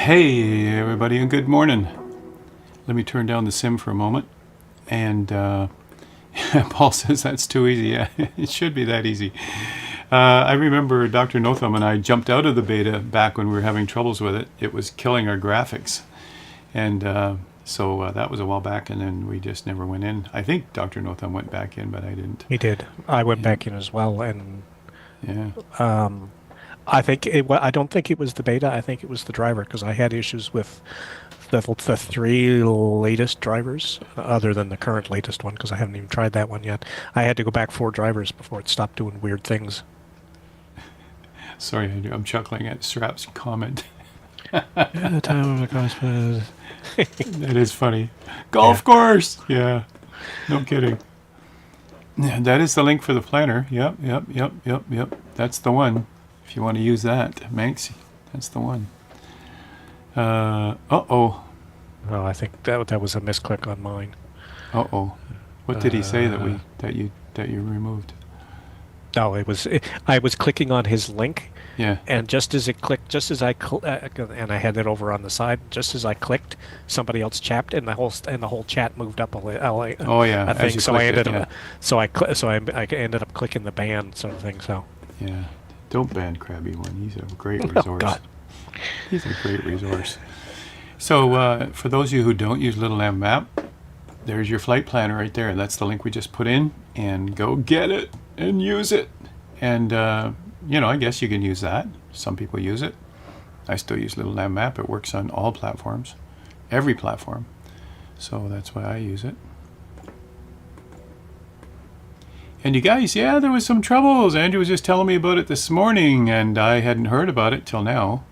Hey everybody and good morning. Let me turn down the sim for a moment. And Paul says that's too easy. Yeah, it should be that easy. I remember Dr. Notham and I jumped out of the beta back when we were having troubles with it. It was killing our graphics. And so that was a while back, and then we just never went in. I think Dr. Notham went back in, but I didn't. He did. I went Yeah. back in as well, and Yeah. I think I don't think it was the beta. I think it was the driver because I had issues with the three latest drivers, other than the current latest one because I haven't even tried that one yet. I had to go back 4 drivers before it stopped doing weird things. Sorry, I'm chuckling at Strap's comment. At the time of the crossfire. That is funny. Yeah. Golf course! Yeah, no kidding. Yeah, that is the link for the planner. Yep. That's the one. If you want to use that, Manx, that's the one. Uh-oh. Well, I think that was a misclick on mine. Uh-oh. What did he say Uh, that you removed? no, I was clicking on his link. Yeah. And just as it clicked, and I had it over on the side. Just as I clicked, somebody else chapped, and the whole chat moved up Oh yeah. a As thing. you So I clicked ended it, yeah. up, I ended up clicking the ban sort of thing. So, Yeah. Don't ban Krabby One. He's a great oh resource. God, He's a great resource. So for those of you who don't use Little Lamb Map, there's your flight planner right there. That's the link we just put in, and go get it and use it. And I guess you can use that. Some people use it. I still use Little Lamb Map. It works on all platforms, every platform. So that's why I use it. And you guys, yeah, there was some troubles. Andrew was just telling me about it this morning, and I hadn't heard about it till now.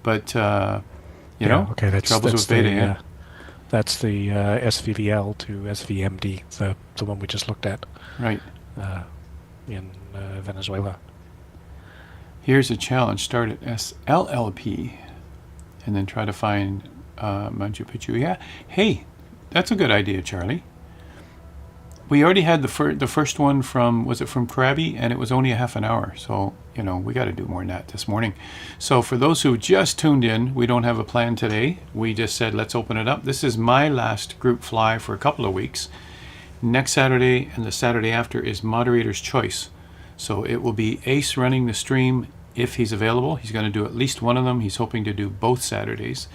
But okay, troubles with beta. Yeah, that's the SVVL to SVMD, the one we just looked at right. uh, in Venezuela. Here's a challenge. Start at SLLP, and then try to find Machu Picchu. Yeah. Hey, that's a good idea, Charlie. We already had the first one from Krabby, and it was only a half an hour. So we got to do more than that this morning. So for those who just tuned in, we don't have a plan today. We just said let's open it up. This is my last group fly for a couple of weeks. Next Saturday and the Saturday after is moderator's choice. So it will be Ace running the stream if he's available. He's going to do at least one of them. He's hoping to do both Saturdays.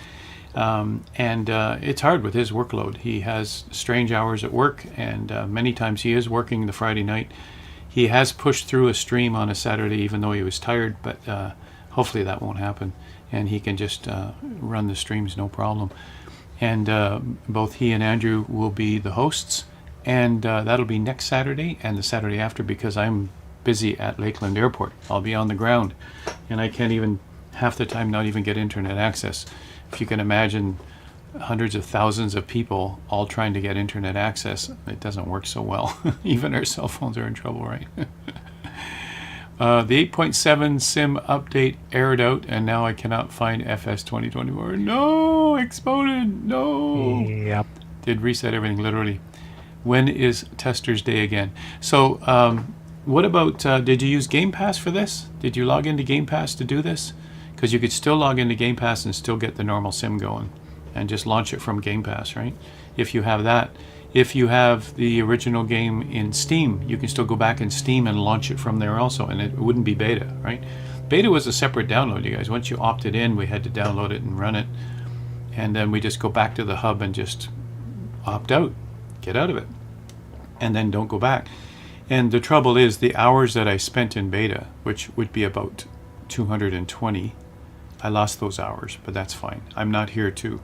And it's hard with his workload. He has strange hours at work, and many times he is working the Friday night. He has pushed through a stream on a Saturday even though he was tired, but hopefully that won't happen, and he can just run the streams no problem. And both he and Andrew will be the hosts, and that'll be next Saturday and the Saturday after because I'm busy at Lakeland Airport. I'll be on the ground, and I can't even half the time not even get internet access. If you can imagine hundreds of thousands of people all trying to get internet access, it doesn't work so well. Even our cell phones are in trouble, right? The 8.7 sim update aired out, and now I cannot find FS 2024. No, exploded. No. Yep. Did reset everything literally. When is Testers Day again? So what about, did you use Game Pass for this? Did you log into Game Pass to do this? Because you could still log into Game Pass and still get the normal sim going and just launch it from Game Pass, right? If you have that. If you have the original game in Steam, you can still go back in Steam and launch it from there also, and it wouldn't be beta, right? Beta was a separate download, you guys. Once you opted in, we had to download it and run it, and then we just go back to the hub and just opt out, get out of it, and then don't go back. And the trouble is the hours that I spent in beta, which would be about 220, I lost those hours, but that's fine. I'm not here to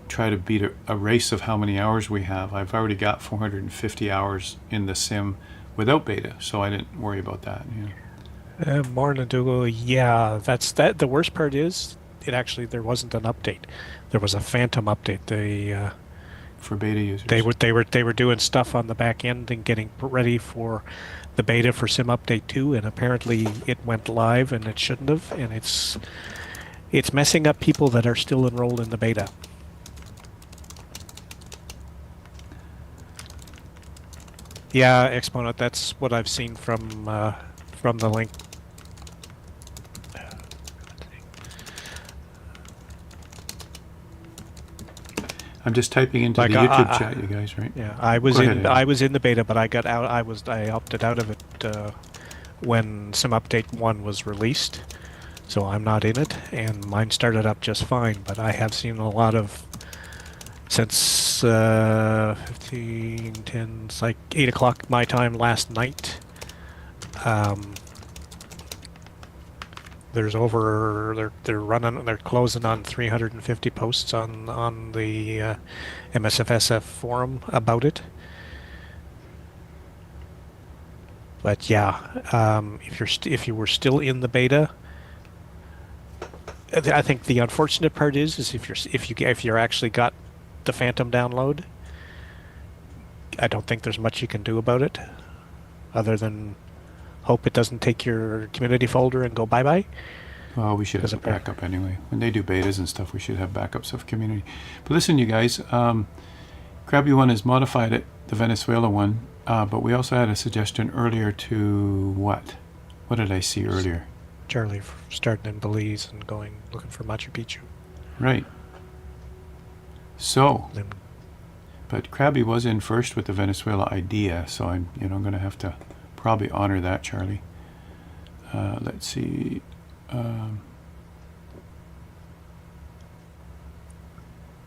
try to beat a race of how many hours we have. I've already got 450 hours in the sim without beta, so I didn't worry about that. Yeah. Morning, Dougal. Yeah, that's that. The worst part is there wasn't an update. There was a phantom update. For beta users. They were doing stuff on the back end and getting ready for the beta for Sim Update 2, and apparently it went live and it shouldn't have, and it's messing up people that are still enrolled in the beta. Yeah, Exponent, that's what I've seen from the link. I'm just typing into Like the YouTube chat, you guys, right? yeah, I was Go ahead, in Eddie. I was in the beta, but I opted out of it when Sim Update 1 was released. So I'm not in it, and mine started up just fine, but I have seen a lot of, since 15, 10, it's like 8 o'clock my time last night, there's over, they're closing on 350 posts on the MSFS forum about it. But yeah, if you were still in the beta, I think the unfortunate part is if you're actually got the Phantom download, I don't think there's much you can do about it, other than hope it doesn't take your community folder and go bye-bye. Well, we should have a backup anyway. When they do betas and stuff, we should have backups of community. But listen, you guys, Krabby One has modified it, the Venezuela one, but we also had a suggestion earlier to what? What did I see earlier? Charlie starting in Belize and looking for Machu Picchu. Right. So, Then, but Krabby was in first with the Venezuela idea, so I'm going to have to probably honor that, Charlie. Let's see.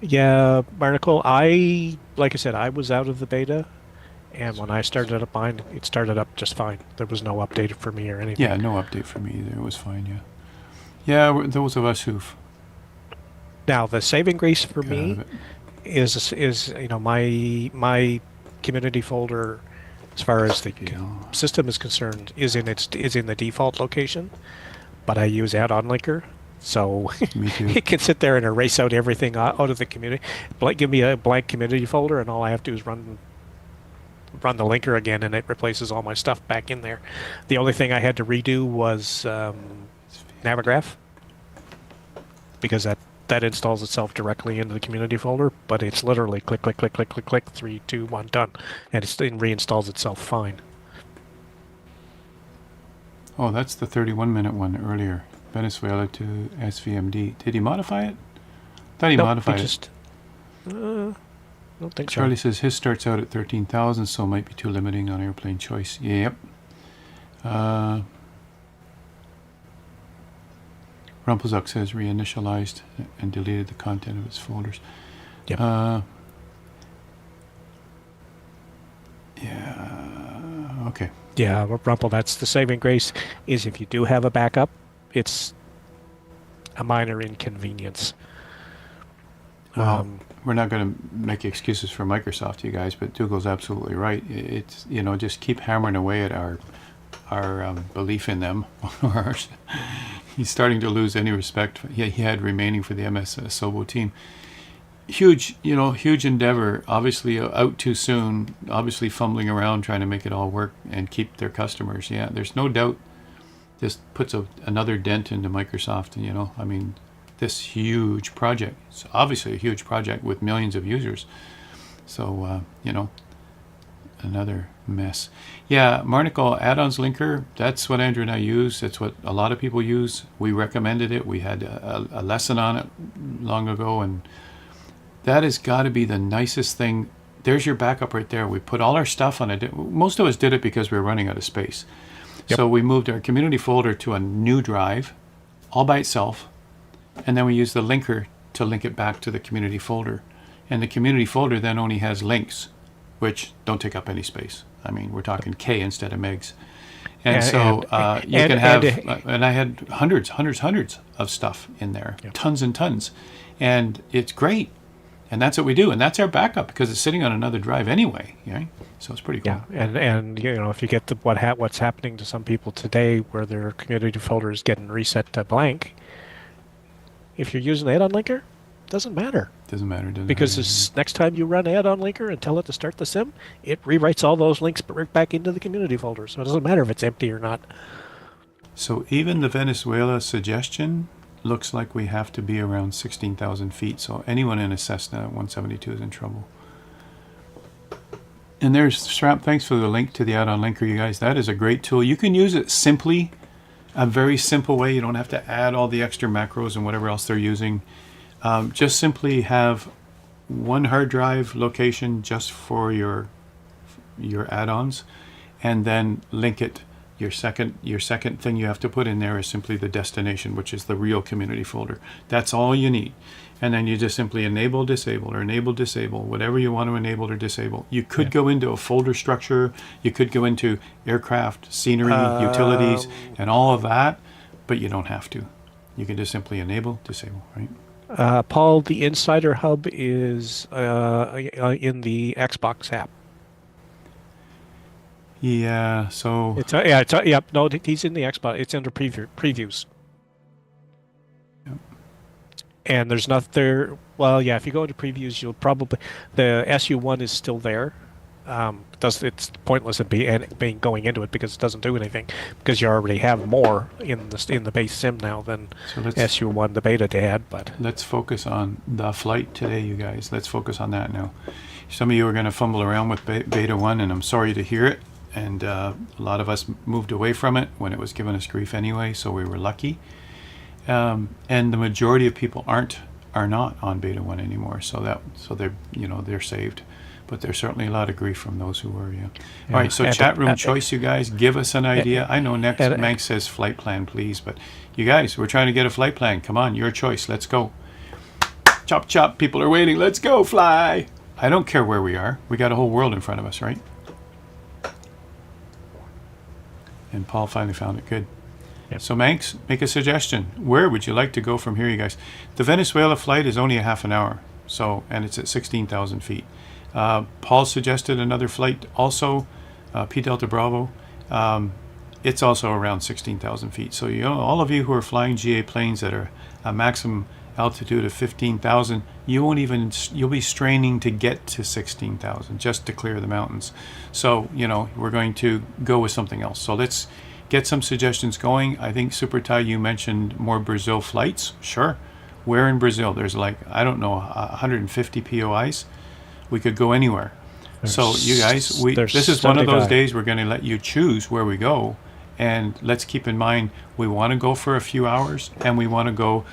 yeah, Barnacle, like I said, I was out of the beta, and when I started up mine, it started up just fine. There was no update for me or anything. Yeah, no update for me either. It was fine, yeah. Yeah, those of us who've Now, the saving grace for got out me of it. is my community folder, as far as the system is concerned, is in the default location, but I use add-on linker, so Me too. it can sit there and erase out everything out of the community. Give me a blank community folder, and all I have to do is run the linker again, and it replaces all my stuff back in there. The only thing I had to redo was Navigraph, because that installs itself directly into the community folder, but it's literally click, click, click, click, click, click, 3, 2, 1, done, and it reinstalls itself fine. Oh, that's the 31-minute one earlier. Venezuela to SVMD. Did he modify it? Thought he modified it. I don't think Charlie so. says his starts out at 13,000, so might be too limiting on airplane choice. Yep. Rumpelzuck says reinitialized and deleted the content of his folders. Yep. Yeah. Okay. Yeah, Rumple, that's the saving grace, is if you do have a backup, it's a minor inconvenience. Well, we're not going to make excuses for Microsoft, you guys, but Dougal's absolutely right. It's, just keep hammering away at our belief in them. He's starting to lose any respect he had remaining for the MS Sobo team. Huge endeavor, obviously out too soon, obviously fumbling around trying to make it all work and keep their customers. Yeah, there's no doubt this puts another dent into Microsoft. This huge project. It's obviously a huge project with millions of users. So, another mess. Yeah, Marnicle add-ons linker, that's what Andrew and I use. That's what a lot of people use. We recommended it. We had a lesson on it long ago, and that has got to be the nicest thing. There's your backup right there. We put all our stuff on it. Most of us did it because we were running out of space. Yep. So we moved our community folder to a new drive all by itself, and then we use the linker to link it back to the community folder. And the community folder then only has links, which don't take up any space. We're talking K instead of megs. And I had hundreds of stuff in there, Yep. tons and tons. And it's great. And that's what we do. And that's our backup because it's sitting on another drive anyway. Yeah? So it's pretty cool. Yeah, and if you get what's happening to some people today, where their community folder is getting reset to blank, if you're using add-on linker, doesn't matter. Doesn't matter, Because next time you run add-on linker and tell it to start the sim, it rewrites all those links right back into the community folder. So it doesn't matter if it's empty or not. So even the Venezuela suggestion looks like we have to be around 16,000 feet. So anyone in a Cessna 172 is in trouble. And there's Strap. Thanks for the link to the add-on linker, you guys. That is a great tool. You can use it simply, a very simple way. You don't have to add all the extra macros and whatever else they're using. Just simply have one hard drive location just for your add-ons, and then link it. Your second thing you have to put in there is simply the destination, which is the real community folder. That's all you need. And then you just simply enable, disable, or enable, disable, whatever you want to enable or disable. You could go into a folder structure. You could go into aircraft, scenery, utilities, and all of that, but you don't have to. You can just simply enable, disable, right? Paul, the Insider Hub is in the Xbox app. Yeah, so... No, he's in the Xbox. It's under previews. And there's not there. Well, yeah. If you go into previews, you'll probably the SU1 is still there. It's pointless in going into it because it doesn't do anything because you already have more in the base sim now than SU1 the beta had. But let's focus on the flight today, you guys. Let's focus on that now. Some of you are going to fumble around with beta 1, and I'm sorry to hear it. And a lot of us moved away from it when it was giving us grief anyway, so we were lucky. And the majority of people are not on beta 1 anymore, so they're saved, but there's certainly a lot of grief from those who were. All right, so chat room choice, you guys, give us an idea. I know next Mank says flight plan, please, but you guys, we're trying to get a flight plan. Come on, your choice. Let's go. Chop chop. People are waiting. Let's go fly. I don't care where we are. We got a whole world in front of us, right? And Paul finally found it. Good. Yep. So Manx, make a suggestion. Where would you like to go from here, you guys? The Venezuela flight is only a half an hour, and it's at 16,000 feet. Paul suggested another flight also, P Delta Bravo. It's also around 16,000 feet. So all of you who are flying GA planes that are a maximum altitude of 15,000, you'll be straining to get to 16,000 just to clear the mountains. So we're going to go with something else. So let's get some suggestions going. I think Super Ty, you mentioned more Brazil flights. Sure. Where in Brazil? There's 150 POIs. We could go anywhere. So you guys, this is one of those days we're going to let you choose where we go. And let's keep in mind, we want to go for a few hours, and we want to go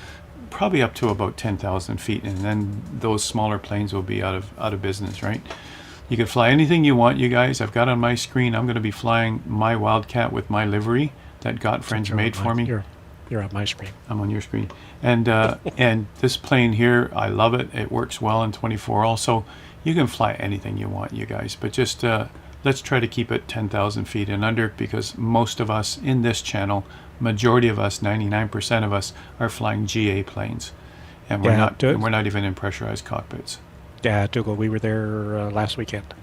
probably up to about 10,000 feet. And then those smaller planes will be out of business, right? You can fly anything you want, you guys. I've got on my screen, I'm going to be flying my Wildcat with my livery that Got-French made for me. You're on my screen. I'm on your screen. And and this plane here, I love it. It works well in 24 also. You can fly anything you want, you guys. But just let's try to keep it 10,000 feet and under, because most of us in this channel, majority of us, 99% of us, are flying GA planes. And we're not even in pressurized cockpits. Yeah, Dougal, we were there last weekend.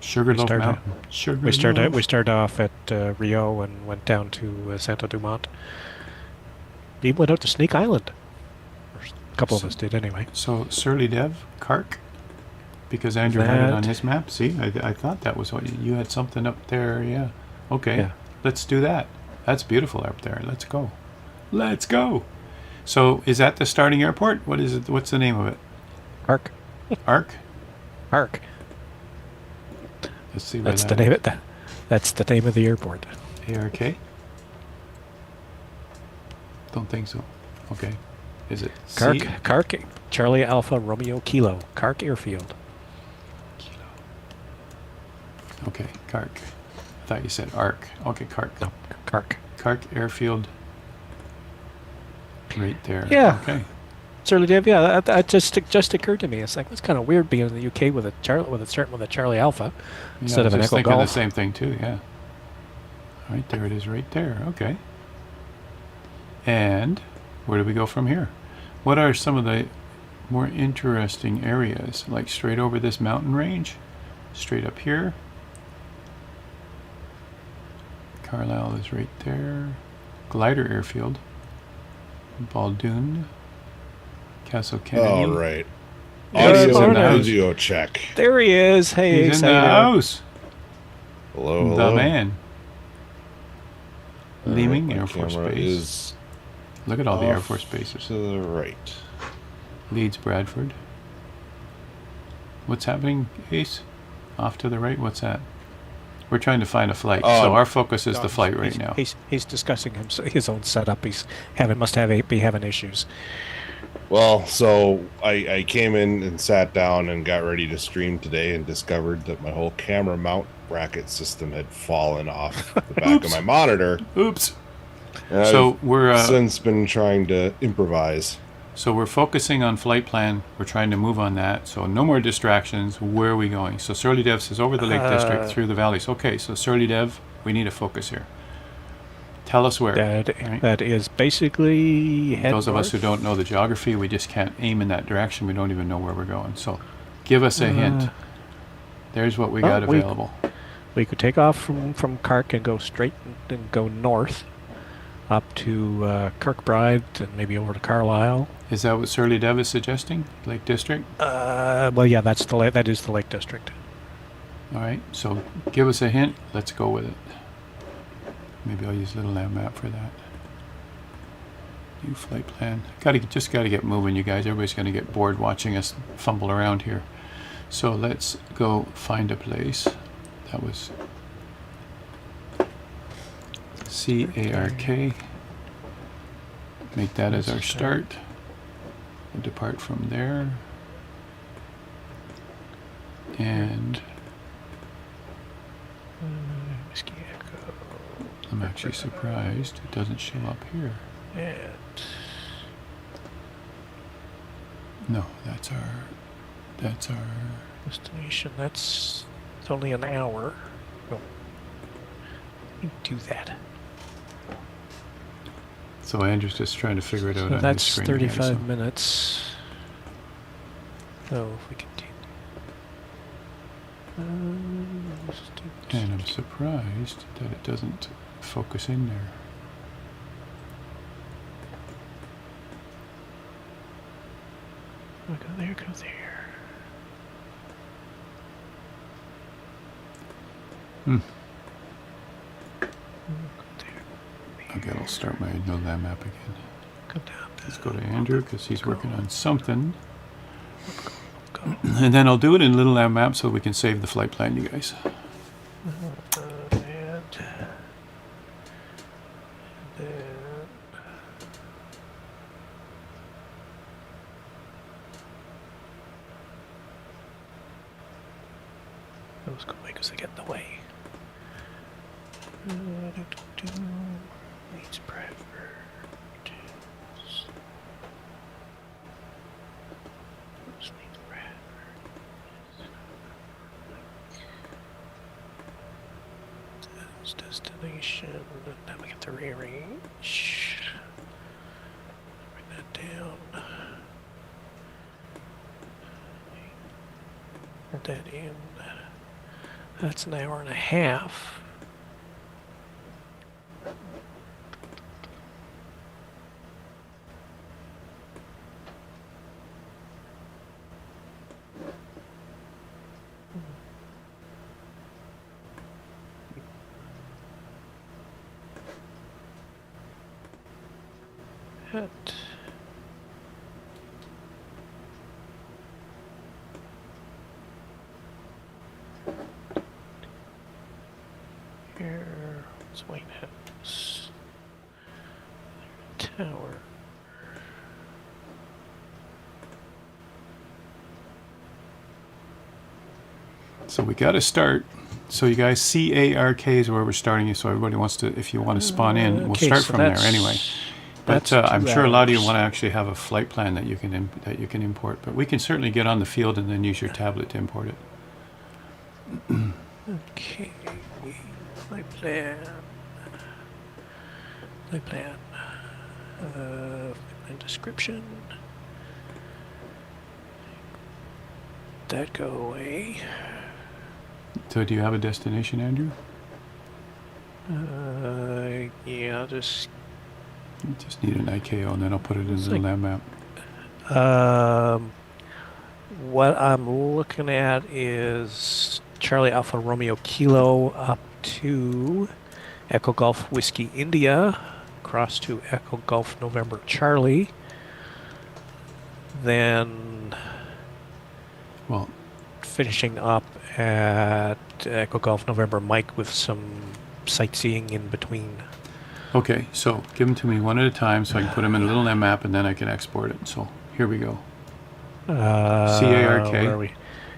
Sugarloaf Mountain. We started off at Rio and went down to Santo Dumont. We went out to Snake Island. A couple of us did anyway. So Surly Dev, Kark, because Andrew had it on his map. See, I thought that was what you had something up there. Yeah. Okay. Yeah. Let's do that. That's beautiful up there. Let's go. Let's go. So is that the starting airport? What is it? What's the name of it? Arc. Arc? Arc. Let's see. That's the name of it. That's the name of the airport. ARK? Don't think so. Okay. Is it Kark, Charlie Alpha Romeo Kilo, Kark Airfield. Kilo. Okay, Kark. I thought you said Arc. Okay, Kark. No, Kark. Kark Airfield. Right there. Yeah. Okay. Surly Dave, yeah, that just occurred to me. It's like, it's kind of weird being in the UK starting with a Charlie Alpha instead of an Echo Golf. I was thinking the same thing too, yeah. Right there it is, right there. Okay. And where do we go from here? What are some of the more interesting areas? Like straight over this mountain range? Straight up here? Carlisle is right there. Glider Airfield. Baldoon. Castle Kennedy. All right. Audio and video check. There he is. Hey, he's in the house. Hello, the man. Leeming Air Force Base. Look at all the Air Force bases. To the right. Leeds Bradford. What's happening, Ace? Off to the right? What's that? We're trying to find a flight, so our focus is the flight right now. He's discussing his own setup. Be having issues. Well, so I came in and sat down and got ready to stream today and discovered that my whole camera mount bracket system had fallen off the back of my monitor. Oops. And So I've since been trying to improvise. So we're focusing on flight plan. We're trying to move on that. So no more distractions. Where are we going? So Surly Dev says over the Lake District, through the valleys. Okay, so Surly Dev, we need a focus here. Tell us where. That is basically head Those of north. us who don't know the geography, we just can't aim in that direction. We don't even know where we're going. So give us a hint. There's what we got available. We could take off from Kark and go straight and go north up to Kirkbride and maybe over to Carlisle. Is that what Surly Dev is suggesting? Lake District? Well, yeah, that is the Lake District. All right, so give us a hint. Let's go with it. Maybe I'll use Little Lamb Map for that. New flight plan. Just gotta get moving, you guys. Everybody's gonna get bored watching us fumble around here. So let's go find a place. That was CARK. Make that as our start. We'll depart from there. And Whiskey Echo. I'm actually surprised it doesn't show up here. And No, that's our destination. It's only an hour. No. Do that. So Andrew's just trying to figure it out So on that's his screen 35 here, so. minutes. So if we continue. And I'm surprised that it doesn't focus in there. Go there, go there. Hmm. Go there. Okay, I'll start my Little Lamb Map again. Go down. Let's go to Andrew because he's working on something. Go. And then I'll do it in Little Lamb Map so we can save the flight plan, you guys. And then those go away because they get in the way. Needs private. Needs private. Destination, and then we get the rearrange. Bring that down. Put that in. That's an hour and a half. Here, it's White House. Tower. So we got to start. So you guys, CARK is where we're starting. So everybody wants to, if you want to spawn in, we'll Okay, start so from there that's- anyway. But that's I'm 2 sure a lot of you hours. want to actually have a flight plan that you can import. But we can certainly get on the field and then use your tablet to import it. Okay, my plan. My plan. And description. That go away. So do you have a destination, Andrew? Yeah, just. You just need an IKO and then I'll put it in It's the like- land map. What I'm looking at is Charlie Alpha Romeo Kilo up to Echo Golf Whiskey India, across to Echo Golf November Charlie, then Well, finishing up at Echo Golf November Mike with some sightseeing in between. okay, so give them to me one at a time so I can put them in a little land map and then I can export it. So Here we go. CARK. CARK. Where are we?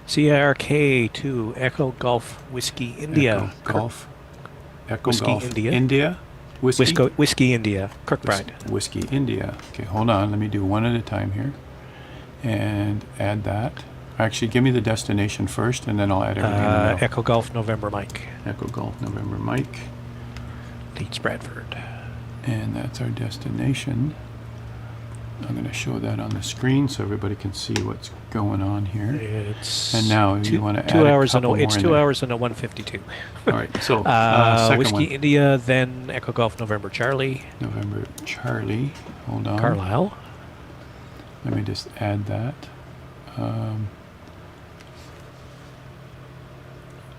CARK 2 Echo Golf Whiskey India. Echo Whiskey Golf India. India. Whiskey. Whiskey India. Kirkbride. Whiskey India. Okay, hold on. Let me do one at a time here, and add that. Actually, give me the destination first, and then I'll add everything in the middle. Echo Golf November Mike. Echo Golf November Mike. Leeds Bradford. And that's our destination. I'm going to show that on the screen so everybody can see what's going on here. It's And now you want to add 2 hours a and couple it's more 2 in there. hours and a 152. All right, so second Whiskey one. India, then Echo Golf November Charlie. November Charlie. Hold on. Carlisle. Let me just add that.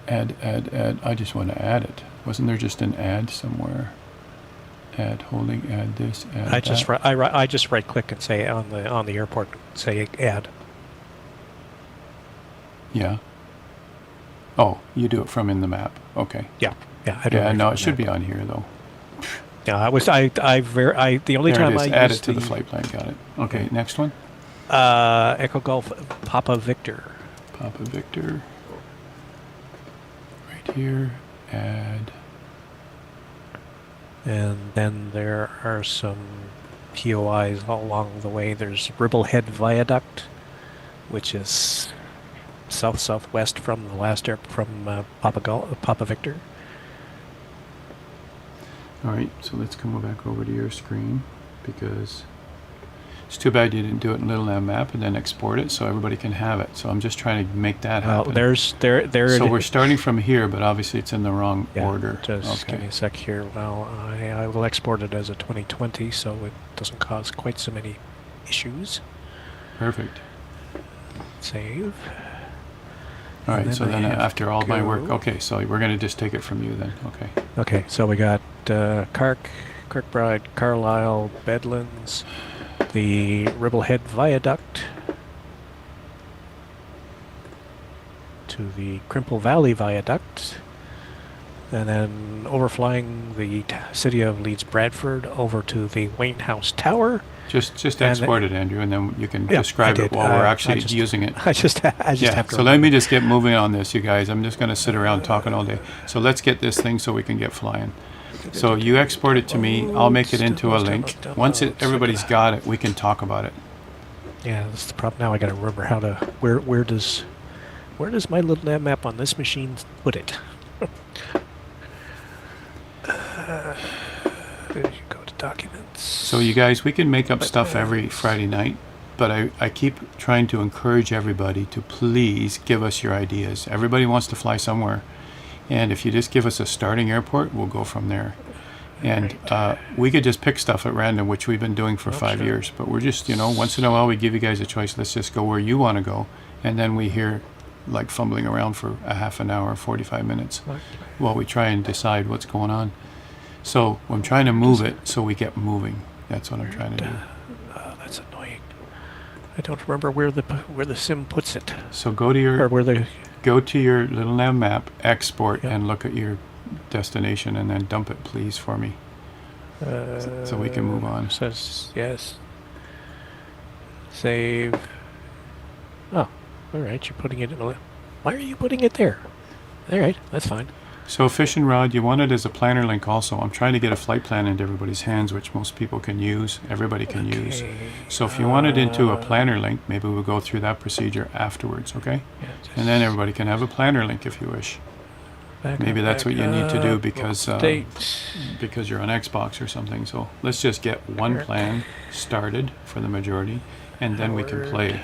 Add. I just want to add it. Wasn't there just an add somewhere? Add holding, add this, add I that. just right click and say on the airport, say add. Yeah. Oh, you do it from in the map. Okay. Yeah. I don't Yeah, know no, if it should be on here though. Yeah, the only There time it is. I Add it used to the flight plan. Got it. Okay, next one. Echo Golf Papa Victor. Papa Victor. Right here. Add. And then there are some POIs all along the way. There's Ribblehead Viaduct, which is southwest from the last from Papa Victor. All right, so let's come back over to your screen because it's too bad you didn't do it in Little Lamb Map and then export it so everybody can have it. So I'm just trying to make that happen. So we're starting from here, but obviously it's in the wrong order. Just give me a sec here. Well, I will export it as a 2020 so it doesn't cause quite so many issues. Perfect. Save. All right, so then after all my work, go. okay, so we're going to just take it from you then. Okay. Okay, so we got Kirkbride, Carlisle, Bedlands, the Ribblehead Viaduct to the Crimple Valley Viaduct, and then overflying the city of Leeds Bradford over to the Wayne House Tower. Just export it, Andrew, and then you can describe it while we're actually using it. I just have to. So let me just get moving on this, you guys. I'm just going to sit around talking all day. So let's get this thing so we can get flying. So you export it to me. I'll make it into a link. Once everybody's got it, we can talk about it. Yeah, that's the problem. Now I got to remember how to. Where does my Little Lamb Map on this machine put it? There you go to documents. So you guys, we can make up stuff every Friday night, but I keep trying to encourage everybody to please give us your ideas. Everybody wants to fly somewhere, and if you just give us a starting airport, we'll go from there. And we could just pick stuff at random, which we've been doing for 5 years, but we're just, once in a while we give you guys a choice. Let's just go where you want to go, and then we hear like fumbling around for a half an hour, 45 minutes while we try and decide what's going on. So I'm trying to move it so we get moving. That's what I'm trying to do. That's annoying. I don't remember where the sim puts it. So go to your Little Lamb Map, export, and look at your destination, and then dump it, please, for me, so we can move on. Says yes. Save. Oh, all right. You're putting it in a. Why are you putting it there? All right, that's fine. So Fishing Rod, you want it as a planner link also. I'm trying to get a flight plan into everybody's hands, which most people can use, everybody can use. So if you want it into a planner link, maybe we'll go through that procedure afterwards, okay? And then everybody can have a planner link if you wish. Maybe that's what you need to do because you're on Xbox or something. So let's just get one plan started for the majority, and then we can play.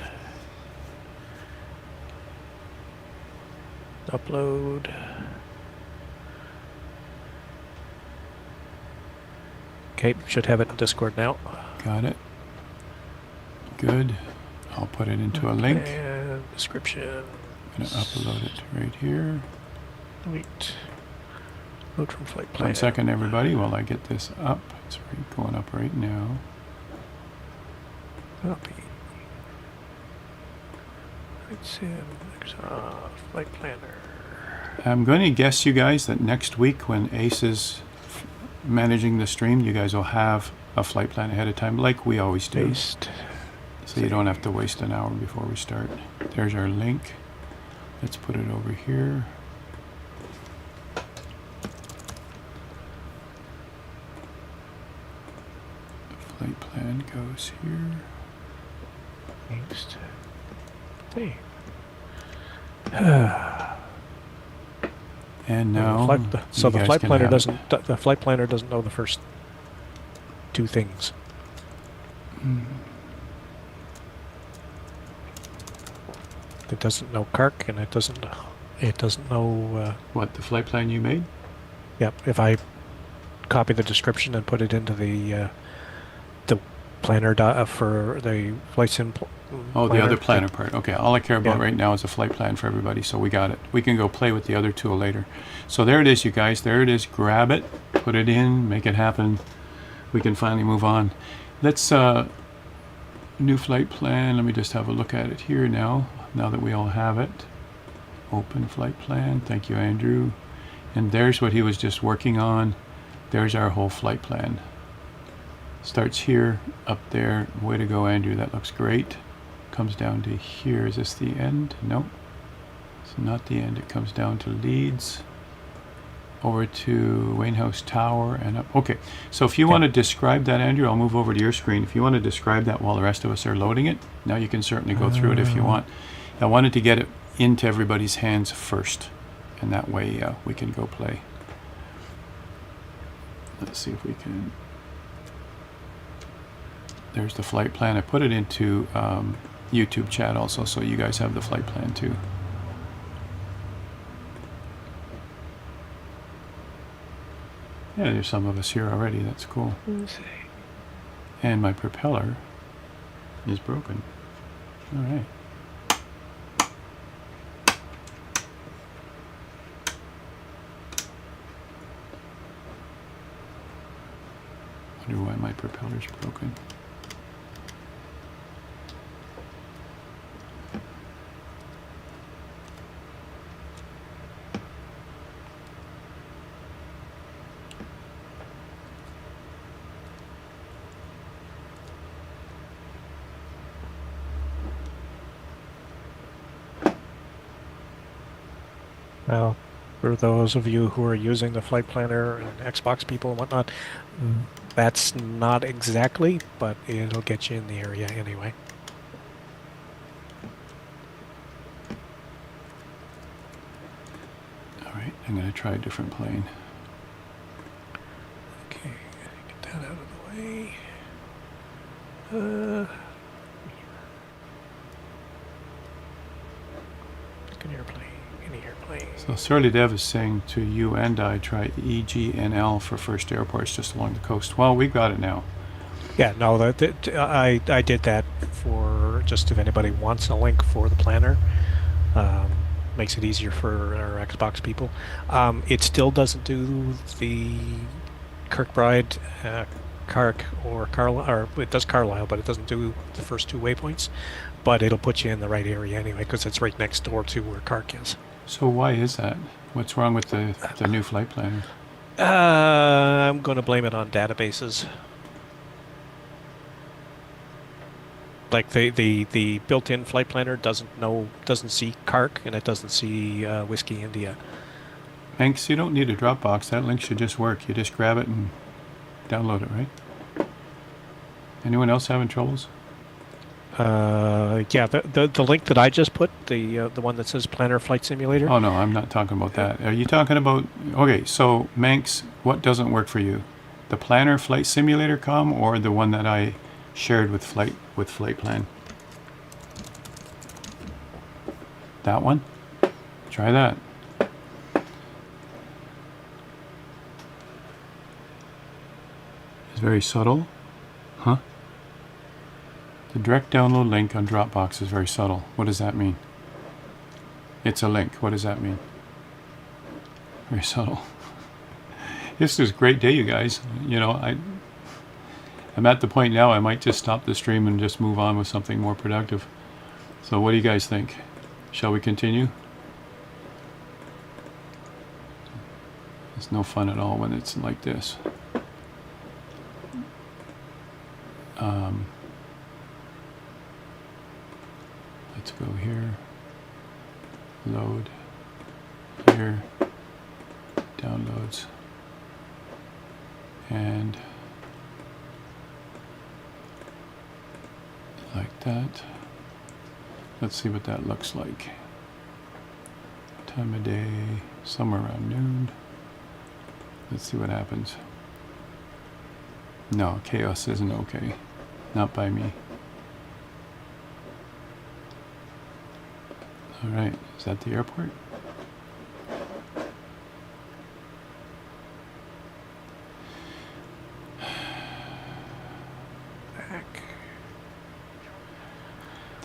Upload. Okay, should have it in Discord now. Got it. Good. I'll put it into a link. And description. I'm going to upload it right here. Wait. Load from flight plan. 1 second, everybody, while I get this up. It's going up right now. Copy. Flight planner. I'm going to guess, you guys, that next week when Ace is managing the stream, you guys will have a flight plan ahead of time, like we always do. Paste. So So you don't have to waste an hour before we start. There's our link. Let's put it over here. Flight plan goes here. Next. Hey. And now, So you the guys flight can planner have it. doesn't. The flight planner doesn't know the first two things. It doesn't know Kark, and it doesn't know. What, the flight plan you made? Yep. If I copy the description and put it into the planner for the flight sim. Oh, the planner, other planner part. Okay, all I care about Yeah. right now is a flight plan for everybody, so we got it. We can go play with the other tool later. So there it is, you guys. There it is. Grab it, put it in, make it happen. We can finally move on. Let's, new flight plan. Let me just have a look at it here now that we all have it. Open flight plan. Thank you, Andrew. And there's what he was just working on. There's our whole flight plan. Starts here, up there. Way to go, Andrew. That looks great. Comes down to here. Is this the end? Nope. It's not the end. It comes down to Leeds, over to Wayne House Tower, and up. Okay, so if you want to describe that, Andrew, I'll move over to your screen. If you want to describe that while the rest of us are loading it, now you can certainly go through it if you want. I wanted to get it into everybody's hands first, and that way we can go play. Let's see if we can. There's the flight plan. I put it into YouTube chat also, so you guys have the flight plan too. Yeah, there's some of us here already. That's cool. And my propeller is broken. All right. Wonder why my propeller's broken. Well, for those of you who are using the flight planner and Xbox people and whatnot, that's not exactly, but it'll get you in the area anyway. All right, I'm going to try a different plane. Okay, get that out of the way. Pick an airplane. Any airplane. So Surly Dev is saying to you and I, try EGNL for first airports just along the coast. Well, we've got it now. Yeah, no, I did that for just if anybody wants a link for the planner. Makes it easier for our Xbox people. It still doesn't do the Kirkbride, Kark, or Carlisle, or it does Carlisle, but it doesn't do the first two waypoints. But it'll put you in the right area anyway, because it's right next door to where Kark is. So why is that? What's wrong with the new flight planner? I'm going to blame it on databases. Like the built-in flight planner doesn't see Kark, and it doesn't see Whiskey India. Hanks, you don't need a Dropbox. That link should just work. You just grab it and download it, right? Anyone else having troubles? Yeah, the link that I just put, the one that says Planner Flight Simulator. Oh no, I'm not talking about that. Are you talking about? Okay, so Manx, what doesn't work for you? The Planner Flight Simulator com or the one that I shared with Flight Plan? That one? Try that. It's very subtle. Huh? The direct download link on Dropbox is very subtle. What does that mean? It's a link. What does that mean? Very subtle. This is a great day, you guys. You know, I'm at the point now I might just stop the stream and just move on with something more productive. So what do you guys think? Shall we continue? It's no fun at all when it's like this. Let's go here. Load. Here. Downloads. And like that. Let's see what that looks like. Time of day, somewhere around noon. Let's see what happens. No, chaos isn't okay. Not by me. All right, is that the airport?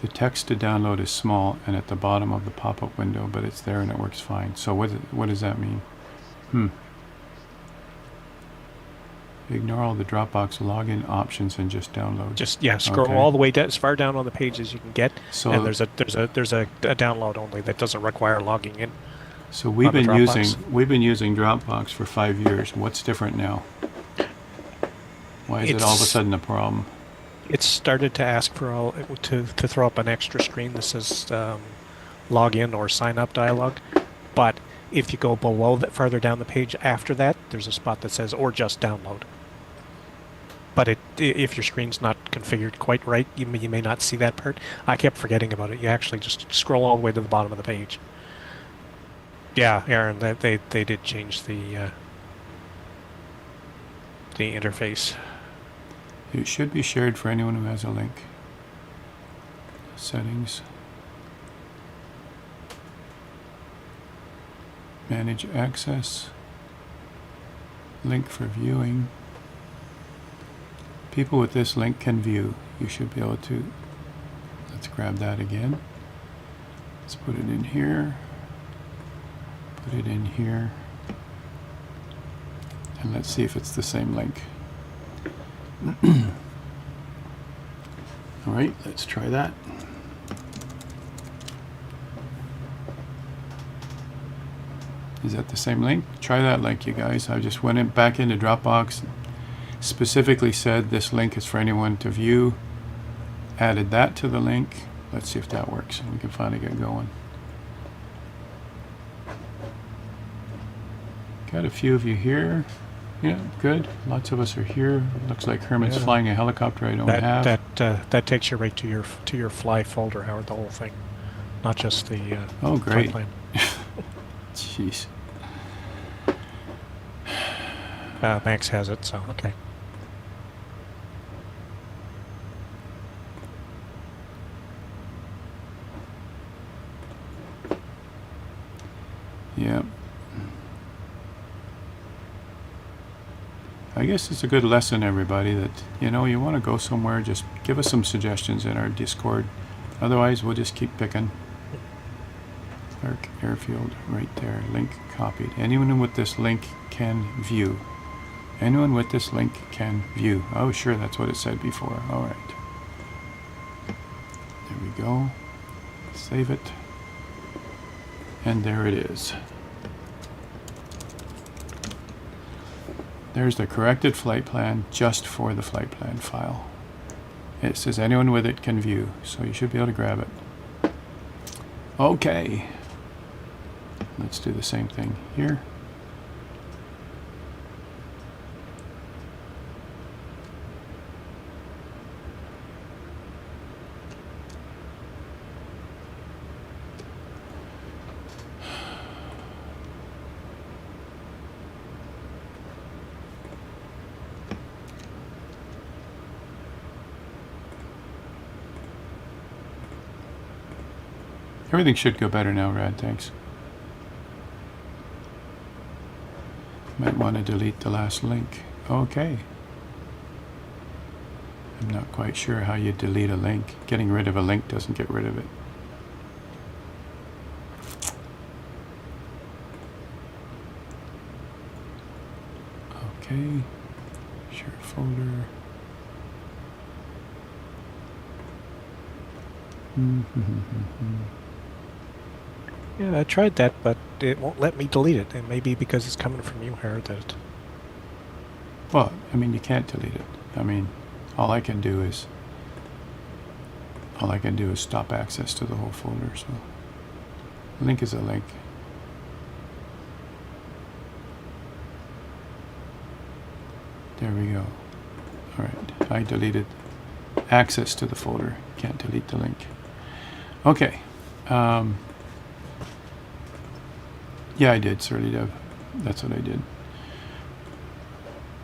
The text to download is small and at the bottom of the pop-up window, but it's there and it works fine. So what does that mean? Ignore all the Dropbox login options and just download. Just scroll all the way down, as far down on the page as you can get. So and there's a download only that doesn't require logging in. So we've been using Dropbox for 5 years. What's different now? Why is it all of a sudden a problem? It started to ask for to throw up an extra screen that says login or sign up dialog, but if you go below that, farther down the page after that, there's a spot that says or just download. But if your screen's not configured quite right, you may not see that part. I kept forgetting about it. You actually just scroll all the way to the bottom of the page. Yeah, Aaron, they did change the interface. It should be shared for anyone who has a link. Settings. Manage access. Link for viewing. People with this link can view. You should be able to. Let's grab that again. Let's put it in here. Put it in here. And let's see if it's the same link. All right, let's try that. Is that the same link? Try that link, you guys. I just went back into Dropbox, specifically said this link is for anyone to view, added that to the link. Let's see if that works. We can finally get going. Got a few of you here. Yeah, good. Lots of us are here. Looks like Hermit's flying a helicopter I don't have. That takes you right to your fly folder, Howard. The whole thing, not just the oh, great. Plan. Jeez. Max has it, so okay. Yeah. I guess it's a good lesson, everybody, that, you want to go somewhere, just give us some suggestions in our Discord. Otherwise, we'll just keep picking. Clark Airfield, right there. Link copied. Anyone with this link can view. Anyone with this link can view. Oh, sure, that's what it said before. All right. There we go. Save it. And there it is. There's the corrected flight plan just for the flight plan file. It says anyone with it can view, so you should be able to grab it. Okay. Let's do the same thing here. Everything should go better now, Rad, thanks. Might want to delete the last link. Okay. I'm not quite sure how you delete a link. Getting rid of a link doesn't get rid of it. Okay. Share folder. Yeah, I tried that, but it won't let me delete it. And maybe because it's coming from you, Harold. Well, I mean, you can't delete it. I mean, all I can do is all I can do is stop access to the whole folder. So link is a link. There we go. All right, I deleted access to the folder. Can't delete the link. Okay. Yeah, I did, Surly Dev. That's what I did.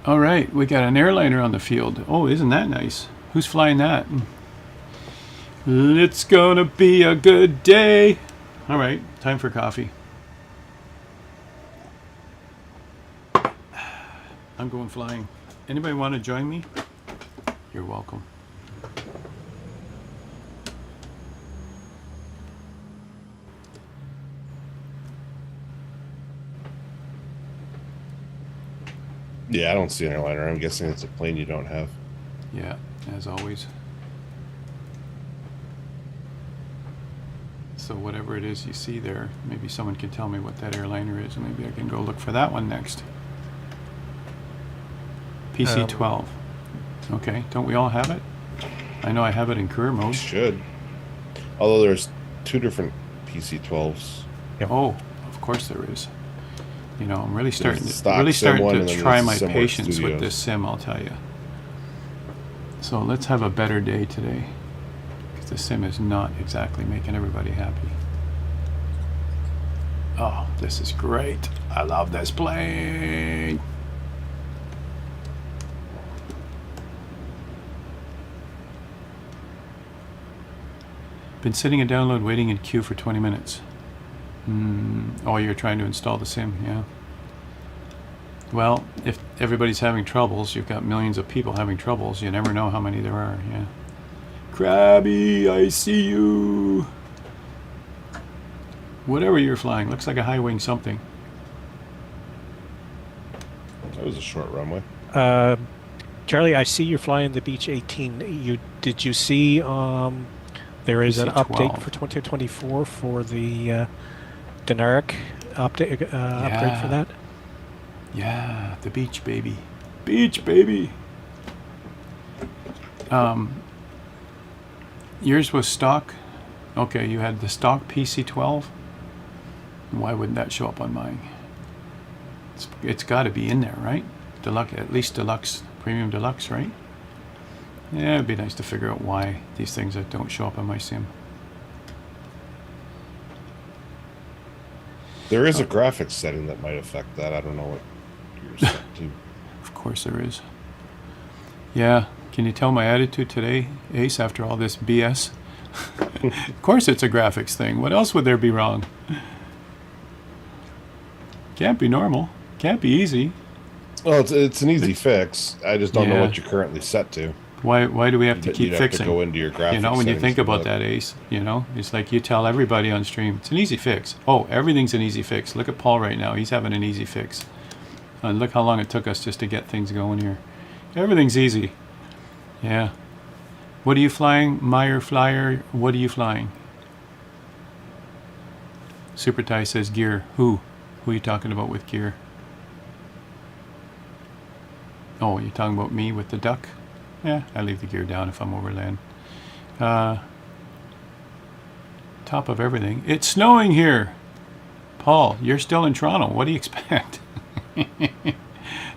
All right, we got an airliner on the field. Oh, isn't that nice? Who's flying that? It's gonna be a good day. All right, time for coffee. I'm going flying. Anybody want to join me? You're welcome. Yeah, I don't see an airliner. I'm guessing it's a plane you don't have. Yeah, as always. So whatever it is you see there, maybe someone can tell me what that airliner is, and maybe I can go look for that one next. PC-12. Okay, don't we all have it? I know I have it in career mode. Should. Although there's 2 different PC-12s. Yep. Oh, of course there is. You know, I'm really starting There's the to stock sim one, and then try there's my the Simwork patience with Studios. this sim, I'll tell you. So let's have a better day today, because the sim is not exactly making everybody happy. Oh, this is great. I love this plane. Been sitting in download waiting in queue for 20 minutes. Oh, you're trying to install the sim, yeah. Well, if everybody's having troubles, you've got millions of people having troubles, you never know how many there are, yeah. Krabby, I see you. Whatever you're flying, looks like a high wing something. That was a short runway. Charlie, I see you're flying the Beech 18. Did you see there is an update PC-12. for 2024 for the Denaric upgrade for that? Yeah, the beach baby. Beach baby. Yours was stock. Okay, you had the stock PC-12. Why wouldn't that show up on mine? It's got to be in there, right? Deluxe, at least deluxe, premium deluxe, right? Yeah, it'd be nice to figure out why these things that don't show up on my sim. There is a graphics setting that might affect that. I don't know what you're set to. Of course there is. Yeah, can you tell my attitude today, Ace, after all this BS? Of course it's a graphics thing. What else would there be wrong? Can't be normal. Can't be easy. Well, it's an easy fix. I just don't know Yeah. what you're currently set to. Why do we have to keep You'd have fixing? to go into your graphics. You know, when you settings think to about look. that, Ace, you know, it's like you tell everybody on stream, it's an easy fix. Oh, everything's an easy fix. Look at Paul right now. He's having an easy fix. And look how long it took us just to get things going here. Everything's easy. Yeah. What are you flying? Meyer Flyer, what are you flying? Super Ty says gear. Who? Who are you talking about with gear? Oh, you're talking about me with the duck? Yeah, I leave the gear down if I'm over land. Top of everything. It's snowing here. Paul, you're still in Toronto. What do you expect?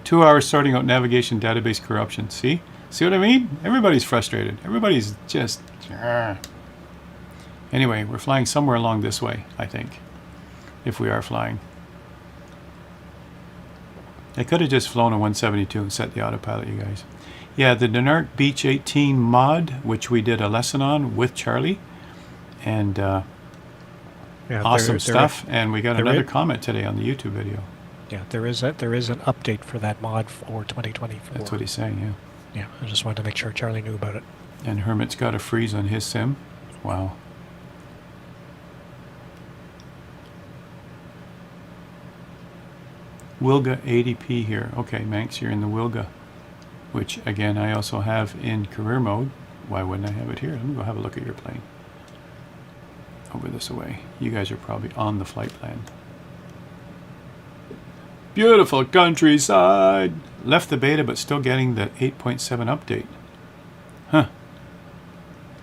2 hours sorting out navigation database corruption. See? See what I mean? Everybody's frustrated. Everybody's just... Anyway, we're flying somewhere along this way, I think. If we are flying. I could have just flown a 172 and set the autopilot, you guys. Yeah, the Denarc Beech 18 mod, which we did a lesson on with Charlie. And Yeah, awesome stuff. And we got another comment today on the YouTube video. Yeah, there is an update for that mod for 2024. That's what he's saying, yeah. Yeah, I just wanted to make sure Charlie knew about it. And Hermit's got a freeze on his sim. Wow. Wilga 80p here. Okay, Manx, you're in the Wilga, which again I also have in career mode. Why wouldn't I have it here? Let me go have a look at your plane. Over this way. You guys are probably on the flight plan. Beautiful countryside. Left the beta, but still getting the 8.7 update. Huh.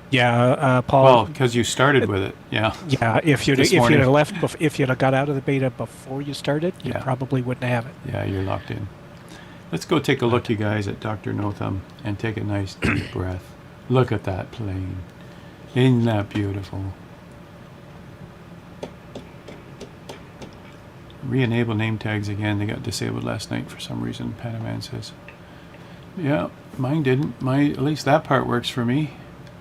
Yeah, Paul. Well, because you started with it. Yeah. Yeah, if you'd This if you'd morning. have left if you'd have got out of the beta before you started, you Yeah. probably wouldn't have it. Yeah, you're locked in. Let's go take a look, you guys, at Dr. No Thumb and take a nice deep breath. Look at that plane. Isn't that beautiful? Re-enable name tags again. They got disabled last night for some reason, Panaman says. Yeah, mine didn't. At least that part works for me.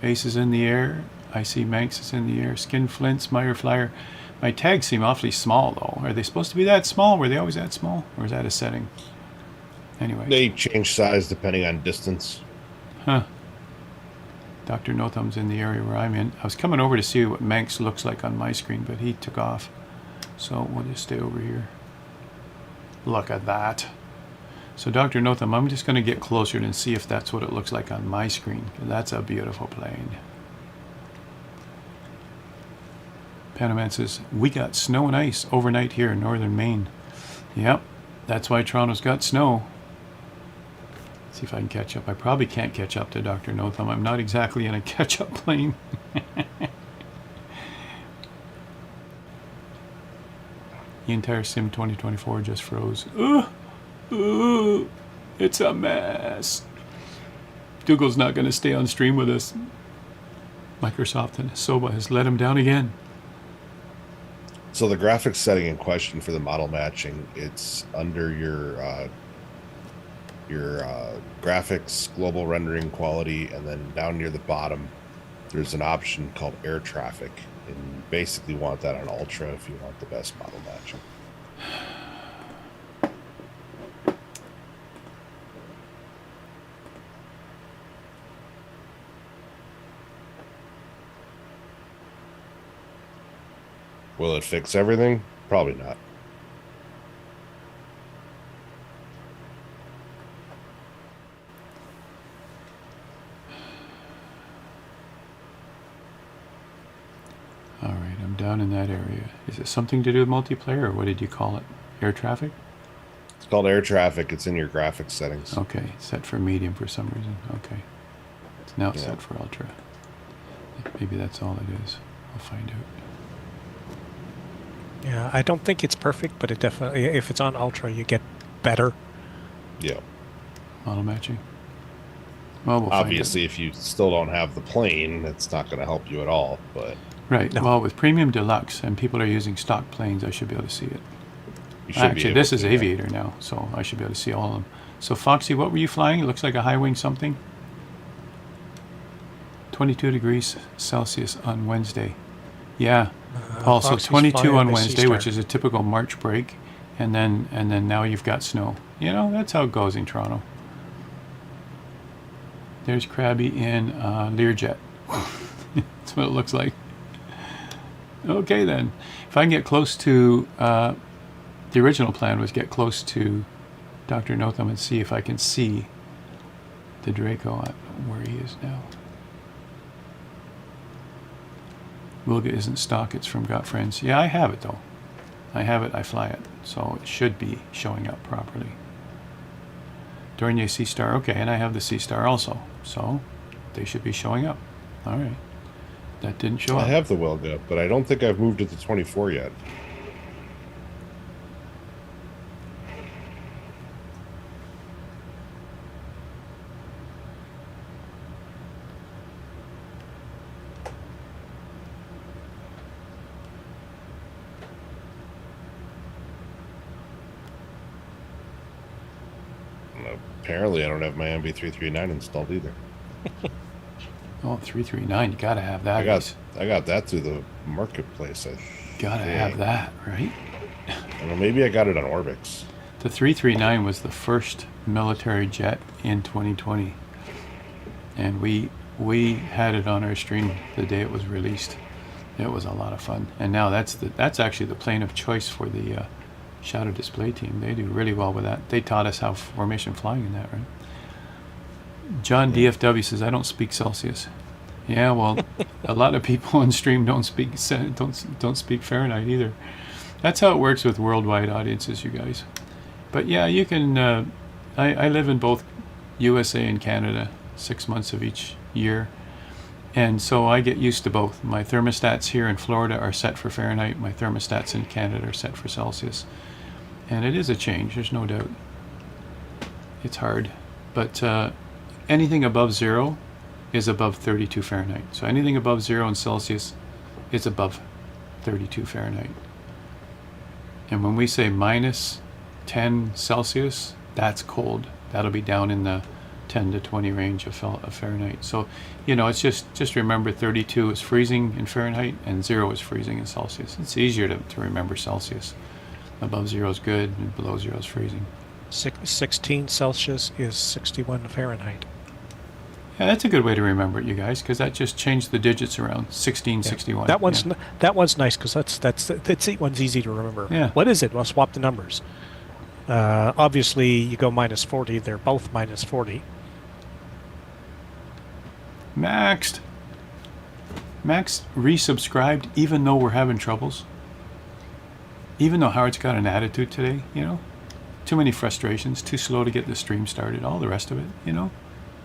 Ace is in the air. I see Manx is in the air. Skin Flints, Meyer Flyer. My tags seem awfully small, though. Are they supposed to be that small? Were they always that small? Or is that a setting? Anyway. They change size depending on distance. Huh. Dr. No Thumb's in the area where I'm in. I was coming over to see what Manx looks like on my screen, but he took off. So we'll just stay over here. Look at that. So Dr. No Thumb, I'm just going to get closer and see if that's what it looks like on my screen. That's a beautiful plane. Panaman says, we got snow and ice overnight here in northern Maine. Yep, that's why Toronto's got snow. See if I can catch up. I probably can't catch up to Dr. No Thumb. I'm not exactly in a catch-up plane. The entire Sim 2024 just froze. Ooh, it's a mess. Dougal's not going to stay on stream with us. Microsoft and Soba has let him down again. So the graphics setting in question for the model matching, it's under your graphics, global rendering quality, and then down near the bottom, there's an option called air traffic. And you basically want that on ultra if you want the best model matching. Will it fix everything? Probably not. All right, I'm down in that area. Is it something to do with multiplayer, or what did you call it? Air traffic? It's called air traffic. It's in your graphics settings. Okay, set for medium for some reason. Okay. It's now set for ultra. Maybe that's all it is. I'll find out. Yeah, I don't think it's perfect, but it definitely, if it's on ultra, you get better. Yeah. Model matching. Well, we'll Obviously, find if you still don't have the plane, it's not going to help you at all. But out. Right. No. Well, with Premium Deluxe and people are using stock planes, I should be able to see it. you should be Actually, able this to, is yeah. Aviator now, so I should be able to see all of them. So, Foxy, what were you flying? It looks like a high wing something. 22 degrees Celsius on Wednesday. Yeah, Paul. So Foxy's 22 flying on the Wednesday, Seastar. which is a typical March break, and then now you've got snow. You know, that's how it goes in Toronto. There's Krabby in Learjet. That's what it looks like. Okay, then. If I can get close to the original plan was get close to Dr. No Thumb and see if I can see the Draco where he is now. Wilga isn't stock, it's from Got Friends. Yeah, I have it though. I have it, I fly it. So it should be showing up properly. Dornier C-Star, okay, and I have the C-Star also. So they should be showing up. All right. That didn't show I up. have the Welga, but I don't think I've moved it to 24 yet. Apparently, I don't have my MB339 installed either. Oh, 339, you gotta have that. I got that through the marketplace. Gotta have that, right? I don't know, maybe I got it on Orbix. The 339 was the first military jet in 2020, and we had it on our stream the day it was released. It was a lot of fun, and now that's actually the plane of choice for the Shadow Display team. They do really well with that. They taught us how formation flying in that, right? John DFW says, I don't speak Celsius. Yeah, well, a lot of people on stream don't speak Fahrenheit either. That's how it works with worldwide audiences, you guys. But yeah, you can. I live in both USA and Canada, 6 months of each year, And so I get used to both. My thermostats here in Florida are set for Fahrenheit. My thermostats in Canada are set for Celsius. And it is a change, there's no doubt. It's hard. But anything above 0 is above 32 Fahrenheit. So anything above 0 in Celsius is above 32 Fahrenheit. And when we say minus 10 Celsius, that's cold. That'll be down in the 10 to 20 range of Fahrenheit. So, it's just remember 32 is freezing in Fahrenheit and 0 is freezing in Celsius. It's easier to remember Celsius. Above 0 is good and below 0 is freezing. 16 Celsius is 61 Fahrenheit. Yeah, that's a good way to remember it, you guys, because that just changed the digits around. 16, 61. That one's nice because that one's easy to remember. Yeah. What is it? Well, swap the numbers. Obviously, you go minus 40. They're both minus 40. Max resubscribed even though we're having troubles. Even though Howard's got an attitude today, too many frustrations, too slow to get the stream started, all the rest of it, and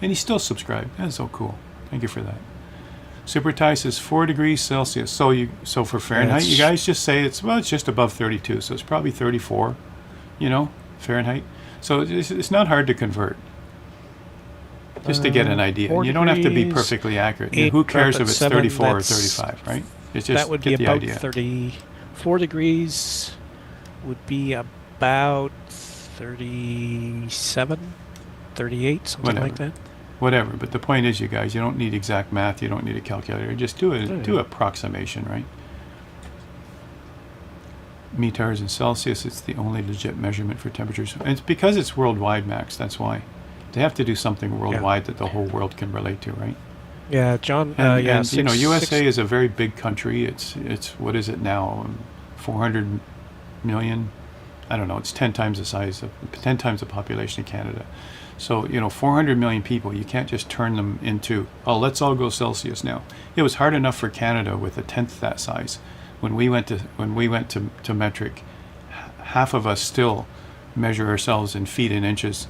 he still subscribed. That's so cool. Thank you for that. Super Ty says 4 degrees Celsius. So for Fahrenheit, you guys just say it's just above 32, so it's probably 34, Fahrenheit. So it's not hard to convert. Just to get an idea. And you don't have to be perfectly accurate. Who cares if it's 34 or 35, right? It's just that would be the about idea. 34 degrees would be about 37, 38, something like that. Whatever. But the point is, you guys, you don't need exact math. You don't need a calculator. Just do approximation, right? Meters in Celsius, it's the only legit measurement for temperatures. And it's because it's worldwide, Max. That's why. They have to do something worldwide that the whole world can relate to, right? Yeah, John. USA is a very big country. It's what is it now? 400 million. I don't know. It's 10 times the population of Canada. So 400 million people. You can't just turn them into let's all go Celsius now. It was hard enough for Canada with a tenth that size. When we went to metric, half of us still measure ourselves in feet and inches,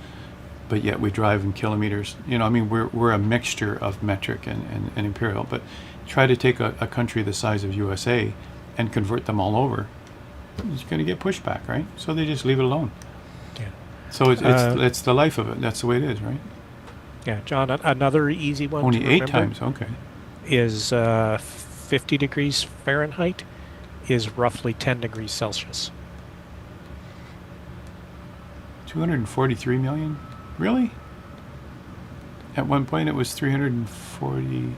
but yet we drive in kilometers. We're a mixture of metric and imperial. But try to take a country the size of USA and convert them all over, it's going to get pushback, right? So they just leave it alone. Yeah. So it's the life of it. That's the way it is, right? Yeah, John. Another easy one. Only to 8 remember times. Okay. Is 50 degrees Fahrenheit is roughly 10 degrees Celsius. 243 million. Really? At one point it was 340.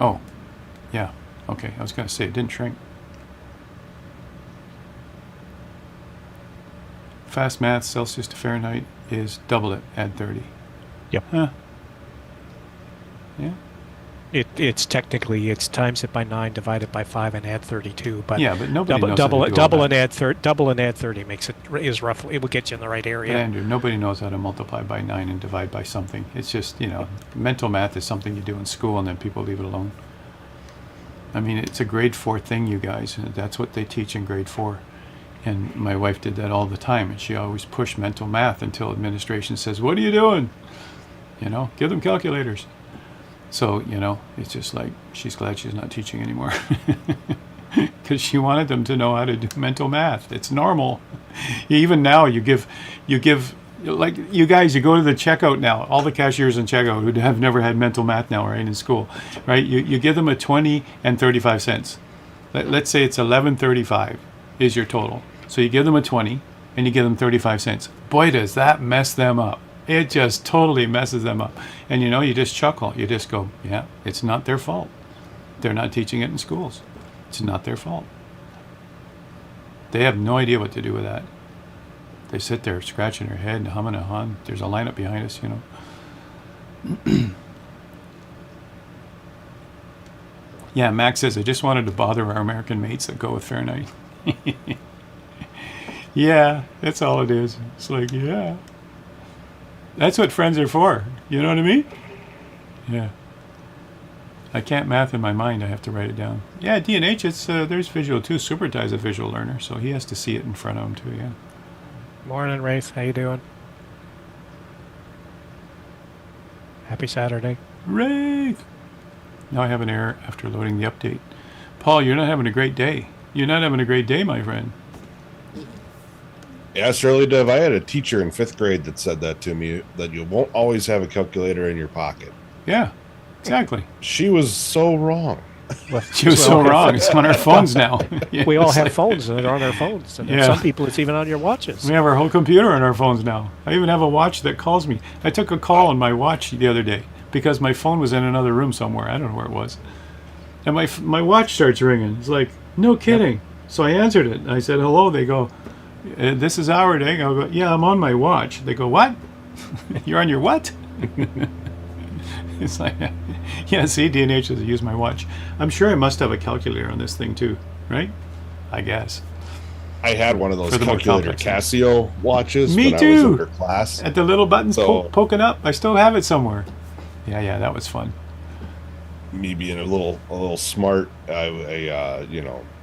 Oh, yeah. Okay, I was going to say it didn't shrink. Fast math, Celsius to Fahrenheit is double it, add 30. Yep. Huh. Yeah. It's technically times it by 9, divided by 5, and add 32. But yeah, but nobody knows double how to do all and that. add double and add 30 is roughly, it will get you in the right area. But Andrew, nobody knows how to multiply by 9 and divide by something. It's just mental math is something you do in school, and then people leave it alone. I mean, it's a grade 4 thing, you guys. That's what they teach in grade 4. And my wife did that all the time, and she always pushed mental math until administration says, "What are you doing? Give them calculators." So, it's just like she's glad she's not teaching anymore because she wanted them to know how to do mental math. It's normal. Even now, you give, like you guys, you go to the checkout now, all the cashiers in checkout who have never had mental math now, right, in school, right? You give them a 20 and 35 cents. Let's say it's 11.35 is your total. So you give them a 20 and you give them 35 cents. Boy, does that mess them up. It just totally messes them up. And you just chuckle. You just go, yeah, it's not their fault. They're not teaching it in schools. It's not their fault. They have no idea what to do with that. They sit there scratching their head and humming a hum. There's a lineup behind us, Yeah, Max says, I just wanted to bother our American mates that go with Fahrenheit. Yeah, that's all it is. It's like, yeah. That's what friends are for. You know what I mean? Yeah. I can't math in my mind. I have to write it down. Yeah, D&H, there's visual too. Super Ty's a visual learner, so he has to see it in front of him too, yeah. Morning, Rafe. How you doing? Happy Saturday. Rafe! Now I have an error after loading the update. Paul, you're not having a great day. You're not having a great day, my friend. Yeah, Shirley Dev, I had a teacher in 5th grade that said that to me, that you won't always have a calculator in your pocket. Yeah, exactly. She was so wrong. Well, She was so wrong. It's on our phones now. Yeah, we all it's have like- phones, and they're on our phones. And Yeah. some people, it's even on your watches. We have our whole computer on our phones now. I even have a watch that calls me. I took a call on my watch the other day because my phone was in another room somewhere. I don't know where it was. And my watch starts ringing. It's like, no kidding. So I answered it. I said, hello. They go, this is our day. I go, yeah, I'm on my watch. They go, what? You're on your what? It's like, yeah, see, D&H says use my watch. I'm sure I must have a calculator on this thing too, right? I guess. I had one of those For the more calculator complex Casio watches Me when too. I was under class. At the little buttons So- poking up. I still have it somewhere. Yeah, that was fun. Me being a little smart, I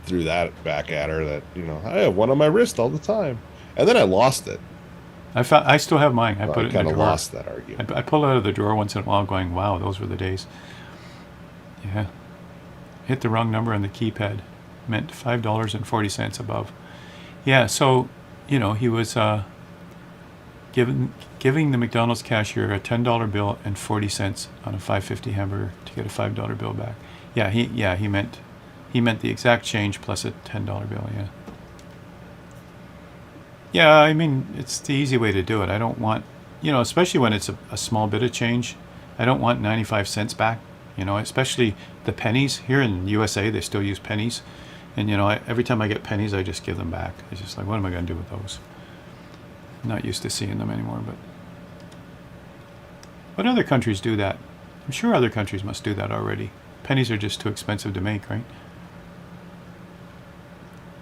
threw that back at her that, I have one on my wrist all the time. And then I lost it. I still have mine. I Well, put I it in kind the of drawer. lost that argument. I pull it out of the drawer once in a while going, wow, those were the days. Yeah. Hit the wrong number on the keypad. Meant $5.40 above. Yeah, so, he was giving the McDonald's cashier a $10 bill and 40 cents on a $5.50 hamburger to get a $5 bill back. Yeah, he meant the exact change plus a $10 bill, yeah. Yeah, I mean, it's the easy way to do it. I don't want, especially when it's a small bit of change, I don't want 95 cents back, especially the pennies. Here in USA, they still use pennies. And, every time I get pennies, I just give them back. It's just like, what am I going to do with those? I'm not used to seeing them anymore, but other countries do that. I'm sure other countries must do that already. Pennies are just too expensive to make, right?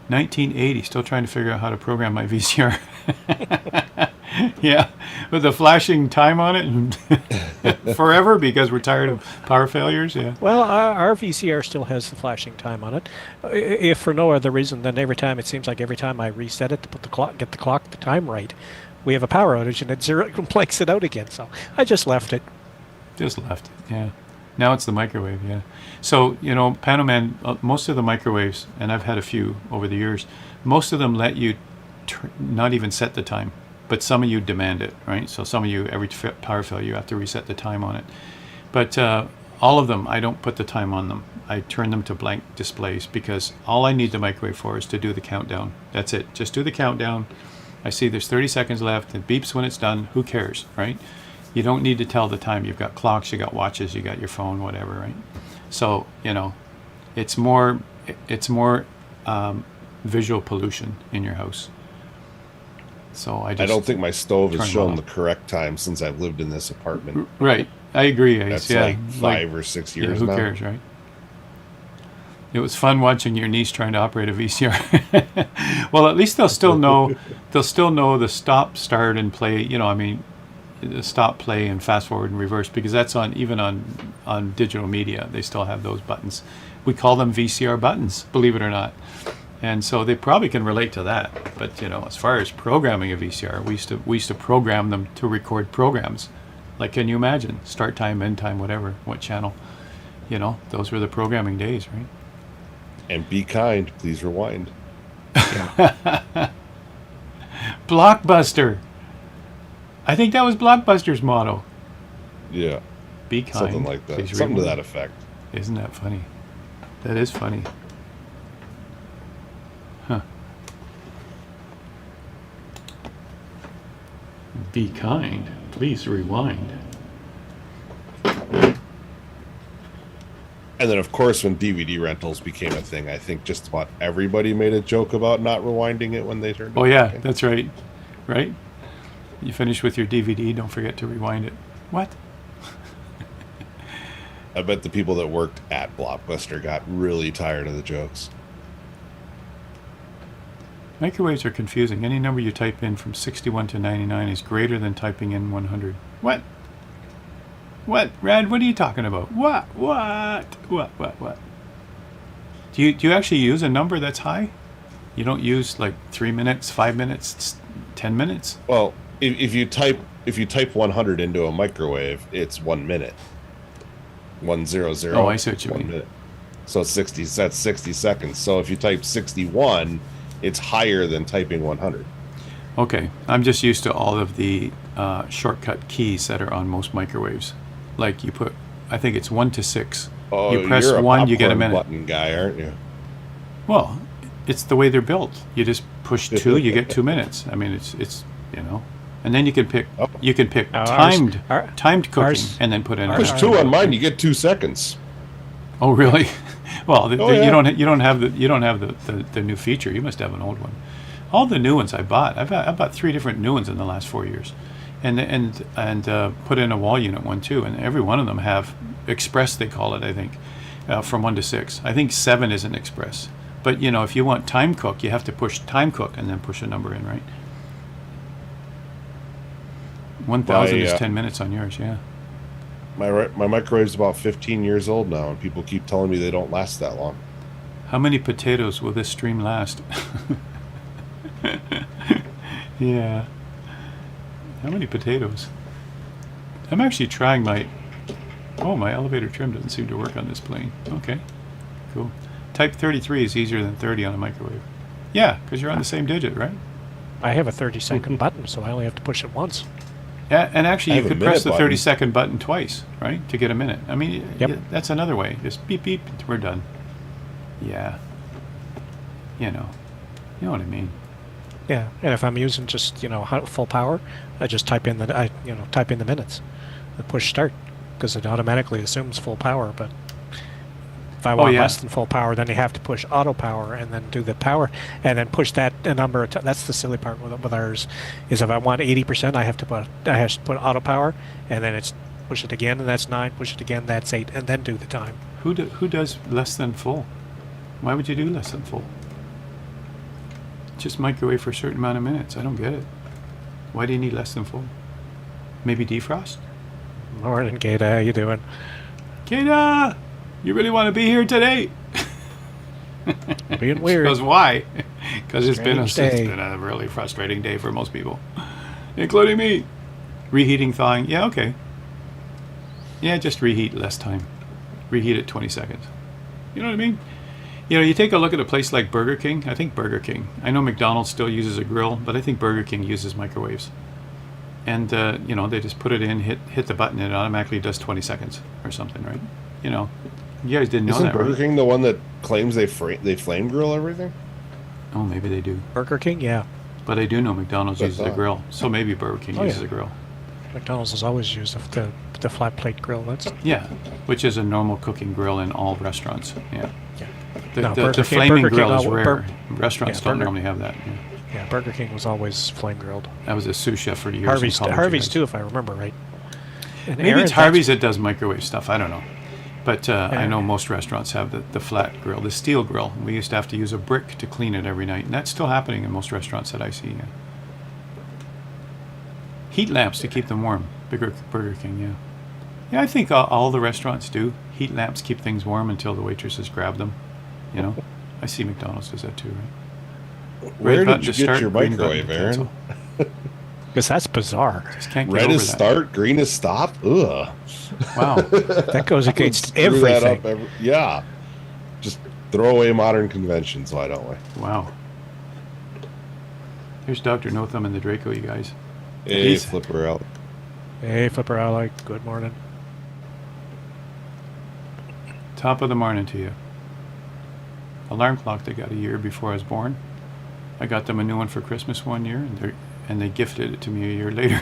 1980, still trying to figure out how to program my VCR. Yeah, with the flashing time on it forever because we're tired of power failures. Yeah. Well, our VCR still has the flashing time on it, if for no other reason than every time I reset it to put the time right, we have a power outage and it blanks it out again. So I just left it. Just left it, yeah. Now it's the microwave, yeah. So, Panoman, most of the microwaves, and I've had a few over the years, most of them let you not even set the time, but some of you demand it, right? So some of you, every power failure, you have to reset the time on it. But all of them, I don't put the time on them. I turn them to blank displays because all I need the microwave for is to do the countdown. That's it. Just do the countdown. I see there's 30 seconds left. It beeps when it's done. Who cares, right? You don't need to tell the time. You've got clocks, you got watches, you got your phone, whatever, right? So, it's more visual pollution in your house. So I don't think my stove has turn it shown off. the correct time since I've lived in this apartment. Right. I agree. That's yeah, like 5 or 6 years who now. cares, right? It was fun watching your niece trying to operate a VCR. Well, at least they'll still know the stop, start, and play. The stop, play, and fast forward and reverse because that's on digital media. They still have those buttons. We call them VCR buttons, believe it or not. And so they probably can relate to that. But as far as programming a VCR, we used to program them to record programs. Like, can you imagine start time, end time, whatever, what channel? Those were the programming days, right? And be kind, please rewind. Blockbuster. I think that was Blockbuster's motto. Yeah, Be kind. something like that. please Something to rewind. that effect. Isn't that funny? That is funny. Huh. Be kind. Please rewind. And then, of course, when DVD rentals became a thing, I think just about everybody made a joke about not rewinding it when they turned Oh it yeah, back in. that's right. Right? You finish with your DVD, don't forget to rewind it. What? I bet the people that worked at Blockbuster got really tired of the jokes. Microwaves are confusing. Any number you type in from 61 to 99 is greater than typing in 100. What? What? Rad, what are you talking about? What? Do you actually use a number that's high? You don't use like 3 minutes, 5 minutes, 10 minutes? Well, if you type 100 into a microwave, it's 1 minute. 100. Oh, I see what you 1 mean. minute. So 60, that's 60 seconds. So if you type 61, it's higher than typing 100. Okay, I'm just used to all of the shortcut keys that are on most microwaves. Like you put, I think it's 1 to 6. Oh, You press you're a 1, you get a popcorn minute. button guy, aren't you? Well, it's the way they're built. You just push 2, you get 2 minutes. I mean, it's and then you can pick timed cooking and then put in. Push 2 on mine, you get 2 seconds. Oh, really? Well, yeah. you don't have the new feature. You must have an old one. All the new ones I bought. I bought 3 different new ones in the last 4 years, and put in a wall unit one too. And every one of them have express, they call it, I think, from 1 to 6. I think 7 isn't express. But if you want time cook, you have to push time cook and then push a number in, right? 1,000 is 10 minutes on yours, yeah. My microwave's about 15 years old now, and people keep telling me they don't last that long. How many potatoes will this stream last? Yeah. How many potatoes? I'm actually trying my elevator trim doesn't seem to work on this plane. Okay, cool. Type 33 is easier than 30 on a microwave. Yeah, because you're on the same digit, right? I have a 30-second button, so I only have to push it once. Yeah, and actually you could press the button. 30-second button twice, right, to get a minute. I mean, Yep. that's another way. Just beep, beep, we're done. Yeah. You know what I mean. Yeah, and if I'm using just full power, I just type in the minutes, and push start, because it automatically assumes full power. But if I want less than full power, then you have to push auto power and then do the power, and then push that a number. That's the silly part with ours, is if I want 80%, I have to put auto power, and then it's push it again, and that's 9. Push it again, that's 8, and then do the time. Who does less than full? Why would you do less than full? Just microwave for a certain amount of minutes. I don't get it. Why do you need less than full? Maybe defrost? Morning, Gata. How you doing? Gata, you really want to be here today? Being weird. Because why? Because it's been Day. a really frustrating day for most people, including me. Reheating, thawing. Yeah, okay. Yeah, just reheat less time. Reheat it 20 seconds. You know what I mean? You take a look at a place like Burger King. I know McDonald's still uses a grill, but I think Burger King uses microwaves. And, they just put it in, hit the button, and it automatically does 20 seconds or something, right? You guys didn't know Isn't that, Burger right? King the one that claims they flame grill everything? Oh, maybe they do. Burger King, yeah. But I do know McDonald's uses a grill, so maybe Burger King uses a grill. McDonald's has always used the flat plate grill. Which is a normal cooking grill in all restaurants. Yeah. No, The flaming grill is rare. Restaurants don't normally have that. Yeah. Yeah, Burger King was always flame grilled. That was a sous chef for years. Harvey's too, if I remember right. And maybe Aaron, it's Harvey's that does microwave stuff. I don't know. But I know most restaurants have the flat grill, the steel grill. We used to have to use a brick to clean it every night. And that's still happening in most restaurants that I see. Yeah. Heat lamps to keep them warm. Burger King, yeah. Yeah, I think all the restaurants do. Heat lamps keep things warm until the waitresses grab them. I see McDonald's does that too, right? Where did you get your microwave, Aaron? Because that's bizarre. Just can't get Red over is that. start, green is stop. Ugh. Wow. That goes against Screw everything. that up yeah. Just throw away modern conventions. Why don't we? Wow. Here's Dr. No Thumb and the Draco, you guys. Hey, Flipper out. Hey, Flipper Ally. Good morning. Top of the morning to you. Alarm clock they got a year before I was born. I got them a new one for Christmas one year, and they gifted it to me a year later,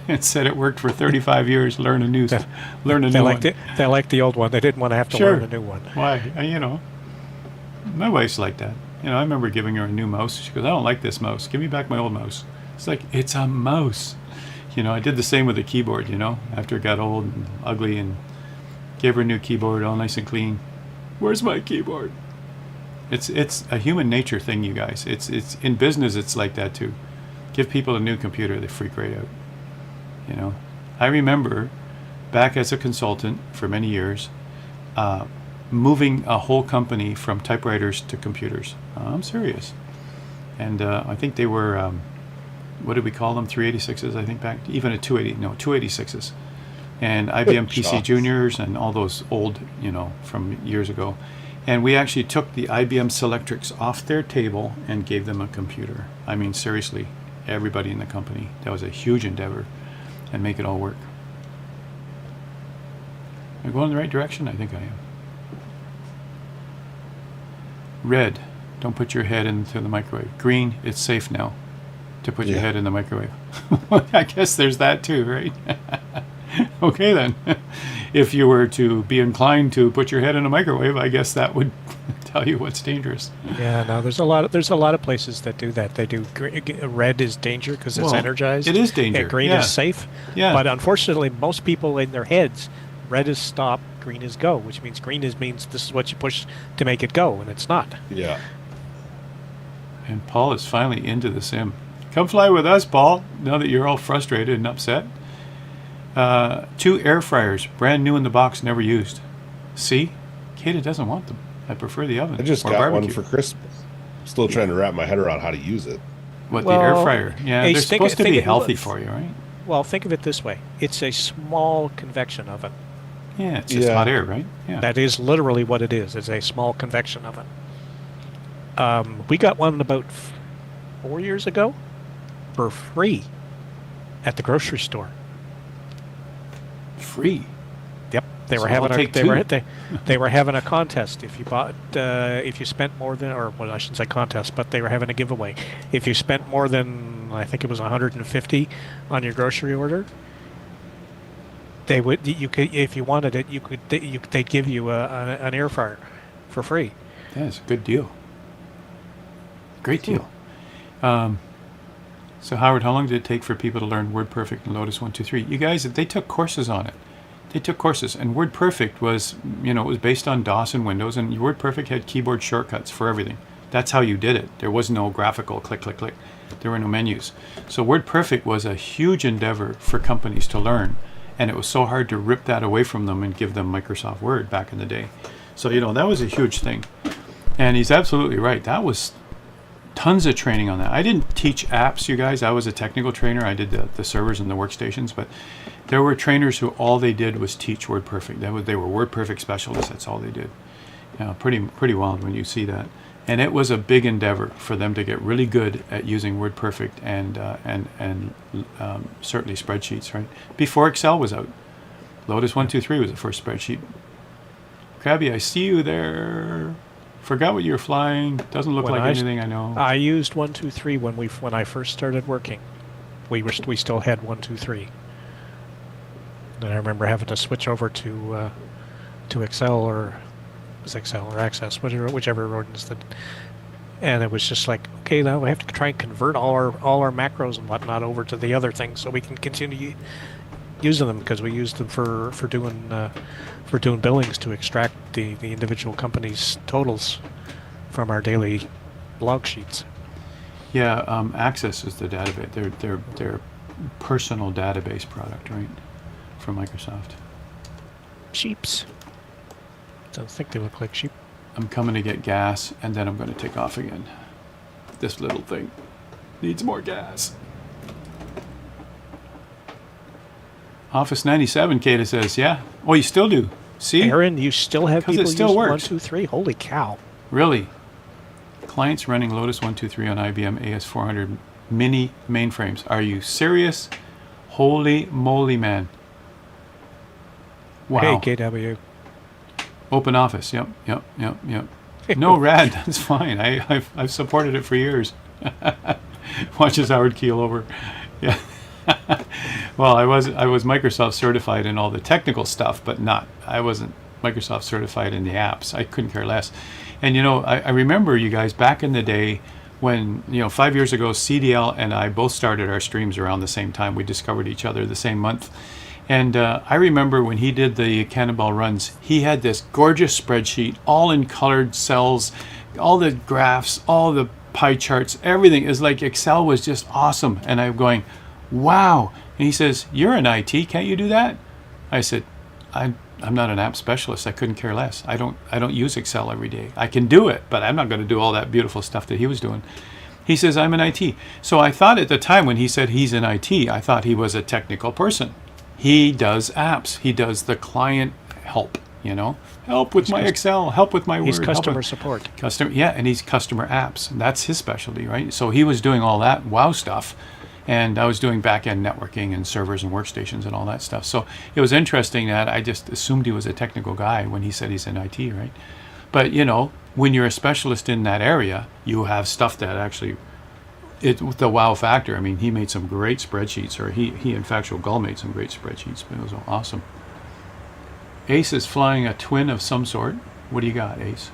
and said it worked for 35 years. Learn a new one. They liked the old one. They didn't want to have to learn a new one. Why? My wife's like that. I remember giving her a new mouse. She goes, "I don't like this mouse. Give me back my old mouse." It's like, it's a mouse. I did the same with the keyboard. After it got old and ugly, and gave her a new keyboard, all nice and clean. Where's my keyboard? It's a human nature thing, you guys. It's in business. It's like that too. Give people a new computer, they freak right out. I remember back as a consultant for many years, moving a whole company from typewriters to computers. I'm serious. And I think they were, what did we call them? 386s, I think back. Even a 280, no, 286s. and IBM PC Shots. Juniors and all those old, from years ago. And we actually took the IBM Selectrics off their table and gave them a computer. I mean, seriously, everybody in the company. That was a huge endeavor, and make it all work. Am I going in the right direction? I think I am. Red, don't put your head into the microwave. Green, it's safe now to put your head in the microwave. I guess there's that too, right? Okay then. If you were to be inclined to put your head in a microwave, I guess that would tell you what's dangerous. Yeah, no, there's a lot of places that do that. They do red is danger because it's energized. It is danger. And green is safe. Yeah. But unfortunately, most people in their heads, red is stop, green is go, which means means this is what you push to make it go, and it's not. Yeah. And Paul is finally into the sim. Come fly with us, Paul, now that you're all frustrated and upset. 2 air fryers, brand new in the box, never used. See? Kata doesn't want them. I prefer the oven. I just or got barbecue. one for Christmas. Still trying to wrap my head around how to use it. What, the air fryer? Yeah, hey, they're supposed to be healthy for you, right? Well, think of it this way. It's a small convection oven. Yeah, it's just hot air, right? Yeah. That is literally what it is. It's a small convection oven. We got one about 4 years ago for free at the grocery store. Free? Yep, they were having a contest. If you bought, if you spent more than, or well, I shouldn't say contest, but they were having a giveaway. If you spent more than, I think it was 150 on your grocery order, you could, if you wanted it, they'd give you an air fryer for free. That's a good deal. Great deal. So Howard, how long did it take for people to learn WordPerfect and Lotus 123? You guys, they took courses on it. They took courses, and WordPerfect was, it was based on DOS and Windows, and WordPerfect had keyboard shortcuts for everything. That's how you did it. There was no graphical click, click, click. There were no menus. So WordPerfect was a huge endeavor for companies to learn, and it was so hard to rip that away from them and give them Microsoft Word back in the day. So, that was a huge thing. And he's absolutely right. That was tons of training on that. I didn't teach apps, you guys. I was a technical trainer. I did the servers and the workstations, but there were trainers who all they did was teach WordPerfect. They were WordPerfect specialists. That's all they did. Pretty wild when you see that. And it was a big endeavor for them to get really good at using WordPerfect and certainly spreadsheets, right? Before Excel was out. Lotus 123 was the first spreadsheet. Krabby, I see you there. Forgot what you're flying. Doesn't look like anything I know. I used 123 when I first started working. We still had 123. And I remember having to switch over to Excel or Access, whichever ordinance that. And it was just like, okay, now we have to try and convert all our macros and whatnot over to the other things so we can continue using them, because we used them for doing billings to extract the individual companies' totals from our daily log sheets. Yeah, Access is the database. Their personal database product, right, from Microsoft. Sheeps. Don't think they look like sheep. I'm coming to get gas, and then I'm going to take off again. This little thing needs more gas. Office 97, Kata says, yeah. Oh, you still do. See? Aaron, you still have people it still using works. 123? Holy cow. Really? Clients running Lotus 123 on IBM AS400 mini mainframes. Are you serious? Holy moly, man. Wow. Hey, KW. Open Office. Yep. No, rad. That's fine. I've supported it for years. Watches Howard keel over. Yeah. Well, I was Microsoft certified in all the technical stuff, but I wasn't Microsoft certified in the apps. I couldn't care less. And I remember, you guys, back in the day when 5 years ago, CDL and I both started our streams around the same time. We discovered each other the same month. And I remember when he did the Cannonball runs, he had this gorgeous spreadsheet, all in colored cells, all the graphs, all the pie charts, everything. Is like Excel was just awesome. And I'm going, wow. And he says, you're in IT, can't you do that? I said, I'm not an app specialist. I couldn't care less. I don't use Excel every day. I can do it, but I'm not going to do all that beautiful stuff that he was doing. He says, I'm in IT. So I thought at the time when he said he's in IT, I thought he was a technical person. He does apps. He does the client help, you know, help with my Excel, help with my Word. He's help customer with support. Yeah, and he's customer apps. That's his specialty, right? So he was doing all that wow stuff, and I was doing back-end networking and servers and workstations and all that stuff. So it was interesting that I just assumed he was a technical guy when he said he's in IT, right? But, you know, when you're a specialist in that area, you have stuff that actually, with the wow factor. I mean, he made some great spreadsheets, or he in Factual Gull made some great spreadsheets. But it was awesome. Ace is flying a twin of some sort. What do you got, Ace?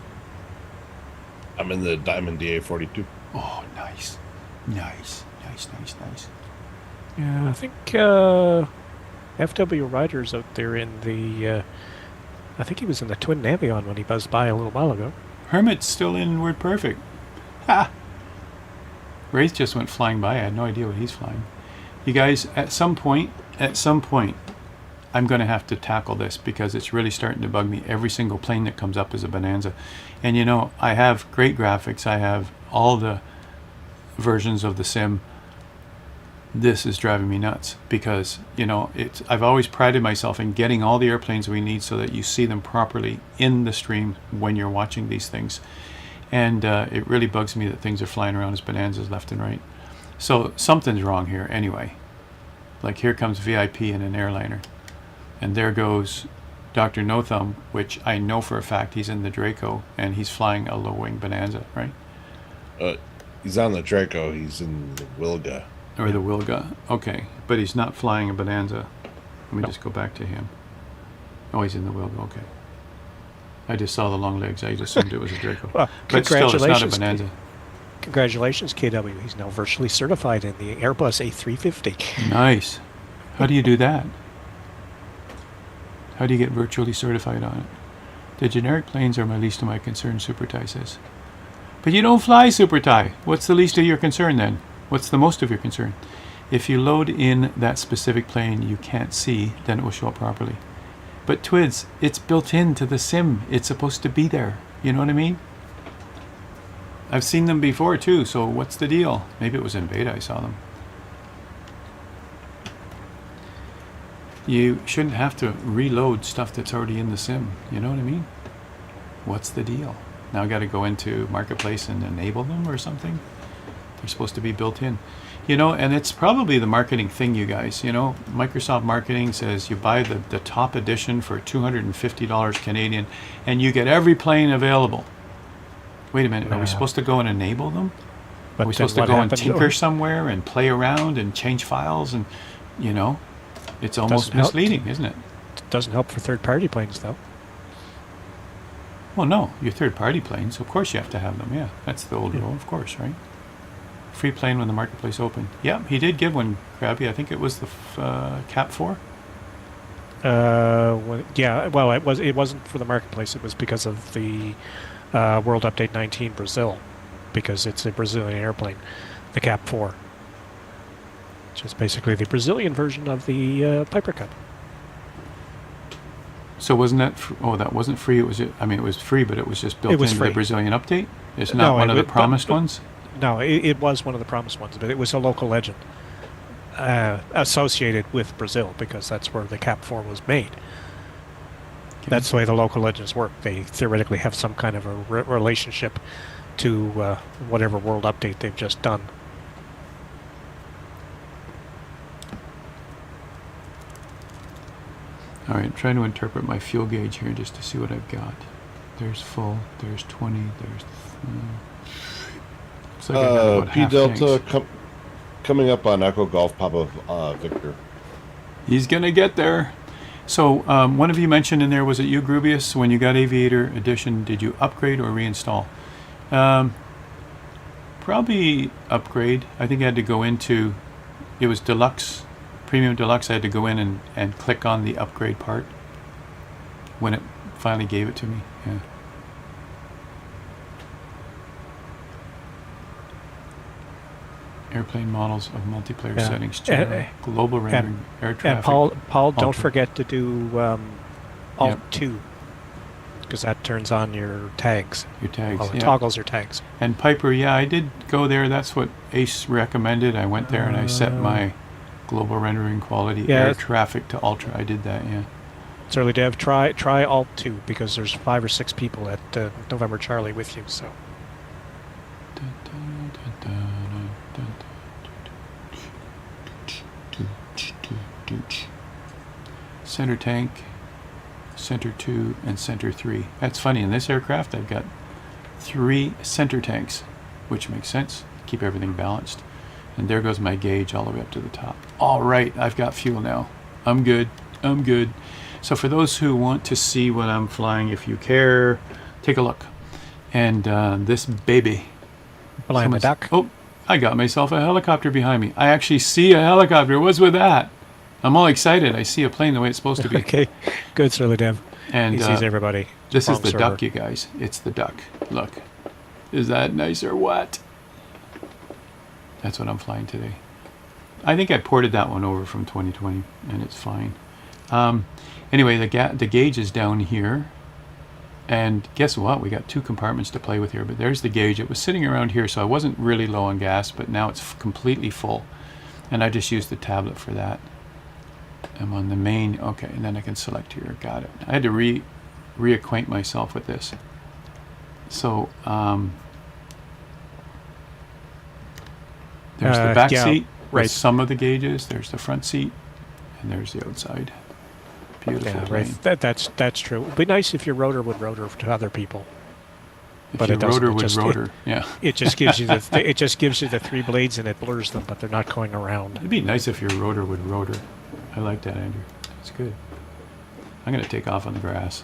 I'm in the Diamond DA-42. Oh, nice. Nice. Yeah, I think FW Ryder's out there in the. I think he was in the Twin Navion when he buzzed by a little while ago. Hermit's still in WordPerfect. Ha! Wraith just went flying by. I had no idea what he's flying. You guys, at some point, I'm going to have to tackle this because it's really starting to bug me. Every single plane that comes up is a bonanza. And you know, I have great graphics. I have all the versions of the sim. This is driving me nuts because, you know, I've always prided myself in getting all the airplanes we need so that you see them properly in the stream when you're watching these things. And it really bugs me that things are flying around as bonanzas left and right. So something's wrong here anyway. Like here comes VIP in an airliner. And there goes Dr. No Thumb, which I know for a fact he's in the Draco and he's flying a low-wing bonanza, right? He's on the Draco. He's in the Wilga. Or the Wilga. Okay. But he's not flying a bonanza. Let me just go back to him. Oh, he's in the Wilga. Okay. I just saw the long legs. I just assumed it was a Draco. Well, but still, it's not a bonanza. Congratulations, KW. He's now virtually certified in the Airbus A350. Nice. How do you do that? How do you get virtually certified on it? The generic planes are my least of my concern, Supertie says. But you don't fly Supertie. What's the least of your concern then? What's the most of your concern? If you load in that specific plane you can't see, then it will show up properly. But Twids, it's built into the sim. It's supposed to be there. You know what I mean? I've seen them before too, so what's the deal? Maybe it was in beta I saw them. You shouldn't have to reload stuff that's already in the sim. You know what I mean? What's the deal? Now I got to go into Marketplace and enable them or something? They're supposed to be built in. You know, and it's probably the marketing thing, you guys. You know, Microsoft marketing says you buy the top edition for $250 Canadian and you get every plane available. Wait a minute, are we supposed to go and enable them? Are we supposed to go and tinker somewhere and play around and change files? And, you know, it's almost misleading, isn't it? It doesn't help for third-party planes, though. Well, no, your third-party planes, of course you have to have them, yeah. That's the old rule, of course, right? Free plane when the marketplace opened. Yeah, he did give one, Krabby. I think it was the Cap 4. Yeah, well, it wasn't for the marketplace. It was because of the World Update 19 Brazil, because it's a Brazilian airplane, the Cap 4, which is basically the Brazilian version of the Piper Cup. So wasn't that? That wasn't free. It was. I mean, it was free, but it was just built into the Brazilian update. It's not one of the promised ones. No, it was one of the promised ones, but it was a local legend associated with Brazil because that's where the Cap 4 was made. Okay. That's the way the local legends work. They theoretically have some kind of a relationship to whatever world update they've just done. All right, I'm trying to interpret my fuel gauge here just to see what I've got. There's full, there's 20, there's... P Delta coming up on Echo Golf Papa Victor. He's gonna get there. So one of you mentioned in there, was it you, Grubius, when you got Aviator Edition, did you upgrade or reinstall? Probably upgrade. I think I had to go into, it was Deluxe, Premium Deluxe. I had to go in and click on the upgrade part when it finally gave it to me. Yeah. Airplane models of multiplayer settings, global rendering, air traffic. And Paul, don't forget to do Alt 2, because that turns on your tags. Your tags, well, it toggles your tags. And Piper, yeah, I did go there. That's what Ace recommended. I went there and I set my global rendering quality, Yeah. air traffic to ultra. I did that, yeah. It's early, Dev. Try Alt 2 because there's 5 or 6 people at November Charlie with you. So center tank, center 2, and center 3. That's funny. In this aircraft, I've got 3 center tanks, which makes sense. Keep everything balanced. And there goes my gauge all the way up to the top. All right, I've got fuel now. I'm good. I'm good. So for those who want to see what I'm flying, if you care, take a look. And this baby. flying the duck. Oh, I got myself a helicopter behind me. I actually see a helicopter. What's with that? I'm all excited. I see a plane the way it's supposed to be. Okay, good, Surly Dev. And He sees everybody. this is Wrong the server. duck, you guys. It's the duck. Look. Is that nice or what? That's what I'm flying today. I think I ported that one over from 2020, and it's fine. Anyway, the gauge is down here. And guess what? We got 2 compartments to play with here. But there's the gauge. It was sitting around here, so I wasn't really low on gas, but now it's completely full. And I just used the tablet for that. I'm on the main. Okay, and then I can select here. Got it. I had to reacquaint myself with this. So there's the back yeah, seat with right. some of the gauges. There's the front seat, and there's the outside. Beautiful Yeah, plane. right. That's true. It'd be nice if your rotor would rotor to other people. If But your it doesn't. rotor It would just- rotor. Yeah. It just gives you it just gives you the 3 blades and it blurs them, but they're not going around. It'd be nice if your rotor would rotor. I like that, Andrew. That's good. I'm going to take off on the grass.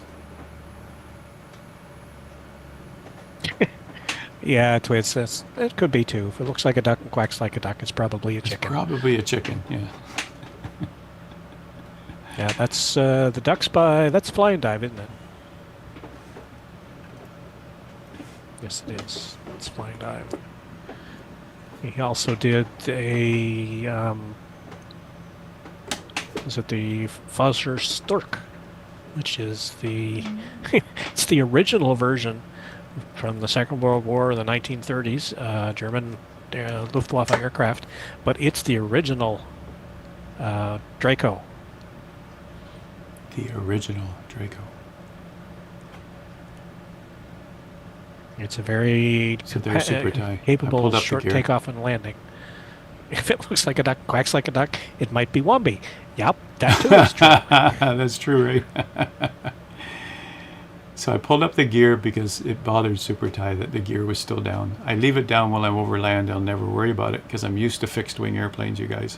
Yeah, it could be too. If it looks like a duck and quacks like a duck, it's probably a It's chicken. probably a chicken, yeah. Yeah, that's the duck's that's fly and dive, isn't it? Yes, it is. It's fly and dive. He also did a was it the Fosser Stork, which is the it's the original version from the Second World War, the 1930s, German Luftwaffe aircraft, but it's the original Draco. The original Draco. It's a very So there's super tie. I capable pulled up the short gear. takeoff and landing. If it looks like a duck, quacks like a duck, it might be Wombi. Yep, that too is true. That's true, right? So I pulled up the gear because it bothered Super Tie that the gear was still down. I leave it down while I'm over land. I'll never worry about it because I'm used to fixed wing airplanes, you guys.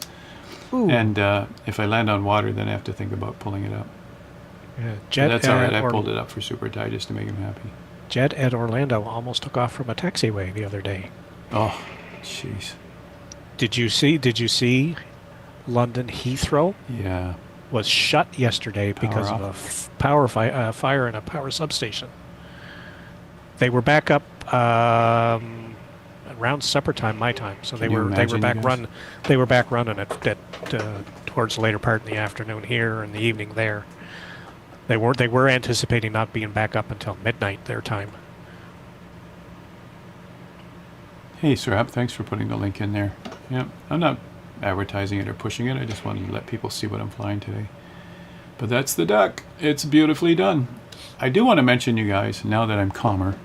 Ooh. And if I land on water, then I have to think about pulling it up. Yeah, But that's all right. I pulled it up for Super Tie just to make him happy. Jet at Orlando almost took off from a taxiway the other day. Oh, jeez. Did you see London Heathrow Yeah. was shut yesterday because Power of a fire in a power substation. They were back up around supper time, my time. So Can you imagine, you guys? They were back running at towards the later part in the afternoon here and the evening there. They were anticipating not being back up until midnight their time. Hey, Sarab, thanks for putting the link in there. Yeah, I'm not advertising it or pushing it. I just wanted to let people see what I'm flying today. But that's the duck. It's beautifully done. I do want to mention, you guys, now that I'm calmer,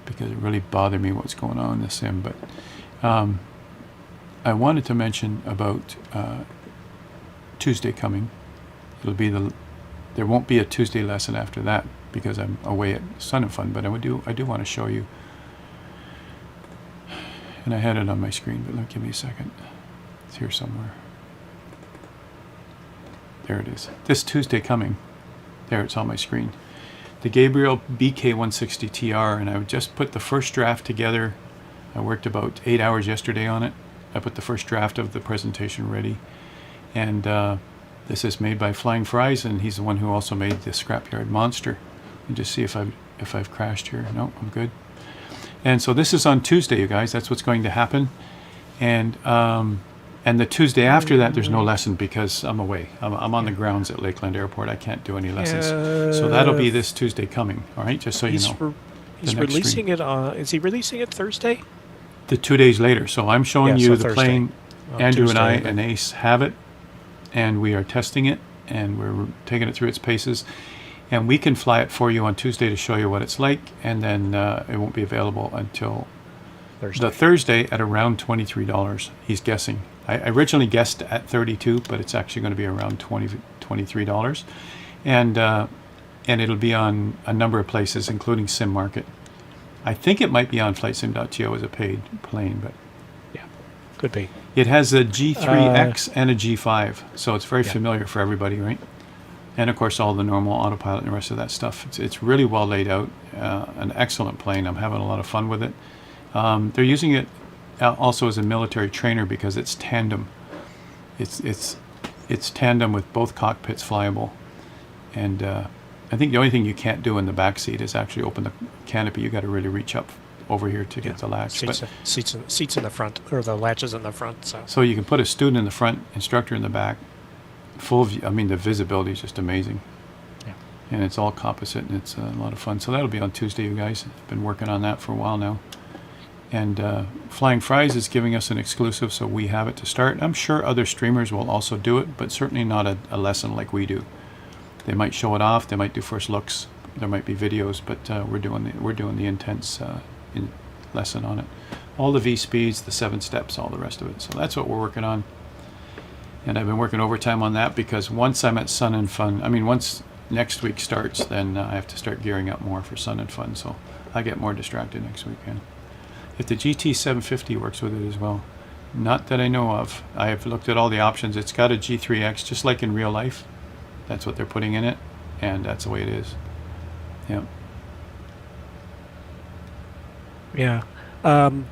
because it really bothered me what's going on in the sim, but I wanted to mention about Tuesday coming. It'll be there won't be a Tuesday lesson after that because I'm away at Sun and Fun, but I do want to show you. And I had it on my screen, but give me a second. It's here somewhere. There it is. This Tuesday coming. There, it's on my screen. The Gabriel BK160TR, and I just put the first draft together. I worked about 8 hours yesterday on it. I put the first draft of the presentation ready. And this is made by Flying Fries, and he's the one who also made the Scrapyard Monster. And just see if I've crashed here. No, I'm good. And so this is on Tuesday, you guys. That's what's going to happen. And the Tuesday after that, there's no lesson because I'm away. I'm on the grounds at Lakeland Airport. I can't do any lessons. So that'll be this Tuesday coming. All right, just so you know. He's releasing it on. Is he releasing it Thursday? The 2 days later. So I'm showing Yeah, you so the Thursday. plane Andrew and I Tuesday. and Ace have it, and we are testing it, and we're taking it through its paces. And we can fly it for you on Tuesday to show you what it's like, and then it won't be available until the Thursday at around $23. He's guessing. I originally guessed at $32, but it's actually going to be around $23, and it'll be on a number of places, including Sim Market. I think it might be on FlightSim.to as a paid plane, but Yeah, could be. it has a G3X and a G5, so it's very familiar for everybody, right? And of course, all the normal autopilot and the rest of that stuff. It's really well laid out. An excellent plane. I'm having a lot of fun with it. They're using it also as a military trainer because it's tandem. It's tandem with both cockpits flyable. And I think the only thing you can't do in the back seat is actually open the canopy. You got to really reach up over here to get the latch. Seats in the front, or the latches in the front. So you can put a student in the front, instructor in the back. Full view. I mean, the visibility is just amazing. Yeah. And it's all composite, and it's a lot of fun. So that'll be on Tuesday, you guys. I've been working on that for a while now. And Flying Fries is giving us an exclusive, so we have it to start. I'm sure other streamers will also do it, but certainly not a lesson like we do. They might show it off. They might do first looks. There might be videos, but we're doing the intense lesson on it. All the V speeds, the 7 steps, all the rest of it. So that's what we're working on. And I've been working overtime on that because once I'm at Sun and Fun, once next week starts, then I have to start gearing up more for Sun and Fun. So I get more distracted next weekend. If the GT750 works with it as well. Not that I know of. I have looked at all the options. It's got a G3X, just like in real life. That's what they're putting in it, and that's the way it is. Yeah. Yeah.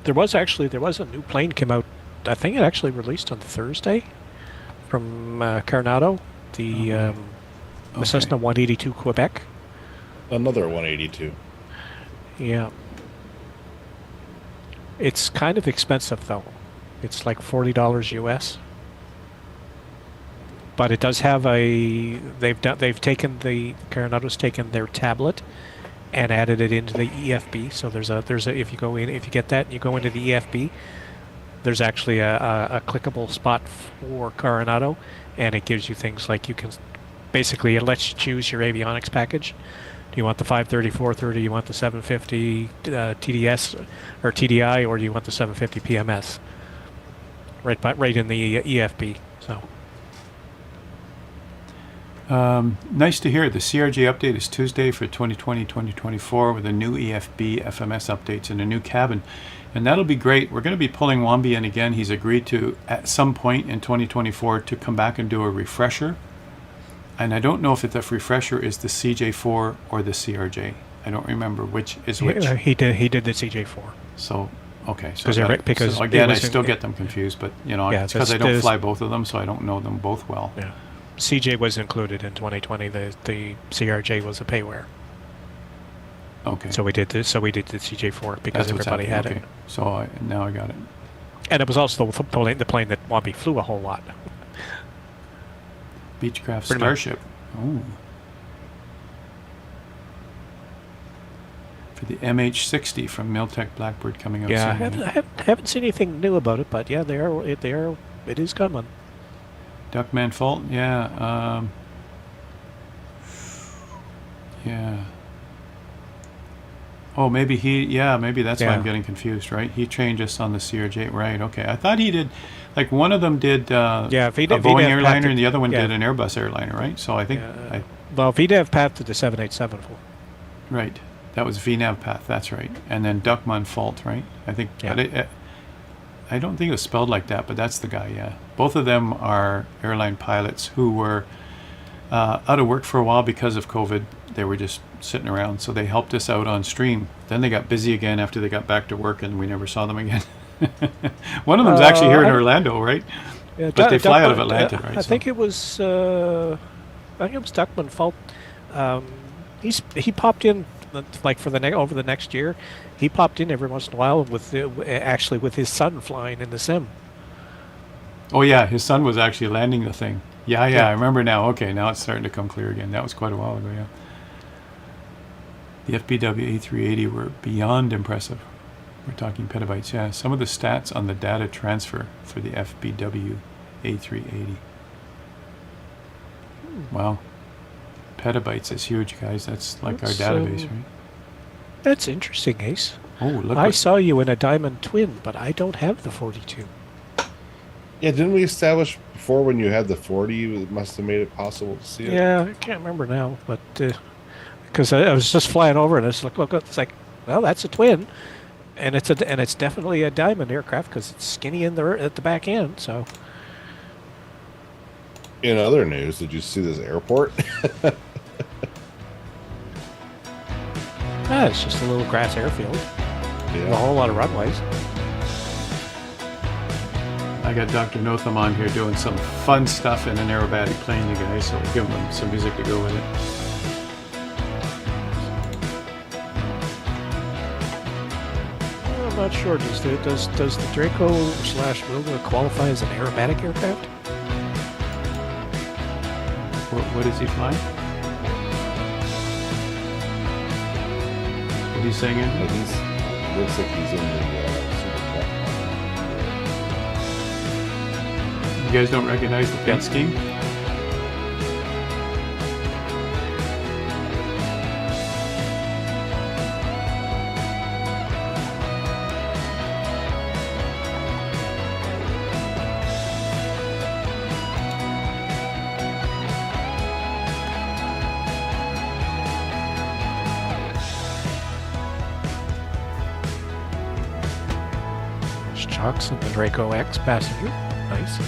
There was a new plane came out. I think it actually released on Thursday from Coronado, the Cessna 182 Quebec. Another 182. Yeah. It's kind of expensive though. It's like $40 US. But it does have Coronado's taken their tablet and added it into the EFB. So there's a if you get that and you go into the EFB, there's actually a clickable spot for Coronado, and it gives you things like it lets you choose your avionics package. Do you want the 530, 430, you want the 750 TDS or TDI, or do you want the 750 PMS? Right in the EFB. So nice to hear. The CRJ update is Tuesday for 2020-2024 with a new EFB FMS updates and a new cabin. And that'll be great. We're going to be pulling Wambi in again. He's agreed to, at some point in 2024, to come back and do a refresher. And I don't know if the refresher is the CJ4 or the CRJ. I don't remember which is which. He did the CJ4. So, okay. So again, I still get them confused, but it's because I don't fly both of them, so I don't know them both well. Yeah. CJ was included in 2020. The CRJ was a payware. Okay. So we did the CJ4 because everybody had it. So now I got it. And it was also the plane that Wambi flew a whole lot. Beechcraft Starship. Oh. For the MH60 from Miltech Blackbird coming out soon. I haven't seen anything new about it, but yeah, it is coming. Duckman Fault, yeah. Yeah. Oh, maybe maybe that's why I'm getting confused, right? He trained us on the CRJ, right? Okay, I thought he did, like one of them did a Boeing airliner and the other one did an Airbus airliner, right? So I think... well, VNAV Path did the 787 full. Right, that was VNAV Path, that's right. And then Duckman Fault, right? I think... Yeah. I don't think it was spelled like that, but that's the guy, yeah. Both of them are airline pilots who were out of work for a while because of COVID. They were just sitting around, so they helped us out on stream. Then they got busy again after they got back to work, and we never saw them again. One of them's actually here in Orlando, right? Yeah, but they fly out of Atlanta, right? I think it was Duckman Fault. He popped in like over the next year. He popped in every once in a while with his son flying in the sim. Oh yeah, his son was actually landing the thing. Yeah, I remember now. Okay, now it's starting to come clear again. That was quite a while ago, yeah. The FBW A380 were beyond impressive. We're talking petabytes, yeah. Some of the stats on the data transfer for the FBW A380. Wow. Petabytes is huge, guys. That's like our database, right? That's interesting, Ace. Oh, look. I saw you in a Diamond Twin, but I don't have the 42. Yeah, didn't we establish before when you had the 40, it must have made it possible to see it? Yeah, I can't remember now, but because I was just flying over and it's like, look, it's like, well, that's a twin, and it's definitely a Diamond aircraft because it's skinny in at the back end. So, In other news, did you see this airport? it's just a little grass airfield with a Yeah. whole lot of runways. I got Dr. Notham on here doing some fun stuff in an aerobatic plane, you guys, so we'll give him some music to go with it. I'm not sure. Does the Draco/Wilder qualify as an aerobatic aircraft? What is he flying? What are you saying, Andrew? Looks like he's in the super You guys don't recognize the paint scheme? Chocks and the Draco X passenger. Nice.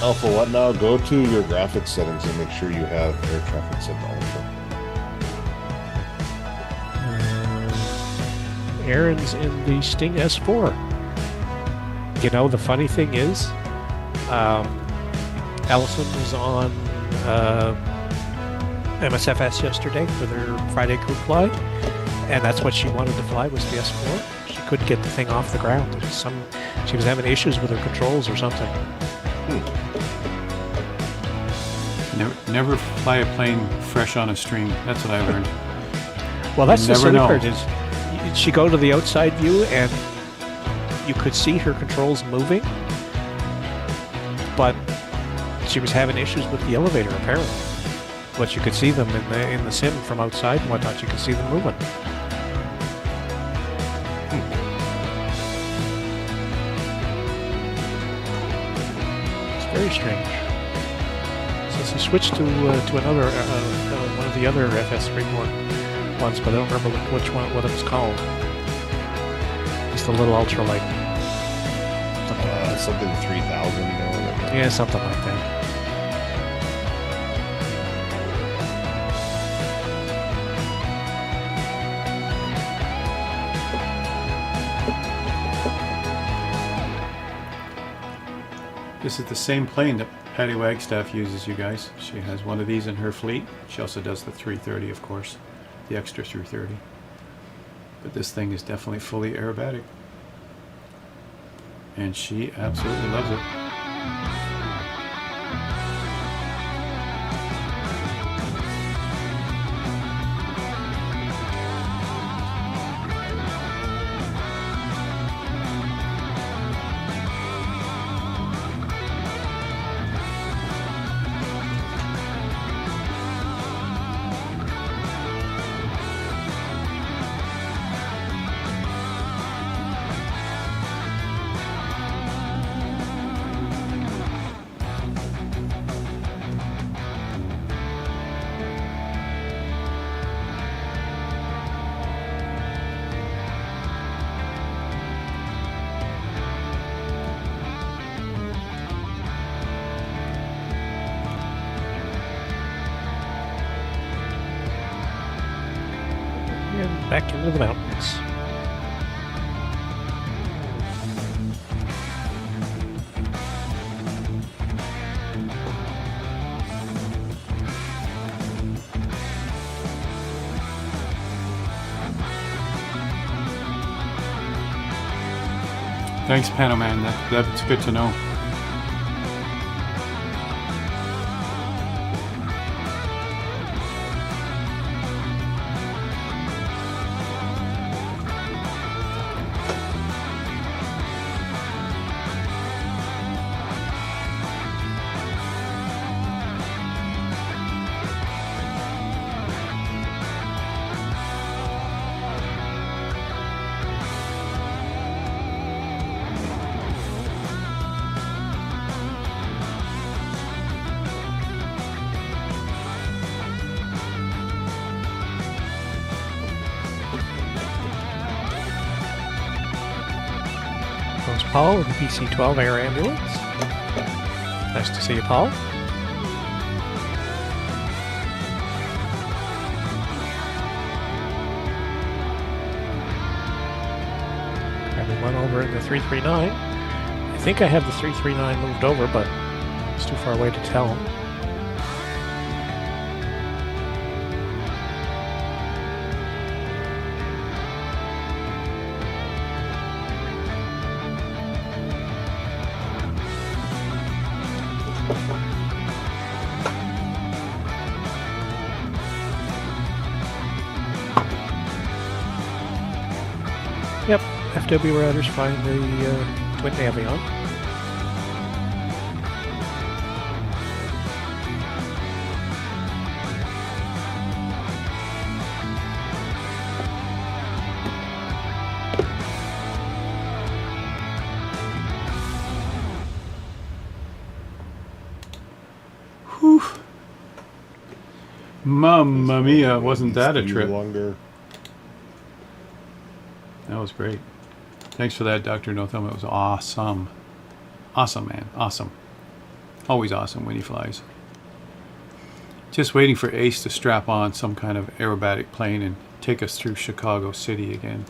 Alpha, what now? Go to your graphics settings and make sure you have air traffic set to ultra. Aaron's in the Sting S4. You know, the funny thing is, Allison was on MSFS yesterday for their Friday crew fly, and that's what she wanted to fly was the S4. She couldn't get the thing off the ground. She was having issues with her controls or something. Never fly a plane fresh on a string. That's what I learned. Well, that's the Never silly know. part is she go to the outside view and you could see her controls moving, but she was having issues with the elevator apparently. But you could see them in the sim from outside and whatnot. You could see them moving. It's very strange. Since he switched to another one of the other FS Springboard ones, but I don't remember which one, what it was called. Just a little ultralight. Something 3000 or whatever. Yeah, something like that. This is the same plane that Patty Wagstaff uses, you guys. She has one of these in her fleet. She also does the 330, of course, the extra 330. But this thing is definitely fully aerobatic. And she absolutely loves it. And back into the mountains. Thanks, Panoman. That's good to know. Paul of the PC-12 Air Ambulance. Nice to see you, Paul. Having one over in the 339. I think I have the 339 moved over, but it's too far away to tell. Yep, FW routers find the twin Navion. Whew. Mamma mia, wasn't that a Needs to be trip? Longer. That was great. Thanks for that, Dr. No Thumb. It was awesome. Awesome, man. Awesome. Always awesome when he flies. Just waiting for Ace to strap on some kind of aerobatic plane and take us through Chicago City again.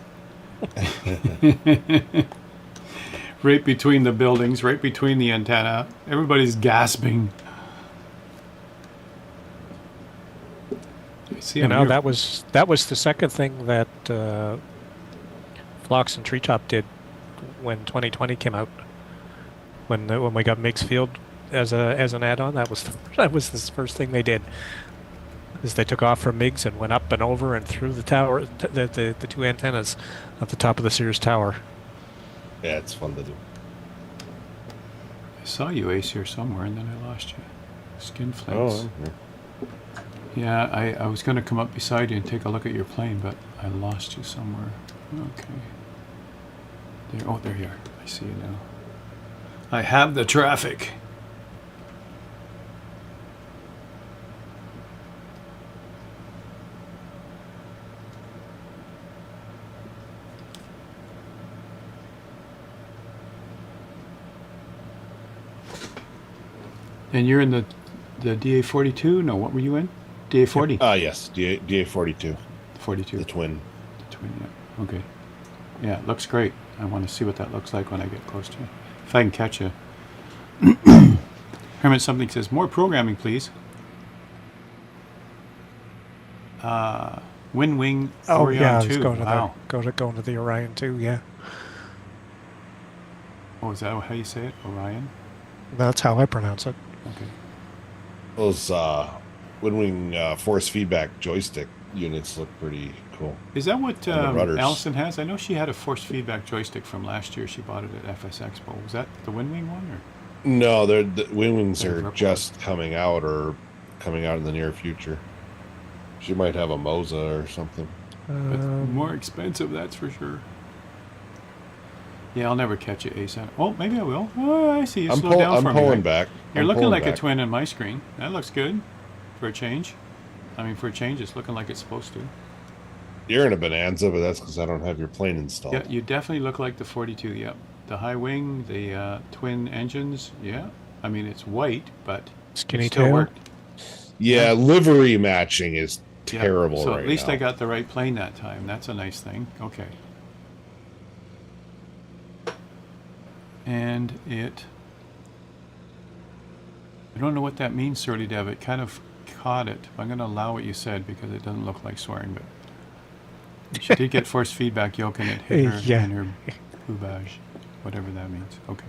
Right between the buildings, right between the antenna. Everybody's gasping. See, You know, that was the second thing that Phlox and Treetop did when 2020 came out. When we got Mixed Field as an add-on, that was the first thing they did. Is they took off from MiGs and went up and over and through the tower, the two antennas at the top of the Sears Tower. Yeah, it's fun to do. I saw you, Ace, here somewhere, and then I lost you. Skin flakes. Oh, yeah. Yeah, I was going to come up beside you and take a look at your plane, but I lost you somewhere. Okay. There you are. I see you now. I have the traffic. And you're in the DA-42? No, what were you in? DA-40? Yes, DA-42. 42. The twin. The twin, yeah. Okay. Yeah, it looks great. I want to see what that looks like when I get close to it. If I can catch you. Hermit something says, more programming, please. Wind Wing Orion yeah, 2. it's going to Wow. going to the Orion 2, yeah. Oh, is that how you say it? Orion? That's how I pronounce it. Okay. Those Windwing force feedback joystick units look pretty cool. Is that what And the rudders. Allison has? I know she had a force feedback joystick from last year. She bought it at FS Expo. Was that the Wind Wing one? Or? No, the Windwings They're are purple. just coming out or coming out in the near future. She might have a Moza or something. But more expensive, that's for sure. Yeah, I'll never catch it, Ace. Oh, maybe I will. Oh, I see you. I'm Slow down for me. pulling Right? back. You're I'm looking pulling like back. a twin on my screen. That looks good for a change. I mean, for a change, it's looking like it's supposed to. You're in a Bonanza, but that's because I don't have your plane installed. Yeah, you definitely look like the 42. Yep, the high wing, the twin engines. Yeah, I mean it's white, but Skinny it still tail. worked. Yeah, livery matching is Yeah, terrible so right at least now. I got the right plane that time. That's a nice thing. Okay. And I don't know what that means, Surly Dev. It kind of caught it. I'm going to allow what you said because it doesn't look like swearing, but she did get force feedback yoke and it hit her Yeah. in her boobage, whatever that means. Okay.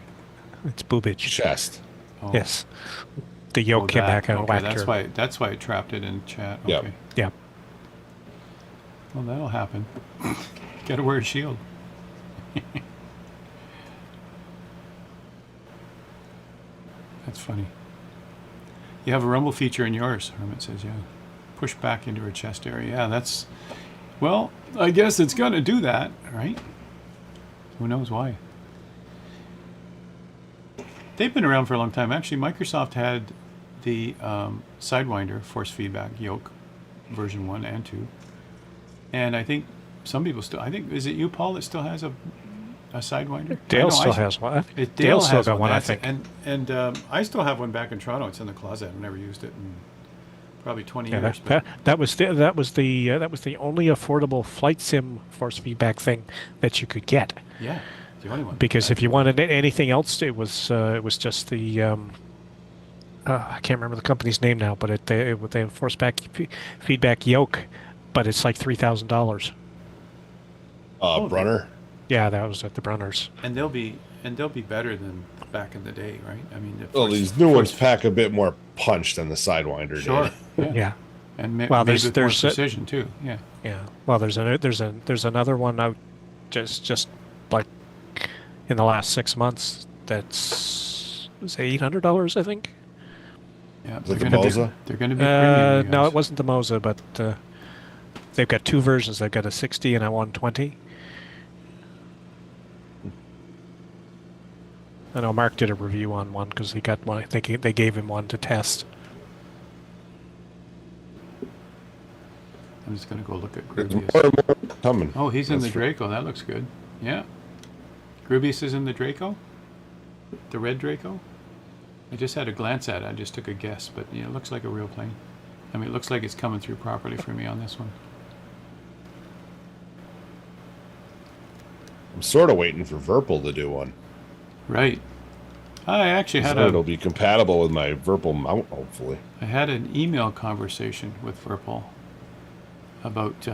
It's boobage. Chest. Oh. Yes. The yoke came back and okay, whacked that's her. That's why it trapped it in chat. Yep. Okay. Yeah. Well, that'll happen. Gotta wear a shield. That's funny. You have a rumble feature in yours, Hermit says, yeah. Push back into her chest area. Yeah, that's... Well, I guess it's gonna do that, right? Who knows why? They've been around for a long time. Actually, Microsoft had the Sidewinder force feedback yoke, version 1 and 2. And I think some people still... I think, is it you, Paul, that still has a A Sidewinder? Dale I know still I- has one. Dale still has got one, I That's- think. And I still have one back in Toronto. It's in the closet. I've never used it in probably 20 Yeah, years. that was the only affordable flight sim force feedback thing that you could get. Yeah, the only one. Because if you wanted anything else, it was just the I can't remember the company's name now, but they force back feedback yoke, but it's like $3,000. Brunner. Yeah, that was at the Brunners. And they'll be better than back in the day, right? I mean, Well, these new ones pack a bit more punch than the Sidewinder Sure. did. Yeah. Yeah. And Well, maybe there's with more there's precision too. Yeah. yeah. Well, there's another one out just like in the last 6 months. That's $800, I think. Yeah. Is it the Moza? They're going to be premium. you No, guys. it wasn't the Moza, but they've got two versions. They've got a 60 and a 120. I know Mark did a review on one because he got one. I think they gave him one to test. I'm just going to go look at There's Grubius. more and more coming. Oh, he's in That's the for- Draco. That looks good. Yeah. Grubius is in the Draco? The red Draco? I just had a glance at it. I just took a guess, but yeah, it looks like a real plane. I mean, it looks like it's coming through properly for me on this one. I'm sort of waiting for Verpal to do one. Right. I actually had So it'll be compatible with my Verpal mount, hopefully. I had an email conversation with Verpal about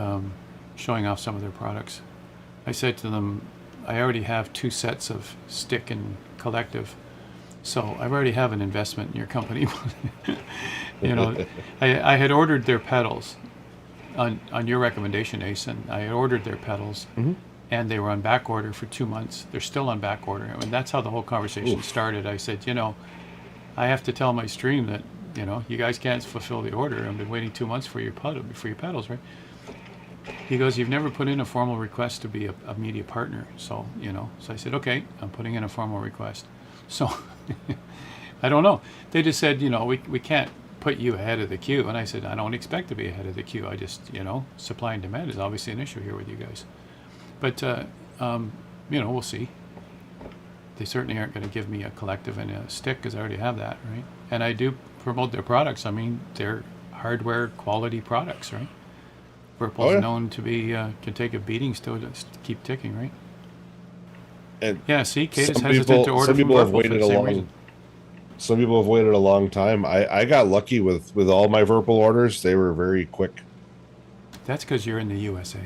showing off some of their products. I said to them, I already have 2 sets of stick and collective, so I already have an investment in your company. You know, I had ordered their pedals on your recommendation, Asen. I had ordered their pedals, and they were on back order for 2 months. They're still on back order, and that's how the whole conversation started. I said, you know, I have to tell my stream that, you know, you guys can't fulfill the order. I've been waiting 2 months for your pedals, right? He goes, you've never put in a formal request to be a media partner, so, you know. So I said, okay, I'm putting in a formal request. So, I don't know. They just said, you know, we can't put you ahead of the queue. And I said, I don't expect to be ahead of the queue. I just, you know, supply and demand is obviously an issue here with you guys. But, you know, we'll see. They certainly aren't going to give me a collective and a stick because I already have that, right? And I do promote their products. I mean, they're hardware quality products, right? Verpal's known to be, can take a beating still to keep ticking, right? And Yeah, see, Kate is some hesitant to order some from people have Verpal for waited the a same long. reason. Some people have waited a long time. I got lucky with all my Verpal orders. They were very quick. That's because you're in the USA.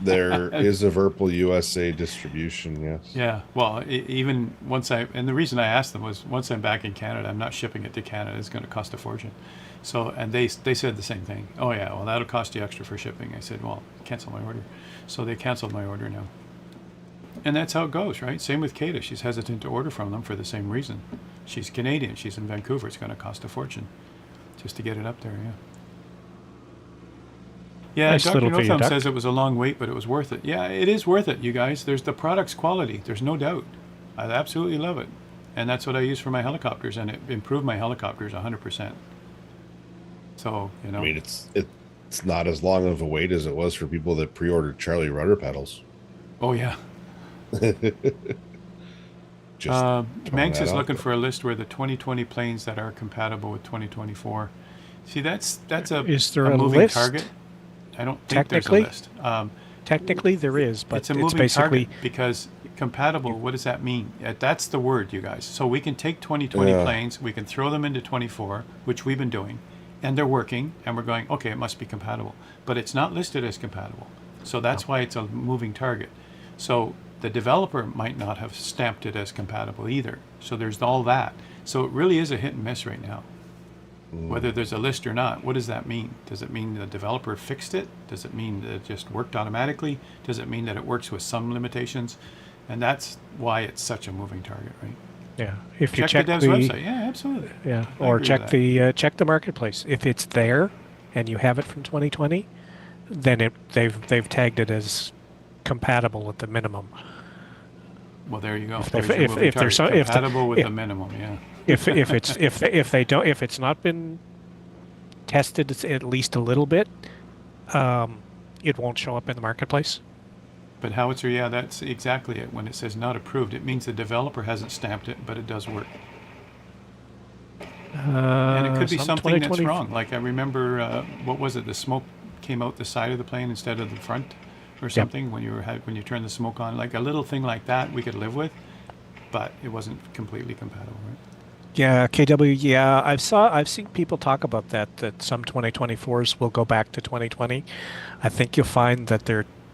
There is a Verpal USA distribution, yes. Yeah, well, even once and the reason I asked them was once I'm back in Canada, I'm not shipping it to Canada. It's going to cost a fortune. So, and they said the same thing. Oh yeah, well that'll cost you extra for shipping. I said, well, cancel my order. So they canceled my order now. And that's how it goes, right? Same with Kata. She's hesitant to order from them for the same reason. She's Canadian. She's in Vancouver. It's going to cost a fortune just to get it up there, yeah. Yeah, Nice Dr. little No Thumb viaduct. says it was a long wait, but it was worth it. Yeah, it is worth it, you guys. There's the product's quality. There's no doubt. I absolutely love it. And that's what I use for my helicopters, and it improved my helicopters 100%. So, you know. I mean, it's not as long of a wait as it was for people that pre-ordered Charlie rudder pedals. Oh, yeah. Just Manx that is out looking there. for a list where the 2020 planes that are compatible with 2024. See, that's Is there a a moving list? target. I don't think there's a Technically? list. Technically, there is, but It's a moving basically target because compatible, what does that mean? That's the word, you guys. So we can take 2020 Yeah. planes, we can throw them into 24, which we've been doing, and they're working, and we're going, okay, it must be compatible. But it's not listed as compatible. So that's why it's a moving target. So the developer might not have stamped it as compatible either. So there's all that. So it really is a hit and miss right now. Whether there's a list or not, what does that mean? Does it mean the developer fixed it? Does it mean that it just worked automatically? Does it mean that it works with some limitations? And that's why it's such a moving target, right? yeah. If you Check check the dev's website. Yeah, absolutely. yeah, I or agree check with check the marketplace. If it's there, and you have it from 2020, then they've tagged it as compatible at the minimum. Well, there you go. If There's they- your if- moving if there's target. some- if the- Compatible with if- the minimum, yeah. If it's not been tested at least a little bit, it won't show up in the marketplace. But howitzer, yeah, that's exactly it. When it says not approved, it means the developer hasn't stamped it, but it does work. And it could be Some something that's 2020 wrong. Like I remember, what was it? The smoke came out the side of the plane instead of the front, or something. When when you turn the smoke on, like a little thing like that, we could live with, but it wasn't completely compatible, right? Yeah, KW. Yeah, I've seen people talk about that some 2024s will go back to 2020. I think you'll find that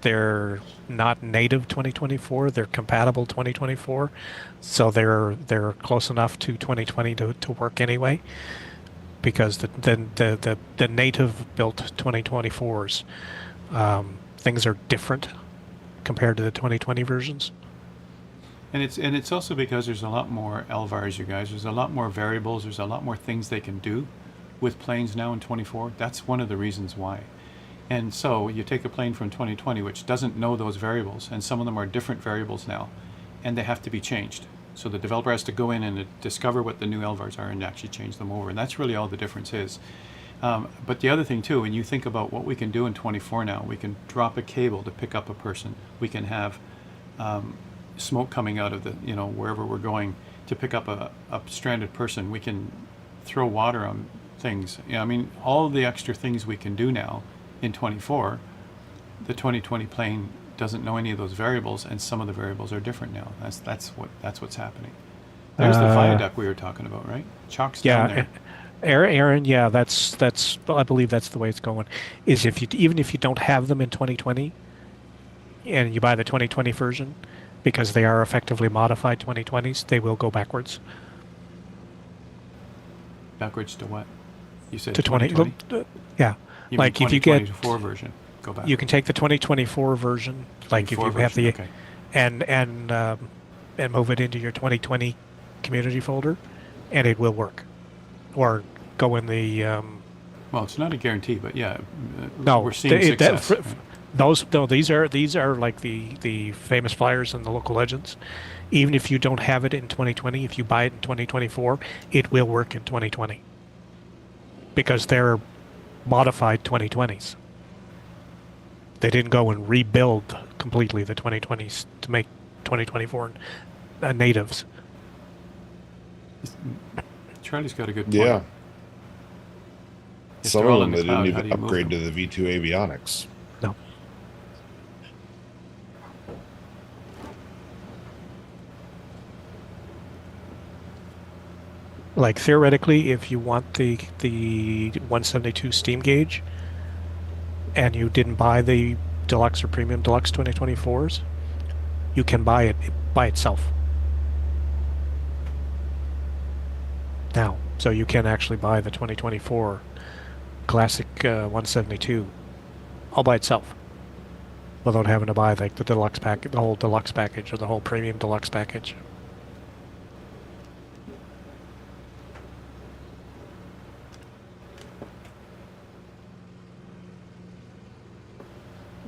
they're not native 2024. They're compatible 2024, so they're close enough to 2020 to work anyway. Because the native built 2024s, things are different compared to the 2020 versions. And it's also because there's a lot more LVARs, you guys. There's a lot more variables. There's a lot more things they can do with planes now in 24. That's one of the reasons why. And so you take a plane from 2020, which doesn't know those variables, and some of them are different variables now, and they have to be changed. So the developer has to go in and discover what the new LVARs are and actually change them over. And that's really all the difference is. But the other thing too, when you think about what we can do in 24 now, we can drop a cable to pick up a person. We can have smoke coming out of the, wherever we're going to pick up a stranded person. We can throw water on things. I mean, all the extra things we can do now in 24, the 2020 plane doesn't know any of those variables, and some of the variables are different now. That's what's happening. There's the viaduct we were talking about, right? Chalk's down there. Aaron, yeah, that's I believe that's the way it's going. Is even if you don't have them in 2020, and you buy the 2020 version, because they are effectively modified 2020s, they will go backwards. Backwards to what? You said to 2020? Yeah. You like mean if you get 2024 version, go back. You can take the 2024 version, like if you have the, okay. and move it into your 2020 community folder, and it will work. Or go in the. Well, it's not a guarantee, but yeah, no, we're seeing success. These are like the famous flyers and the local legends. Even if you don't have it in 2020, if you buy it in 2024, it will work in 2020 because they're modified 2020s. They didn't go and rebuild completely the 2020s to make 2024 natives. Charlie's got a good point. Yeah. If Some they're of all them in they the cloud, didn't how do even you move upgrade them? to the V2 avionics. No. Like theoretically, if you want the 172 steam gauge, and you didn't buy the deluxe or premium deluxe 2024s, you can buy it by itself now. So you can actually buy the 2024 classic 172 all by itself, without having to buy like the deluxe package, the whole deluxe package, or the whole premium deluxe package.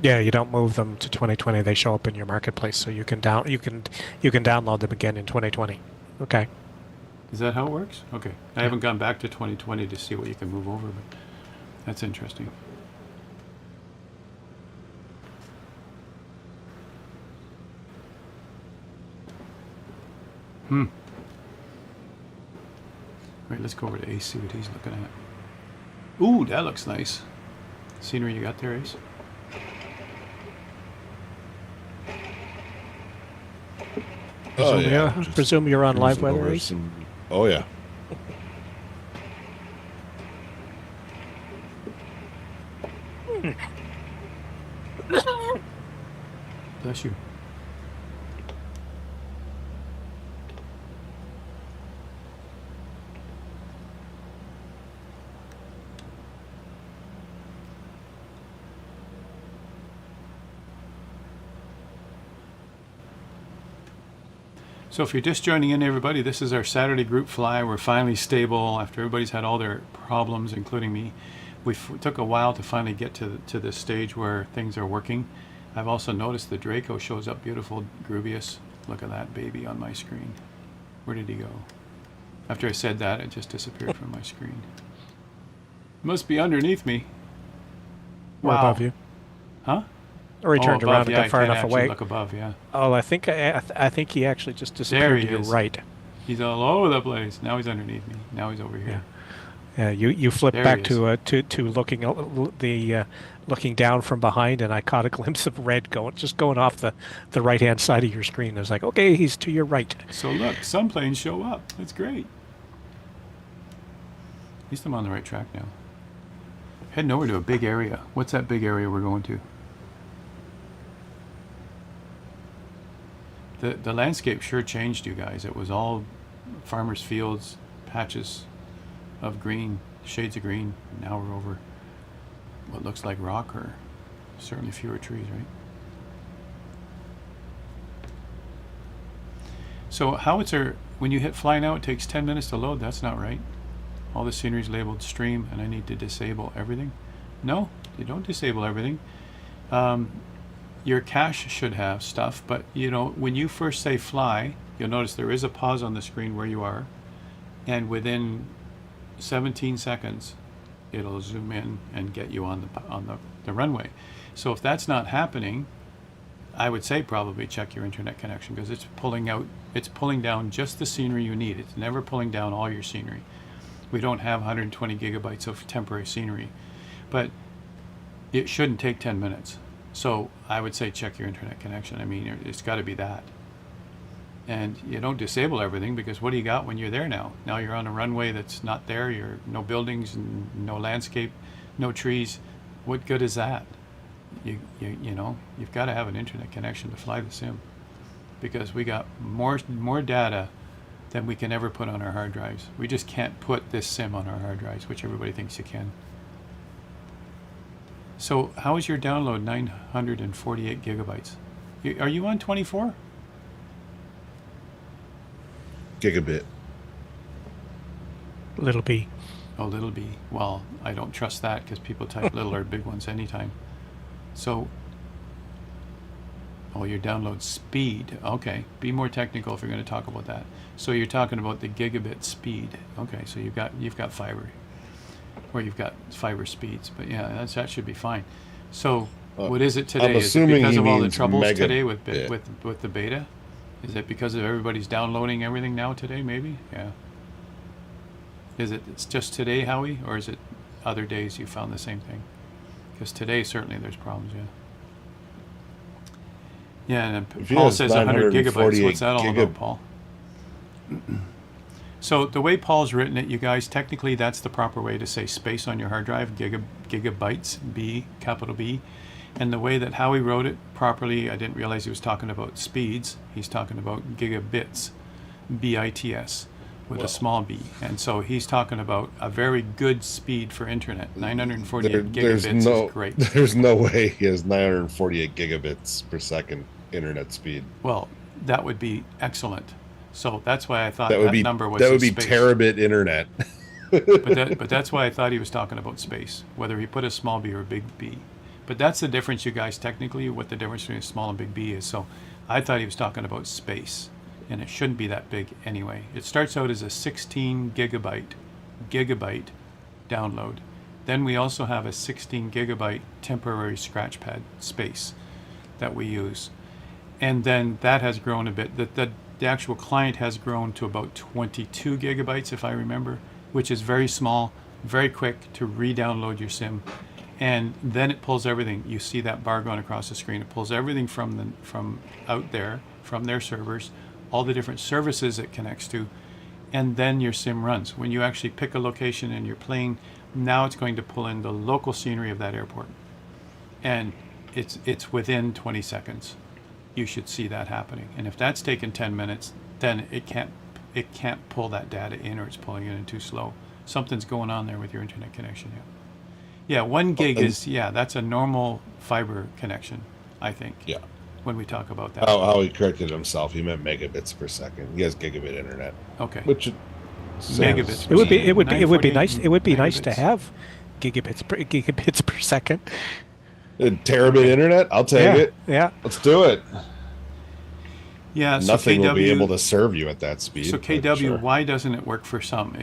Yeah, you don't move them to 2020. They show up in your marketplace, so you can download them again in 2020. Okay. Is that how it works? Okay. I haven't gone back to 2020 to see what you can move over, but that's interesting. Right, let's go over to Ace, see what he's looking at. Ooh, that looks nice. Scenery you got there, Ace? Presume you're on live weather, Ace? Oh, yeah. Bless you. So if you're just joining in, everybody, this is our Saturday group fly. We're finally stable after everybody's had all their problems, including me. We took a while to finally get to this stage where things are working. I've also noticed the Draco shows up beautiful, Grubius. Look at that baby on my screen. Where did he go? After I said that, it just disappeared from my screen. Must be underneath me. Or above you. Huh? Or he turned around above. and Yeah, got I far can't enough actually away. look above. Yeah. Oh, I think he actually just There disappeared he to your is. right. He's all over the place. Now he's underneath me. Now he's over Yeah. here. Yeah, you flipped There he back is. to looking looking down from behind, and I caught a glimpse of red going off the right hand side of your screen. I was like, okay, he's to your right. So look, some planes show up. That's great. At least I'm on the right track now. Heading over to a big area. What's that big area we're going to? The landscape sure changed, you guys. It was all farmers' fields, patches of green, shades of green. Now we're over what looks like rock, or certainly fewer trees, right? So howitzer, when you hit fly now, it takes 10 minutes to load. That's not right. All the scenery is labeled stream, and I need to disable everything. No, you don't disable everything. Your cache should have stuff, but you know, when you first say fly, you'll notice there is a pause on the screen where you are, and within 17 seconds, it'll zoom in and get you on the runway. So if that's not happening, I would say probably check your internet connection, because it's pulling down just the scenery you need. It's never pulling down all your scenery. We don't have 120 gigabytes of temporary scenery, but it shouldn't take 10 minutes. So I would say check your internet connection. I mean, it's got to be that. And you don't disable everything, because what do you got when you're there now? Now you're on a runway that's not there. You're no buildings, no landscape, no trees. What good is that? You know, you've got to have an internet connection to fly the sim, because we got more data than we can ever put on our hard drives. We just can't put this sim on our hard drives, which everybody thinks you can. So how is your download 948 gigabytes? Are you on 24? Gigabit. Little b. Oh, little b. Well, I don't trust that, because people type little or big ones anytime. So, oh, your download speed. Okay, be more technical if you're going to talk about that. So you're talking about the gigabit speed. Okay, so you've got fiber, or you've got fiber speeds. But yeah, that should be fine. So what is it today? I'm Is it assuming because he of all the means troubles megabit. today with the beta? Is it because of everybody's downloading everything now today? Maybe. Yeah. It's just today, Howie, or is it other days you found the same thing? Because today certainly there's problems. Yeah. Yeah, and If he Paul has says 100 gigabytes. 948 What's that all about, Paul? So the way Paul's written it, you guys, technically that's the proper way to say space on your hard drive, gigabytes, B, capital B. And the way that Howie wrote it properly, I didn't realize he was talking about speeds. He's talking about gigabits, B-I-T-S, with a small b. And so he's talking about a very good speed for internet. 948 gigabits is great. There's no way he has 948 gigabits per second internet speed. Well, that would be excellent. So that's why I thought That would be number was that would be space. terabit internet. But that's why I thought he was talking about space, whether he put a small b or a big B. But that's the difference, you guys, technically, what the difference between a small and big B is. So I thought he was talking about space, and it shouldn't be that big anyway. It starts out as a 16 gigabyte download. Then we also have a 16 gigabyte temporary scratchpad space that we use. And then that has grown a bit. The actual client has grown to about 22 gigabytes, if I remember, which is very small, very quick to re-download your sim. And then it pulls everything. You see that bar going across the screen. It pulls everything from out there, from their servers, all the different services it connects to, and then your sim runs. When you actually pick a location in your plane, now it's going to pull in the local scenery of that airport. And it's within 20 seconds. You should see that happening. And if that's taken 10 minutes, then it can't pull that data in, or it's pulling it in too slow. Something's going on there with your internet connection. Yeah, 1 gig is, that's a normal fiber connection, I think. Yeah. When we talk about that. How he corrected himself. He meant megabits per second. He has gigabit internet. Okay. Which Megabits. It would be nice. It would be nice to megabits. have gigabits per second. Terabit internet. I'll take it. Yeah. Let's do it. Yeah, so nothing will be able KW, to serve you at that speed. so but KW, sure. why doesn't it work for some?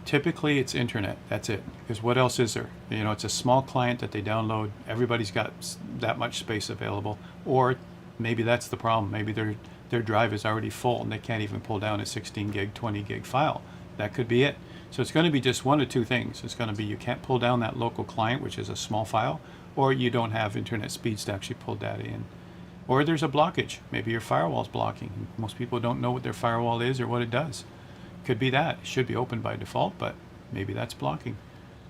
Typically it's internet. That's it. Because what else is there? It's a small client that they download. Everybody's got that much space available. Or maybe that's the problem. Maybe their drive is already full and they can't even pull down a 16 gig, 20 gig file. That could be it. So it's going to be just one of two things. It's going to be you can't pull down that local client, which is a small file, or you don't have internet speeds to actually pull data in. Or there's a blockage. Maybe your firewall's blocking. Most people don't know what their firewall is or what it does. Could be that. It should be open by default, but maybe that's blocking.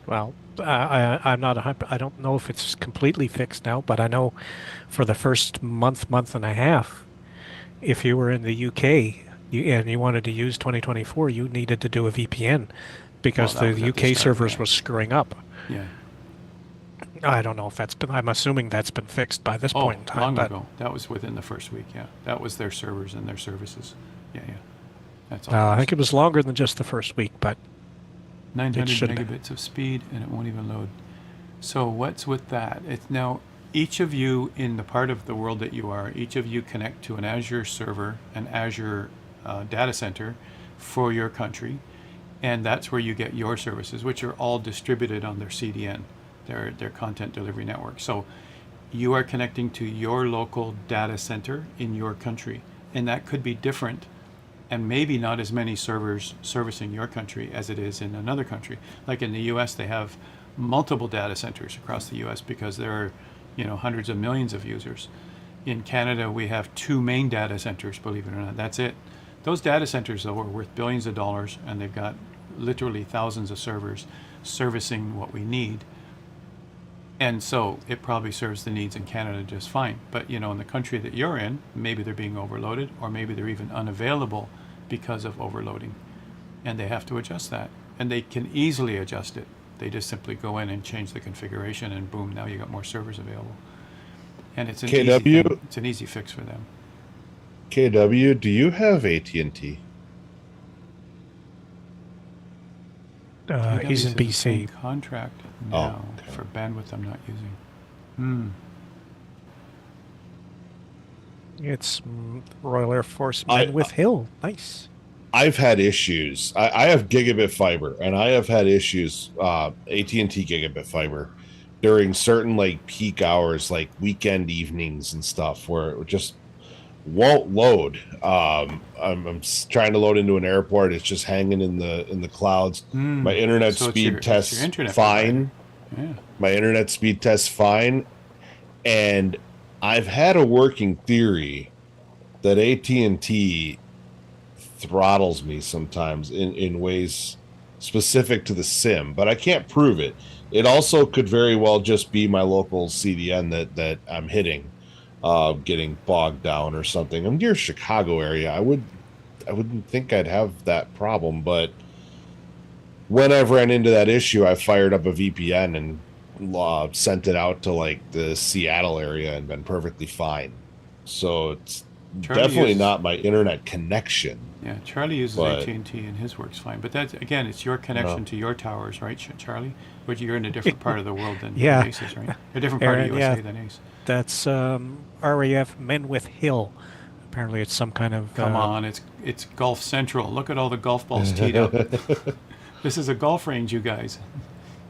Well, I'm not I don't know if it's completely fixed now, but I know for the first month and a half, if you were in the UK and you wanted to use 2024, you needed to do a VPN because Well, that the was at the UK start, servers yeah. was screwing up. Yeah. I don't know if that's been, I'm assuming that's been fixed by this Oh, point in time, long but ago. That was within the first week, yeah. That was their servers and their services. Yeah. That's all. I think it was longer than just the first week, but 900 should be. megabits of speed and it won't even load. So what's with that? It's now each of you in the part of the world that you are, each of you connect to an Azure server, an Azure data center for your country, and that's where you get your services, which are all distributed on their CDN, their content delivery network. So you are connecting to your local data center in your country, and that could be different and maybe not as many servers servicing your country as it is in another country. Like in the US, they have multiple data centers across the US because there are, hundreds of millions of users. In Canada, we have 2 main data centers, believe it or not. That's it. Those data centers, though, are worth billions of dollars, and they've got literally thousands of servers servicing what we need. And so it probably serves the needs in Canada just fine. But, in the country that you're in, maybe they're being overloaded, or maybe they're even unavailable because of overloading. And they have to adjust that. And they can easily adjust it. They just simply go in and change the configuration, and boom, now you got more servers available. And it's an easy KW, thing. It's an easy fix for them. KW, do you have AT&T? He's in KW says the same BC. contract Oh, now okay. for bandwidth I'm not using. It's Royal Air Force I- Menwith Hill. Nice. I've had issues. I have gigabit fiber, and I have had issues. AT&T gigabit fiber during certain like peak hours, like weekend evenings and stuff, where it just won't load. I'm trying to load into an airport. It's just hanging in the clouds. My internet So it's speed your tests internet fine. Yeah. My internet speed tests fine, and I've had a working theory that AT&T throttles me sometimes in ways specific to the sim, but I can't prove it. It also could very well just be my local CDN that I'm hitting, getting bogged down or something. I'm near Chicago area. I wouldn't think I'd have that problem, but when I've ran into that issue, I fired up a VPN and sent it out to like the Seattle area and been perfectly fine. So it's definitely not my internet connection. Yeah, Charlie uses But- AT&T and his works fine. But that's, again, it's your connection to your towers, right, Charlie? But you're in a different part of the world than Yeah. Ace is, right? A different part Aaron, of USA yeah. than Ace. That's RAF Menwith Hill. Apparently, it's some kind of. Come on, it's Gulf Central. Look at all the golf balls teed up. This is a golf range, you guys.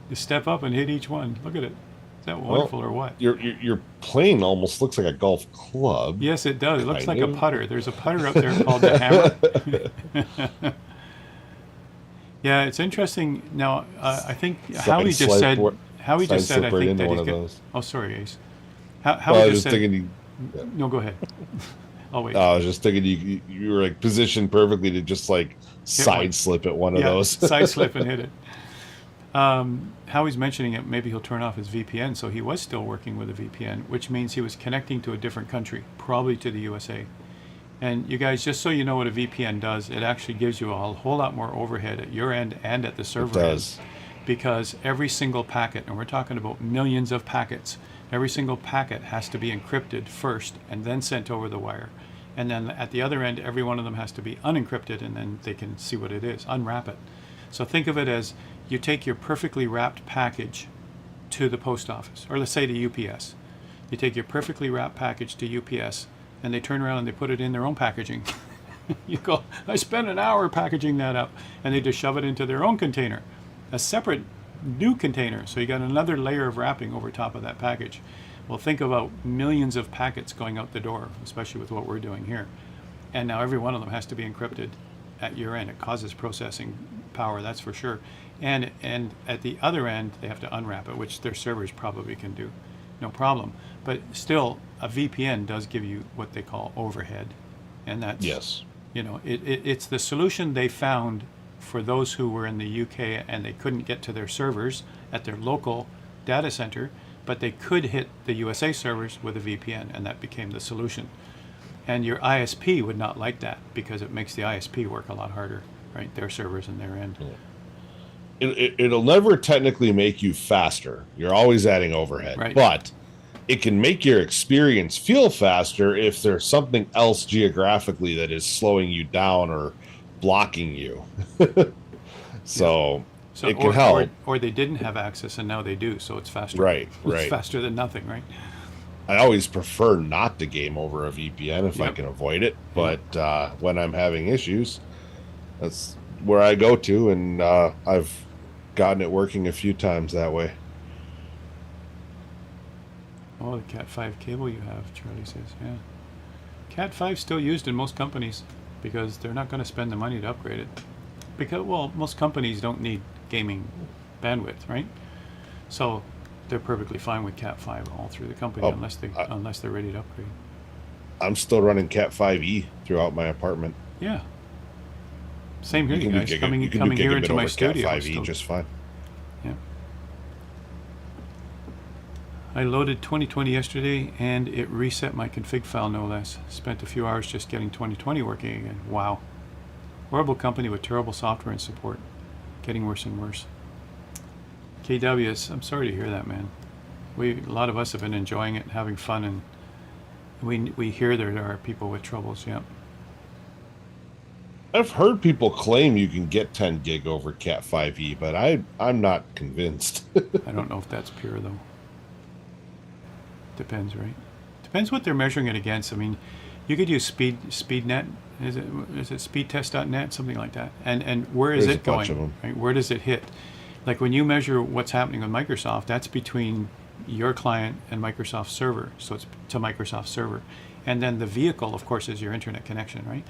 You step up and hit each one. Look at it. Is that wonderful or what? Your plane almost looks like a golf club. Yes, it does. It looks like Kind a of. putter. There's a putter up there called the hammer. Yeah, it's interesting. Now, I think Howie just said. Howie just said, I think into that one he's of got. those. Oh, sorry, Ace. Well, Howie I just was said. thinking No, go ahead. I'll wait. I was just thinking you were like positioned perfectly to just like side slip at one of those. Side slip and hit it. Howie's mentioning it. Maybe he'll turn off his VPN. So he was still working with a VPN, which means he was connecting to a different country, probably to the USA. And you guys, just so you know what a VPN does, it actually gives you a whole lot more overhead at your end and at the server end. does. Because every single packet, and we're talking about millions of packets, every single packet has to be encrypted first and then sent over the wire. And then at the other end, every one of them has to be unencrypted, and then they can see what it is, unwrap it. So think of it as you take your perfectly wrapped package to the post office, or let's say to UPS. You take your perfectly wrapped package to UPS, and they turn around and they put it in their own packaging. You go, I spent an hour packaging that up, and they just shove it into their own container, a separate new container. So you got another layer of wrapping over top of that package. Well, think about millions of packets going out the door, especially with what we're doing here. And now every one of them has to be encrypted at your end. It causes processing power, that's for sure. And at the other end, they have to unwrap it, which their servers probably can do, no problem. But still, a VPN does give you what they call overhead, and that's Yes. you know, it's the solution they found for those who were in the UK and they couldn't get to their servers at their local data center, but they could hit the USA servers with a VPN, and that became the solution. And your ISP would not like that because it makes the ISP work a lot harder, right? Their servers and their end. It'll never technically make you faster. You're always adding overhead, Right. but it can make your experience feel faster if there's something else geographically that is slowing you down or blocking you. So it can help. Or they didn't have access and now they do, so it's faster. Right, right. It's faster than nothing, right? I always prefer not to game over a VPN if I Yep. can avoid it. But when I'm having issues, that's where I go to, and I've gotten it working a few times that way. Oh, the Cat 5 cable you have, Charlie says, yeah. Cat 5 still used in most companies because they're not going to spend the money to upgrade it. Because, well, most companies don't need gaming bandwidth, right? So they're perfectly fine with Cat 5 all through the company unless they're ready to upgrade. I'm still running Cat 5e throughout my apartment. Yeah. Same here, you do guys. you Coming can do here gigabit into my over studio. Cat 5e still- just fine. Yeah. I loaded 2020 yesterday and it reset my config file no less. Spent a few hours just getting 2020 working again. Wow. Horrible company with terrible software and support. Getting worse and worse. KWS, I'm sorry to hear that, man. A lot of us have been enjoying it and having fun, and we hear there are people with troubles, yeah. I've heard people claim you can get 10 gig over Cat 5e, but I'm not convinced. I don't know if that's pure though. Depends, right? Depends what they're measuring it against. I mean, you could use SpeedNet. Is it speedtest.net, something like that? And where is There's it a bunch of going? them. Right? Where does it hit? Like when you measure what's happening with Microsoft, that's between your client and Microsoft server. So it's to Microsoft server, and then the vehicle, of course, is your internet connection, right?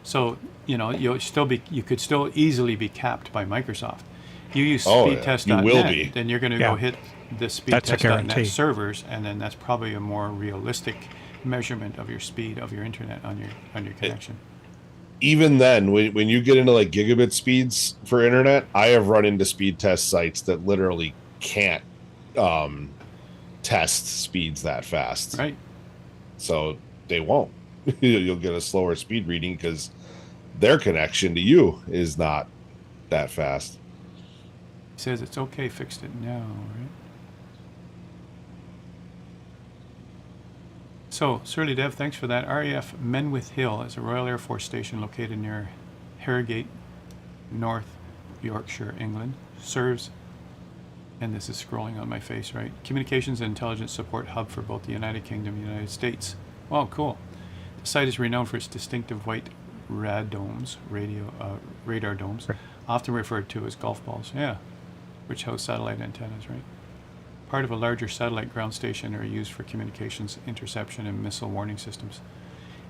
So you could still easily be capped by Microsoft. You use speedtest.net, You will be. then you're going to Yeah. go hit the That's a guarantee. speedtest.net servers, and then that's probably a more realistic measurement of your speed of your internet on your connection. Even then, when you get into like gigabit speeds for internet, I have run into speed test sites that literally can't test speeds that fast. Right. So they won't. You'll get a slower speed reading because their connection to you is not that fast. He says it's okay, fixed it now, right? So, Surly Dev, thanks for that. RAF Menwith Hill is a Royal Air Force station located near Harrogate, North Yorkshire, England. Serves, and this is scrolling on my face, right? Communications and intelligence support hub for both the United Kingdom and the United States. Oh, cool. The site is renowned for its distinctive white radar domes, often referred to as golf balls. Yeah, which house satellite antennas, right? Part of a larger satellite ground station are used for communications, interception, and missile warning systems.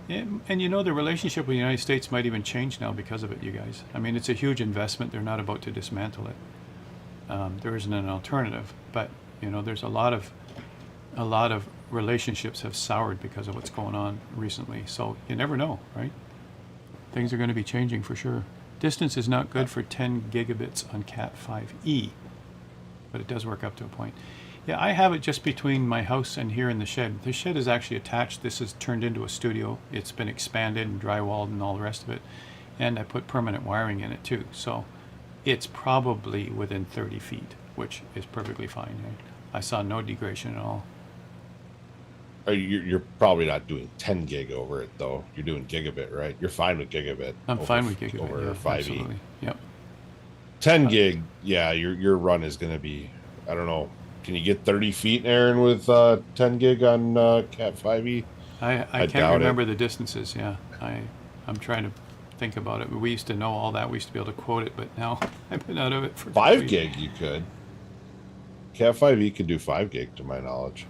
And you know, the relationship with the United States might even change now because of it, you guys. I mean, it's a huge investment. They're not about to dismantle it. There isn't an alternative, but you know, there's a lot of relationships have soured because of what's going on recently. So you never know, right? Things are going to be changing for sure. Distance is not good for 10 gigabits on Cat 5e, but it does work up to a point. Yeah, I have it just between my house and here in the shed. The shed is actually attached. This is turned into a studio. It's been expanded and drywalled and all the rest of it. And I put permanent wiring in it too. So it's probably within 30 feet, which is perfectly fine. Right? I saw no degradation at all. You're probably not doing 10 gig over it, though. You're doing gigabit, right? You're fine with gigabit. I'm fine with gigabit, over yeah, 5e. absolutely. Yep. 10 gig, yeah, your run is going to be, I don't know. Can you get 30 feet, Aaron, with 10 gig on Cat 5e? I I can't doubt remember it. the distances. Yeah, I'm trying to think about it. We used to know all that. We used to be able to quote it, but now I've been out of it for a couple 5 years. gig, you could. Cat 5e could do 5 gig, to my knowledge.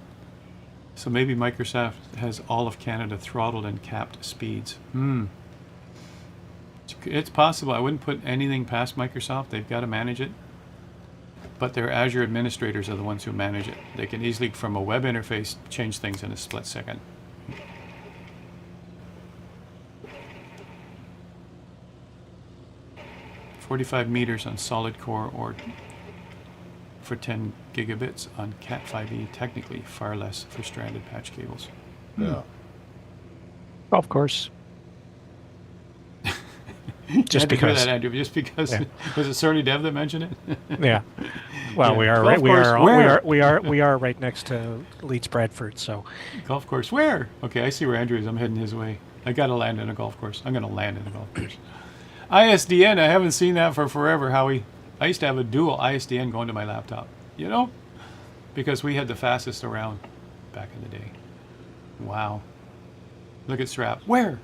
So maybe Microsoft has all of Canada throttled and capped speeds. It's possible. I wouldn't put anything past Microsoft. They've got to manage it. But their Azure administrators are the ones who manage it. They can easily, from a web interface, change things in a split second. .45 meters on solid core or for 10 gigabits on Cat5e, technically far less for stranded patch cables. Yeah. Golf course. Just Just had to hear because. that, Andrew. Just because Yeah. Was it Surly Dev that mentioned it? Yeah. Well, Yeah. we are Golf right. We course, are. where? We are right next to Leeds Bradford. So Golf course where? Okay, I see where Andrew is. I'm heading his way. I got to land in a golf course. I'm going to land in a golf course. ISDN. I haven't seen that for forever, Howie. I used to have a dual ISDN going to my laptop. You know, because we had the fastest around back in the day. Wow. Look at Strap. Where?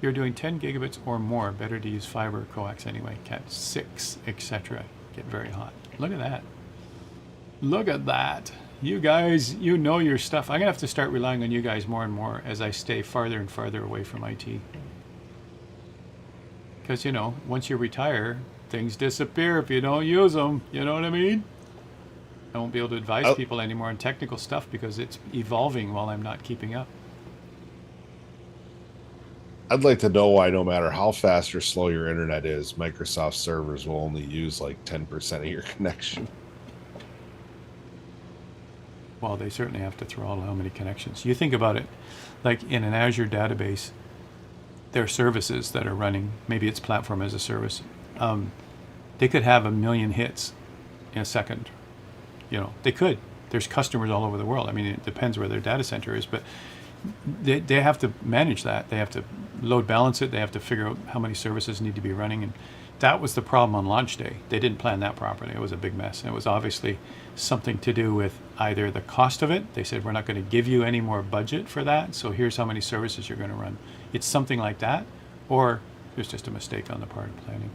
You're doing 10 gigabits or more. Better to use fiber or coax anyway. Cat 6, etc. Get very hot. Look at that. Look at that. You guys, you know your stuff. I'm going to have to start relying on you guys more and more as I stay farther and farther away from IT. Because, you know, once you retire, things disappear if you don't use them. You know what I mean? I won't be able to advise people anymore on technical stuff because it's evolving while I'm not keeping up. I'd like to know why, no matter how fast or slow your internet is, Microsoft servers will only use like 10% of your connection. Well, they certainly have to throttle how many connections. You think about it, like in an Azure database, there are services that are running, maybe it's platform as a service. They could have 1 million hits in a second. You know, they could. There's customers all over the world. I mean, it depends where their data center is, but they have to manage that. They have to load balance it. They have to figure out how many services need to be running. And that was the problem on launch day. They didn't plan that properly. It was a big mess. And it was obviously something to do with either the cost of it. They said, we're not going to give you any more budget for that. So here's how many services you're going to run. It's something like that. Or there's just a mistake on the part of planning.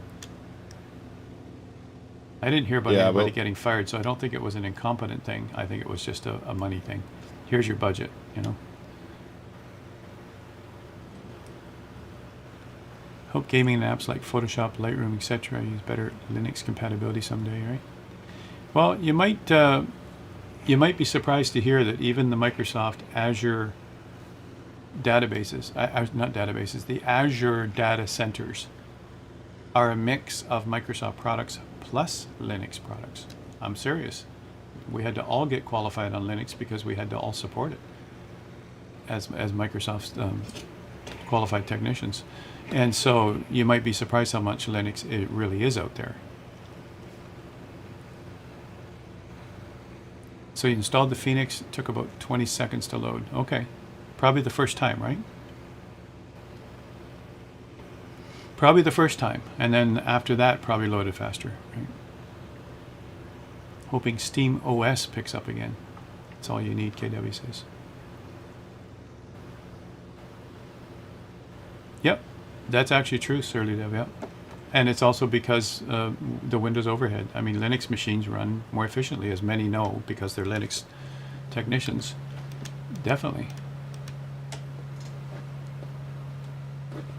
I didn't hear about anybody getting fired, so I don't think it was an incompetent thing. I think it was just a money thing. Here's your budget, you know. Hope gaming apps like Photoshop, Lightroom, etc. use better Linux compatibility someday, right? Well, you might be surprised to hear that even the Microsoft Azure databases, not databases, the Azure data centers are a mix of Microsoft products plus Linux products. I'm serious. We had to all get qualified on Linux because we had to all support it as Microsoft's qualified technicians. And so you might be surprised how much Linux it really is out there. So you installed the Phoenix, it took about 20 seconds to load. Okay, probably the first time, right? Probably the first time, and then after that probably loaded faster, right? Hoping Steam OS picks up again. That's all you need, KW says. Yep, that's actually true, Surly Dev, yep. And it's also because the Windows overhead. I mean, Linux machines run more efficiently, as many know, because they're Linux technicians. Definitely.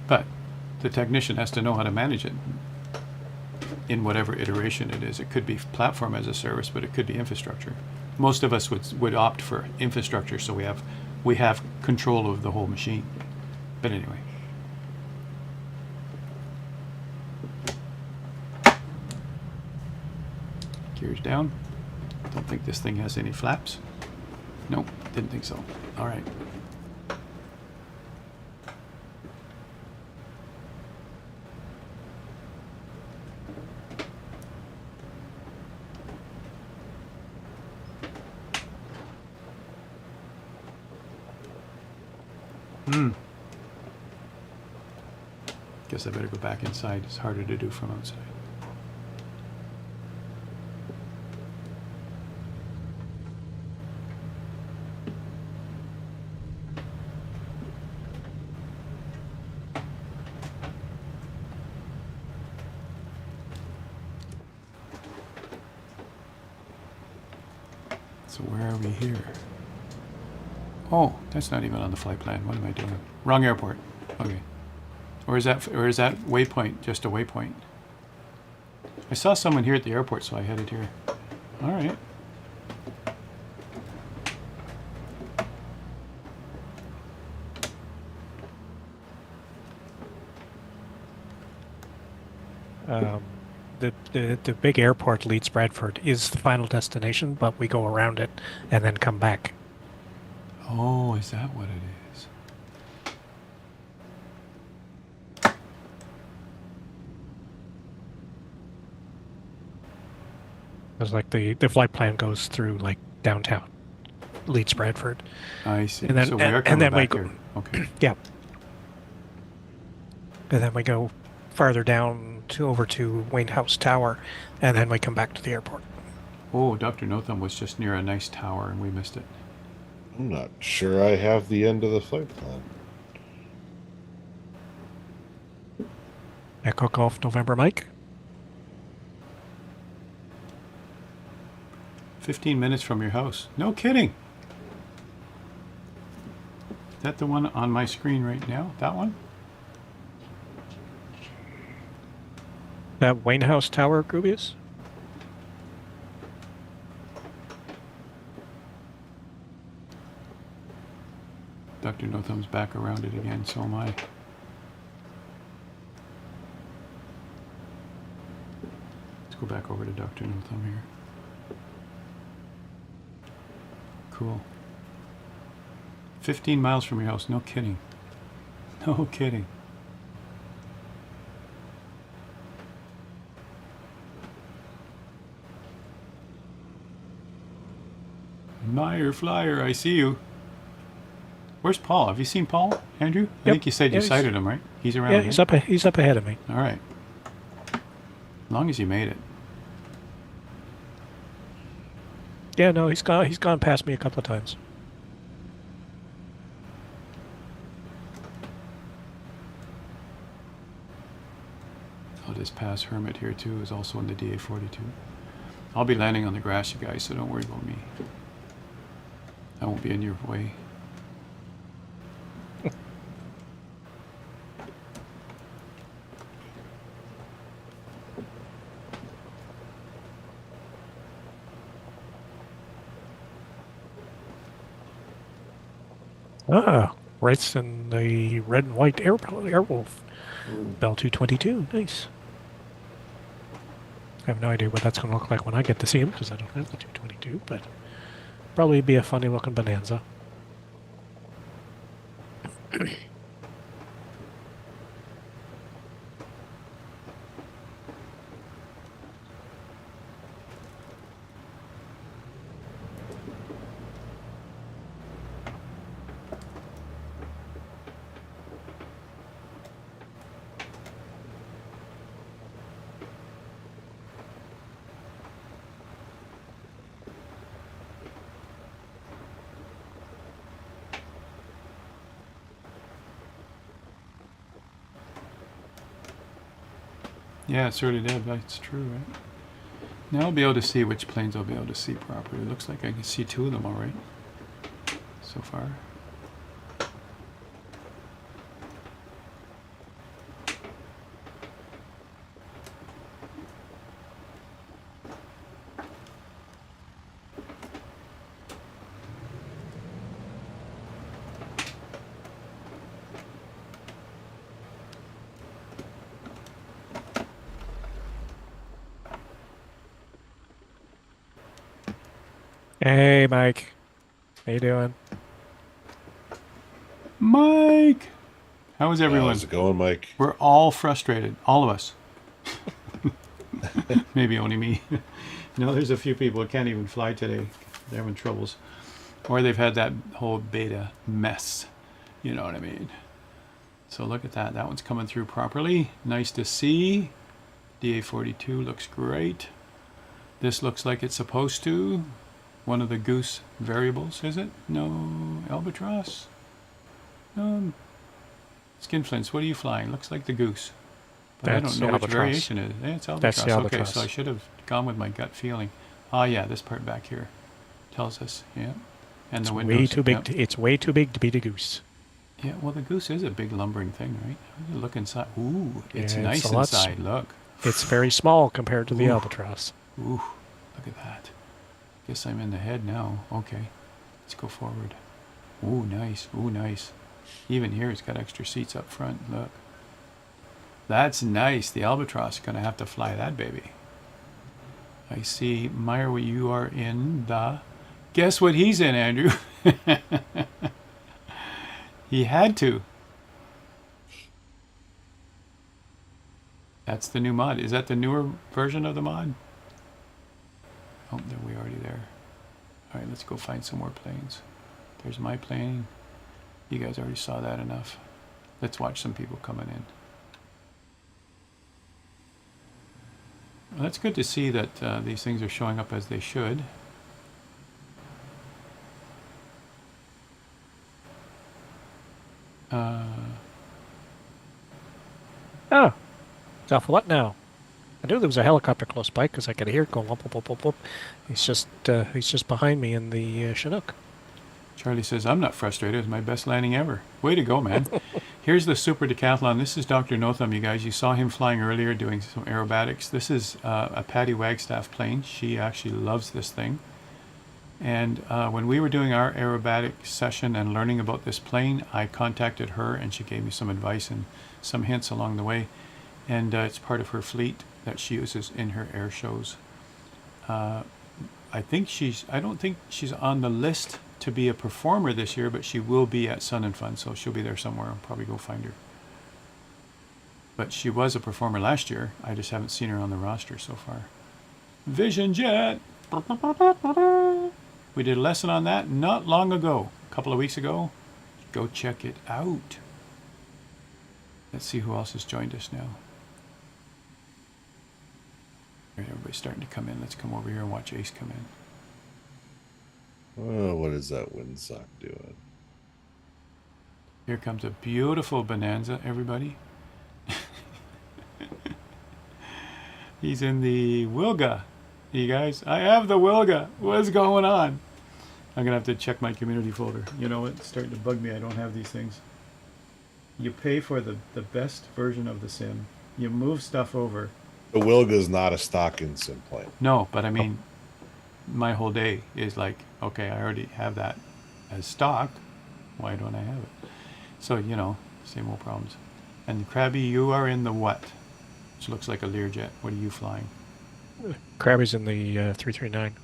But the technician has to know how to manage it in whatever iteration it is. It could be platform as a service, but it could be infrastructure. Most of us would opt for infrastructure, so we have control of the whole machine. But anyway. Gears down. Don't think this thing has any flaps. Nope, didn't think so. All right. Guess I better go back inside. It's harder to do from outside. So where are we here? Oh, that's not even on the flight plan. What am I doing? Wrong airport. Okay. Or is that waypoint just a waypoint? I saw someone here at the airport, so I headed here. All right. The big airport, Leeds Bradford, is the final destination, but we go around it and then come back. Oh, is that what it is? It's like the flight plan goes through like downtown Leeds Bradford. I see. And then, so we are and coming then we back go, here. Okay. yeah. And then we go farther down over to Wayne House Tower, and then we come back to the airport. Oh, Dr. Notham was just near a nice tower, and we missed it. I'm not sure I have the end of the flight plan. Echo Golf November Mike. 15 minutes from your house. No kidding. Is that the one on my screen right now? That one? That Wayne House Tower, Grubius? Dr. Notham's back around it again, so am I. Let's go back over to Dr. Notham here. Cool. 15 miles from your house. No kidding. No kidding. Meyer Flyer, I see you. Where's Paul? Have you seen Paul, Andrew? I Yep. think you said you Yeah, sighted him, right? He's around Yeah, here? he's up ahead of me. All right. As long as you made it. Yeah, no, he's gone past me a couple of times. I'll just pass Hermit here too, is also in the DA-42. I'll be landing on the grass, you guys, so don't worry about me. I won't be in your way. Ah, right in the red and white Airwolf. Bell 222, nice. I have no idea what that's going to look like when I get to see him, because I don't have the 222, but probably be a funny looking Bonanza. Yeah, it sort of did. That's true, right? Now I'll be able to see which planes I'll be able to see properly. It looks like I can see two of them all right so far. Hey, Mike. How you doing? Mike! How is everyone? How's it going, Mike? We're all frustrated. All of us. Maybe only me. No, there's a few people who can't even fly today. They're having troubles. Or they've had that whole beta mess. You know what I mean? So look at that. That one's coming through properly. Nice to see. DA-42 looks great. This looks like it's supposed to. One of the goose variables, is it? No. Albatross? No. Skinflints, what are you flying? Looks like the goose. But I That's don't know which albatross. variation it is. Yeah, it's albatross. That's the albatross. Okay, so I should have gone with my gut feeling. Ah, yeah, this part back here. tells us, yeah. And It's the way windows. too big. Yep. It's way too big to be the goose. Yeah, well, the goose is a big lumbering thing, right? You look inside. Ooh, it's Yeah, nice a lot inside. Look. It's very small compared to the Ooh. albatross. Ooh, look at that. Guess I'm in the head now. Okay, let's go forward. Ooh, nice. Ooh, nice. Even here, it's got extra seats up front. Look. That's nice. The albatross is going to have to fly that baby. I see, Meyer, you are in the... Guess what he's in, Andrew? He had to. That's the new mod. Is that the newer version of the mod? Oh, there we already there. All right, let's go find some more planes. There's my plane. You guys already saw that enough. Let's watch some people coming in. Well, that's good to see that these things are showing up as they should. Oh, it's off what now? I knew there was a helicopter close by because I could hear it going whoop, whoop, whoop, whoop, whoop. He's just behind me in the Chinook. Charlie says, I'm not frustrated. It's my best landing ever. Way to go, man. Here's the Super Decathlon. This is Dr. Notham, you guys. You saw him flying earlier doing some aerobatics. This is a Patty Wagstaff plane. She actually loves this thing. And when we were doing our aerobatic session and learning about this plane, I contacted her and she gave me some advice and some hints along the way. And it's part of her fleet that she uses in her air shows. I don't think she's on the list to be a performer this year, but she will be at Sun and Fun, so she'll be there somewhere. I'll probably go find her. But she was a performer last year. I just haven't seen her on the roster so far. Vision Jet. We did a lesson on that not long ago, a couple of weeks ago. Go check it out. Let's see who else has joined us now. All right, everybody's starting to come in. Let's come over here and watch Ace come in. Oh, what is that windsock doing? Here comes a beautiful Bonanza, everybody. He's in the Wilga. You guys, I have the Wilga. What's going on? I'm going to have to check my community folder. You know what? It's starting to bug me. I don't have these things. You pay for the best version of the sim. You move stuff over. The Wilga is not a stock in sim plane. No, but I mean, my whole day is like, okay, I already have that as stock. Why don't I have it? So, you know, same old problems. And Krabby, you are in the what? Which looks like a Learjet. What are you flying? Krabby's in the 339.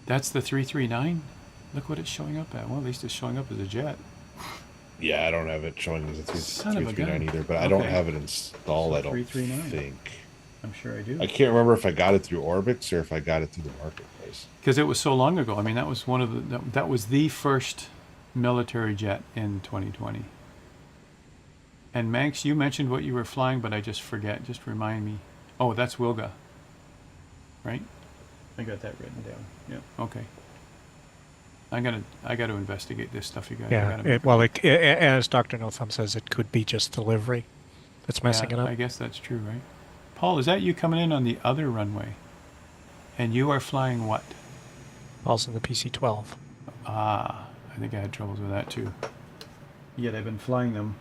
That's the 339? Look what it's showing up at. Well, at least it's showing up as a jet. Yeah, I don't have it showing as a Son of a 339 gun. either, but I don't Okay. have it installed, So I don't 339. think. I'm sure I do. I can't remember if I got it through Orbix or if I got it through the marketplace. Because it was so long ago. I mean, that was one of that was the first military jet in 2020. And Manx, you mentioned what you were flying, but I just forget. Just remind me. Oh, that's Wilga. Right? I got that written down. Yeah. Okay. I gotta investigate this stuff, you guys. Yeah, as Dr. Notham says, it could be just delivery that's messing it up. I guess that's true, right? Paul, is that you coming in on the other runway? And you are flying what? Paul's in the PC-12. Ah, I think I had troubles with that too. Yet I've been flying them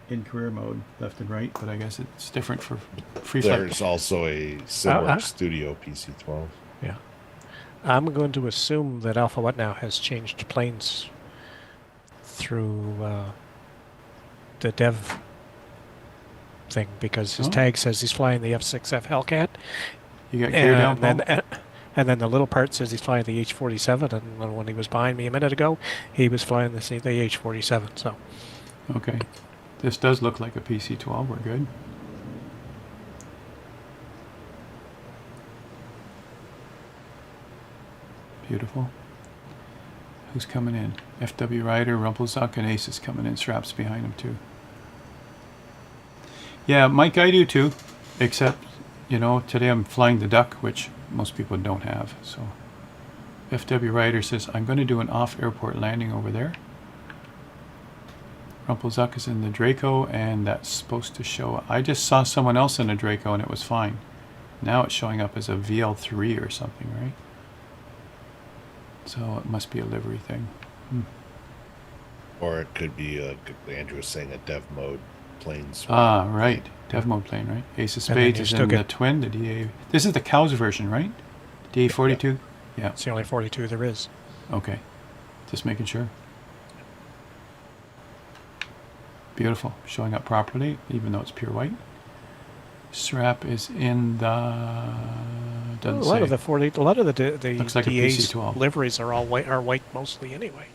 in career mode, left and right, but I guess it's different for free flight. There's also a similar Studio PC-12. Yeah. I'm going to assume that Alpha What Now has changed planes through the dev thing because his tag says he's flying the F6F Hellcat. You got clear down, Paul? And then the little part says he's flying the H-47, and when he was behind me a minute ago, he was flying the H-47. So, okay. This does look like a PC-12. We're good. Beautiful. Who's coming in? FW Rider, Rumpelzuck, and Ace is coming in. Straps behind him too. Yeah, Mike, I do too. Except, you know, today I'm flying the Duck, which most people don't have. So, FW Rider says, I'm going to do an off-airport landing over there. Rumpelzuck is in the Draco, and that's supposed to show... I just saw someone else in a Draco, and it was fine. Now it's showing up as a VL3 or something, right? So it must be a livery thing. Or it could be, Andrew was saying, a dev mode plane swap. Ah, right. Dev mode plane, right? Ace of And then Spades you is still in the get- twin, the DA. This is the cows version, right? DA 42? Yeah. It's the only 42 there is. Okay. Just making sure. Beautiful. Showing up properly, even though it's pure white. SRAP is in the... Doesn't A lot say. of the 40, a lot of the Looks like a DA's PC-12. liveries are all white, are white mostly anyway.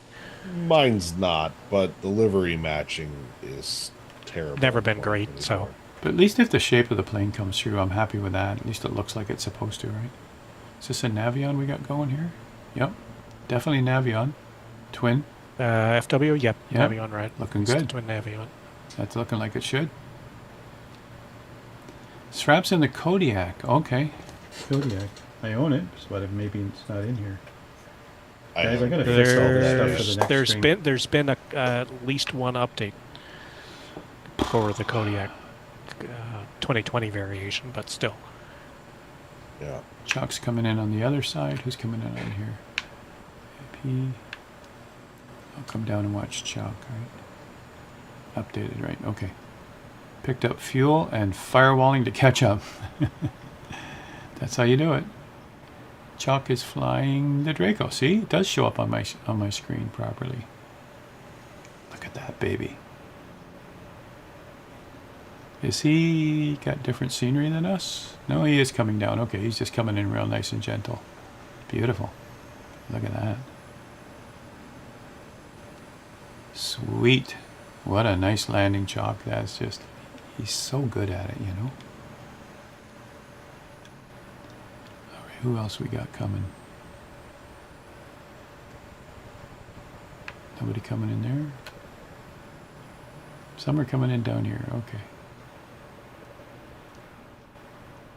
Mine's not, but the livery matching is terrible. Never been great, so. But at least if the shape of the plane comes through, I'm happy with that. At least it looks like it's supposed to, right? Is this a Navion we got going here? Yep. Definitely Navion. Twin. FW, yep. Yep. Navion, right. Looking It's the good. twin Navion. That's looking like it should. Straps in the Kodiak. Okay. Kodiak. I own it, but maybe it's not in here. Guys, I gotta fix all this stuff for the next stream. There's been at least one update for the Kodiak 2020 variation, but still. Yeah. Chalk's coming in on the other side. Who's coming in on here? AP. I'll come down and watch Chalk, right? Updated, right? Okay. Picked up fuel and firewalling to catch up. That's how you do it. Chalk is flying the Draco. See, it does show up on my screen properly. Look at that baby. Is he got different scenery than us? No, he is coming down. Okay, he's just coming in real nice and gentle. Beautiful. Look at that. Sweet. What a nice landing, Chalk. That's just, he's so good at it, you know. All right, who else we got coming? Nobody coming in there? Some are coming in down here. Okay.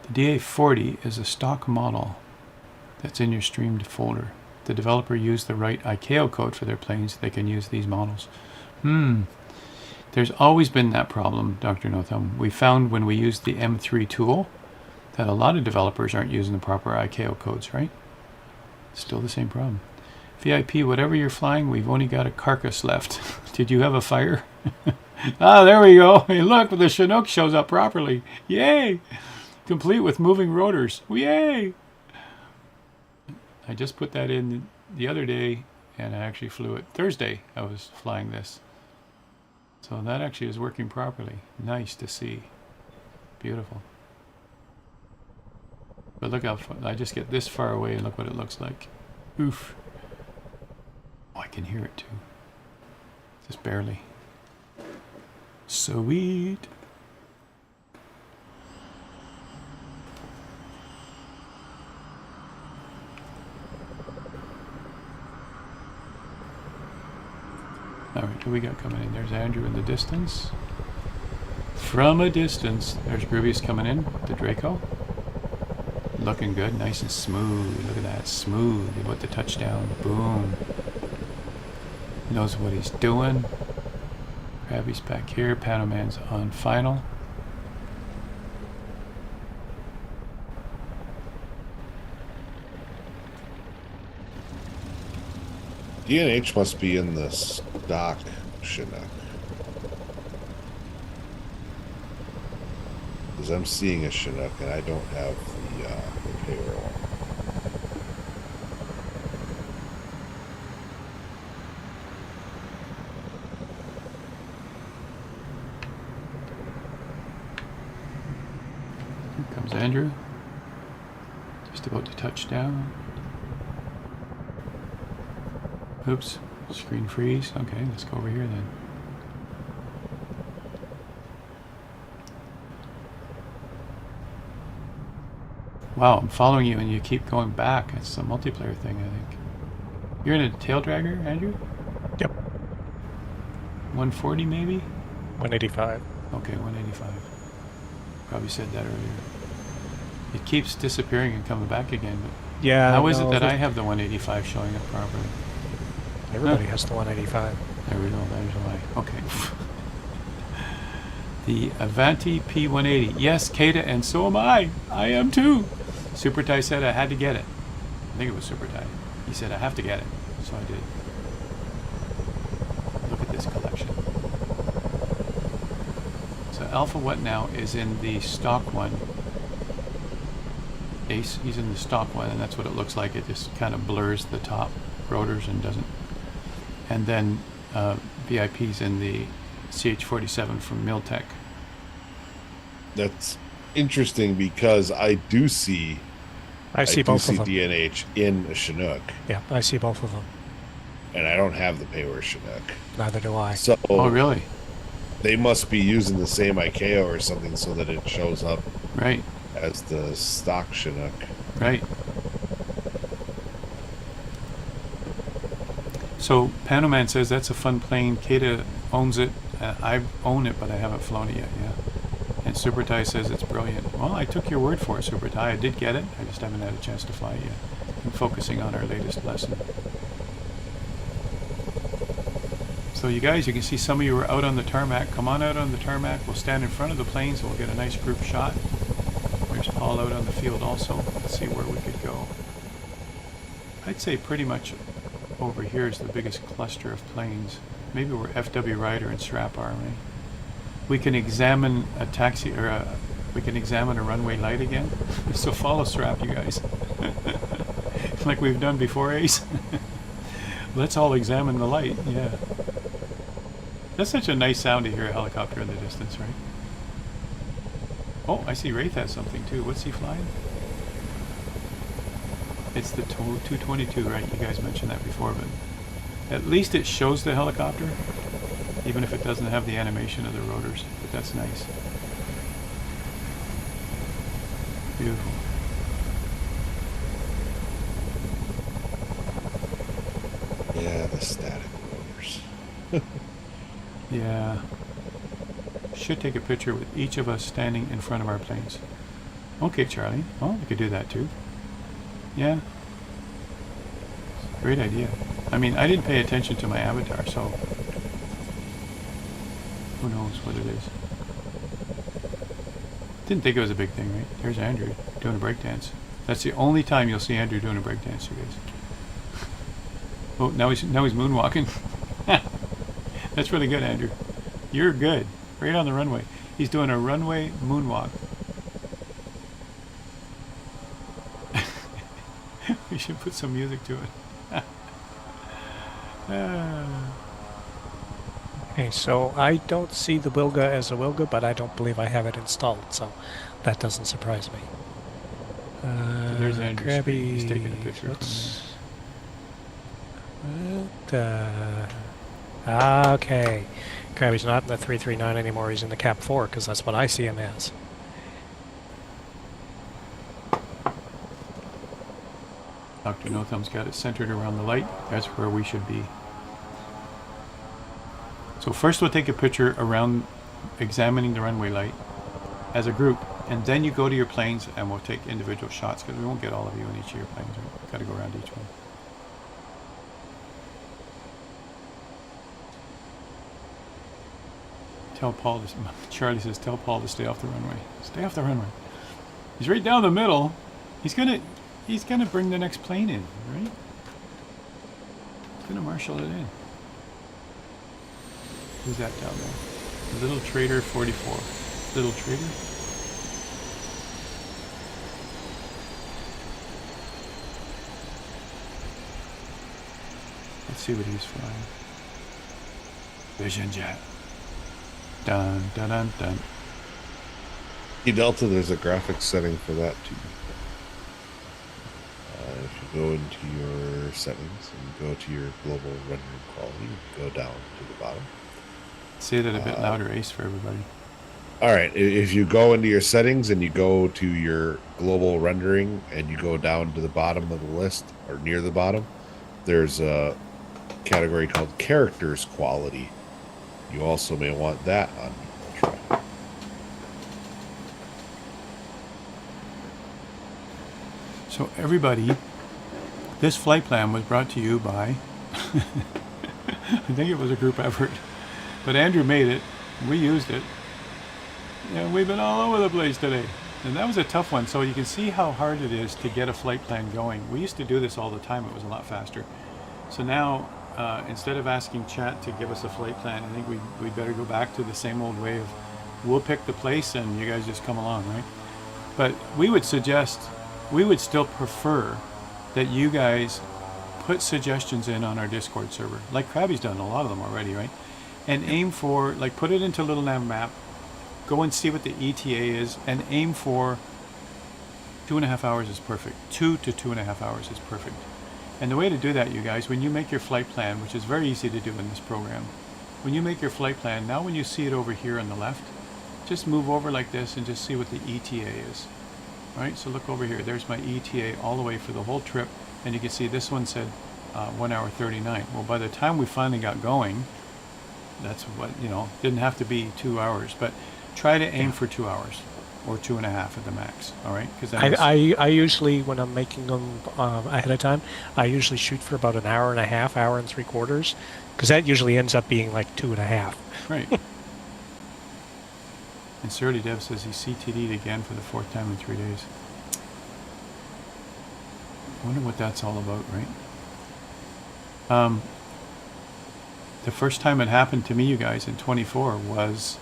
The DA40 is a stock model that's in your streamed folder. If the developer used the right ICAO code for their planes, they can use these models. There's always been that problem, Dr. Notham. We found when we used the M3 tool that a lot of developers aren't using the proper ICAO codes, right? Still the same problem. VIP, whatever you're flying, we've only got a carcass left. Did you have a fire? Ah, there we go. Hey, look, the Chinook shows up properly. Yay! Complete with moving rotors. Yay! I just put that in the other day, and I actually flew it Thursday. I was flying this. So that actually is working properly. Nice to see. Beautiful. But look how far, I just get this far away and look what it looks like. Oof. Oh, I can hear it too. Just barely. Sweet. All right, who we got coming in? There's Andrew in the distance. From a distance, there's Groovius coming in, the Draco. Looking good, nice and smooth. Look at that, smooth. About the touchdown, boom. He knows what he's doing. Krabby's back here, Panaman's on final. DNH must be in the stock Chinook. Because I'm seeing a Chinook and I don't have the payroll. Here comes Andrew. Just about to touch down. Oops, screen freeze. Okay, let's go over here then. Wow, I'm following you and you keep going back. It's a multiplayer thing, I think. You're in a tail dragger, Andrew? Yep. 140 maybe? 185. Okay, 185. Probably said that earlier. It keeps disappearing and coming back again, but Yeah. how is it no, that I have the 185 showing up properly? Everybody has the 185. There we go, there's why. Okay. The Avanti P180. Yes, Kata, and so am I. I am too. Super Ty said I had to get it. I think it was Super Ty. He said, I have to get it. So I did. Look at this collection. So Alpha What Now is in the stock one. Ace, he's in the stock one, and that's what it looks like. It just kind of blurs the top rotors and doesn't. And then VIP's in the CH47 from Miltech. That's interesting because I do see both of them. DNH in a Chinook, Yeah, I see both of them. and I don't have the Payware Chinook. Neither do I. So Oh, really? they must be using the same ICAO or something so that it shows up Right, as the stock Chinook. right. So Panoman says that's a fun plane. Kata owns it. I own it, but I haven't flown it yet. Yeah. And Super Tai says it's brilliant. Well, I took your word for it, Super Tai. I did get it. I just haven't had a chance to fly it yet. I'm focusing on our latest lesson. So you guys, you can see some of you are out on the tarmac. Come on out on the tarmac. We'll stand in front of the planes and we'll get a nice group shot. There's Paul out on the field also. Let's see where we could go. I'd say pretty much over here is the biggest cluster of planes. Maybe where FW Ryder and Srap are, right? We can examine a taxi, or we can examine a runway light again. So follow Srap, you guys. Like we've done before, Ace. Let's all examine the light, yeah. That's such a nice sound to hear a helicopter in the distance, right? Oh, I see Wraith has something too. What's he flying? It's the 222, right? You guys mentioned that before, but at least it shows the helicopter, even if it doesn't have the animation of the rotors, but that's nice. Beautiful. Yeah, the static rotors. Yeah. Should take a picture with each of us standing in front of our planes. Okay, Charlie. Well, we could do that too. Yeah. Great idea. I mean, I didn't pay attention to my avatar, so who knows what it is. Didn't think it was a big thing, right? There's Andrew doing a breakdance. That's the only time you'll see Andrew doing a breakdance, you guys. Oh, now he's moonwalking. That's really good, Andrew. You're good. Right on the runway. He's doing a runway moonwalk. We should put some music to it. Okay, so I don't see the Wilga as a Wilga, but I don't believe I have it installed, so that doesn't surprise me. There's Andrew. Krabby, He's taking a picture. Okay. Krabby's not in the 339 anymore, he's in the Cap 4, because that's what I see him as. Dr. No Thumb's got it centered around the light. That's where we should be. So first we'll take a picture around examining the runway light as a group, and then you go to your planes and we'll take individual shots because we won't get all of you in each of your planes. We've got to go around each one. Tell Paul to, Charlie says, tell Paul to stay off the runway. Stay off the runway. He's right down the middle. He's gonna bring the next plane in, right? He's gonna marshal it in. Who's that down there? Little Trader 44. Little Trader? Let's see what he's flying. Vision jet. Dun dun dun dun. Delta, there's a graphics setting for that too. If you go into your settings and go to your global rendering quality, go down to the bottom. Say that a bit louder, Ace, for everybody. All right, if you go into your settings and you go to your global rendering and you go down to the bottom of the list or near the bottom, there's a category called characters quality. You also may want that on Ultra. So everybody, this flight plan was brought to you by, I think it was a group effort, but Andrew made it, we used it, and we've been all over the place today. And that was a tough one. So you can see how hard it is to get a flight plan going. We used to do this all the time. It was a lot faster. So now, instead of asking chat to give us a flight plan, I think we better go back to the same old way of we'll pick the place and you guys just come along, right? But we would still prefer that you guys put suggestions in on our Discord server, like Krabby's done a lot of them already, right? And aim for, like, put it into a little nav map, go and see what the ETA is, and aim for 2.5 hours is perfect. 2 to 2.5 hours is perfect. And the way to do that, you guys, when you make your flight plan, which is very easy to do in this program, when you make your flight plan, now when you see it over here on the left, just move over like this and just see what the ETA is. All right, so look over here. There's my ETA all the way for the whole trip. And you can see this one said 1 hour 39. Well, by the time we finally got going, that's what, didn't have to be 2 hours, but try to aim for 2 hours or 2.5 at the max. All right, because I usually, when I'm making them ahead of time, I usually shoot for about an hour and a half, hour and 3/4, because that usually ends up being like 2.5. Right. And Surly Dev says he CTD'd again for the 4th time in 3 days. I wonder what that's all about, right? The first time it happened to me, you guys, in 24 was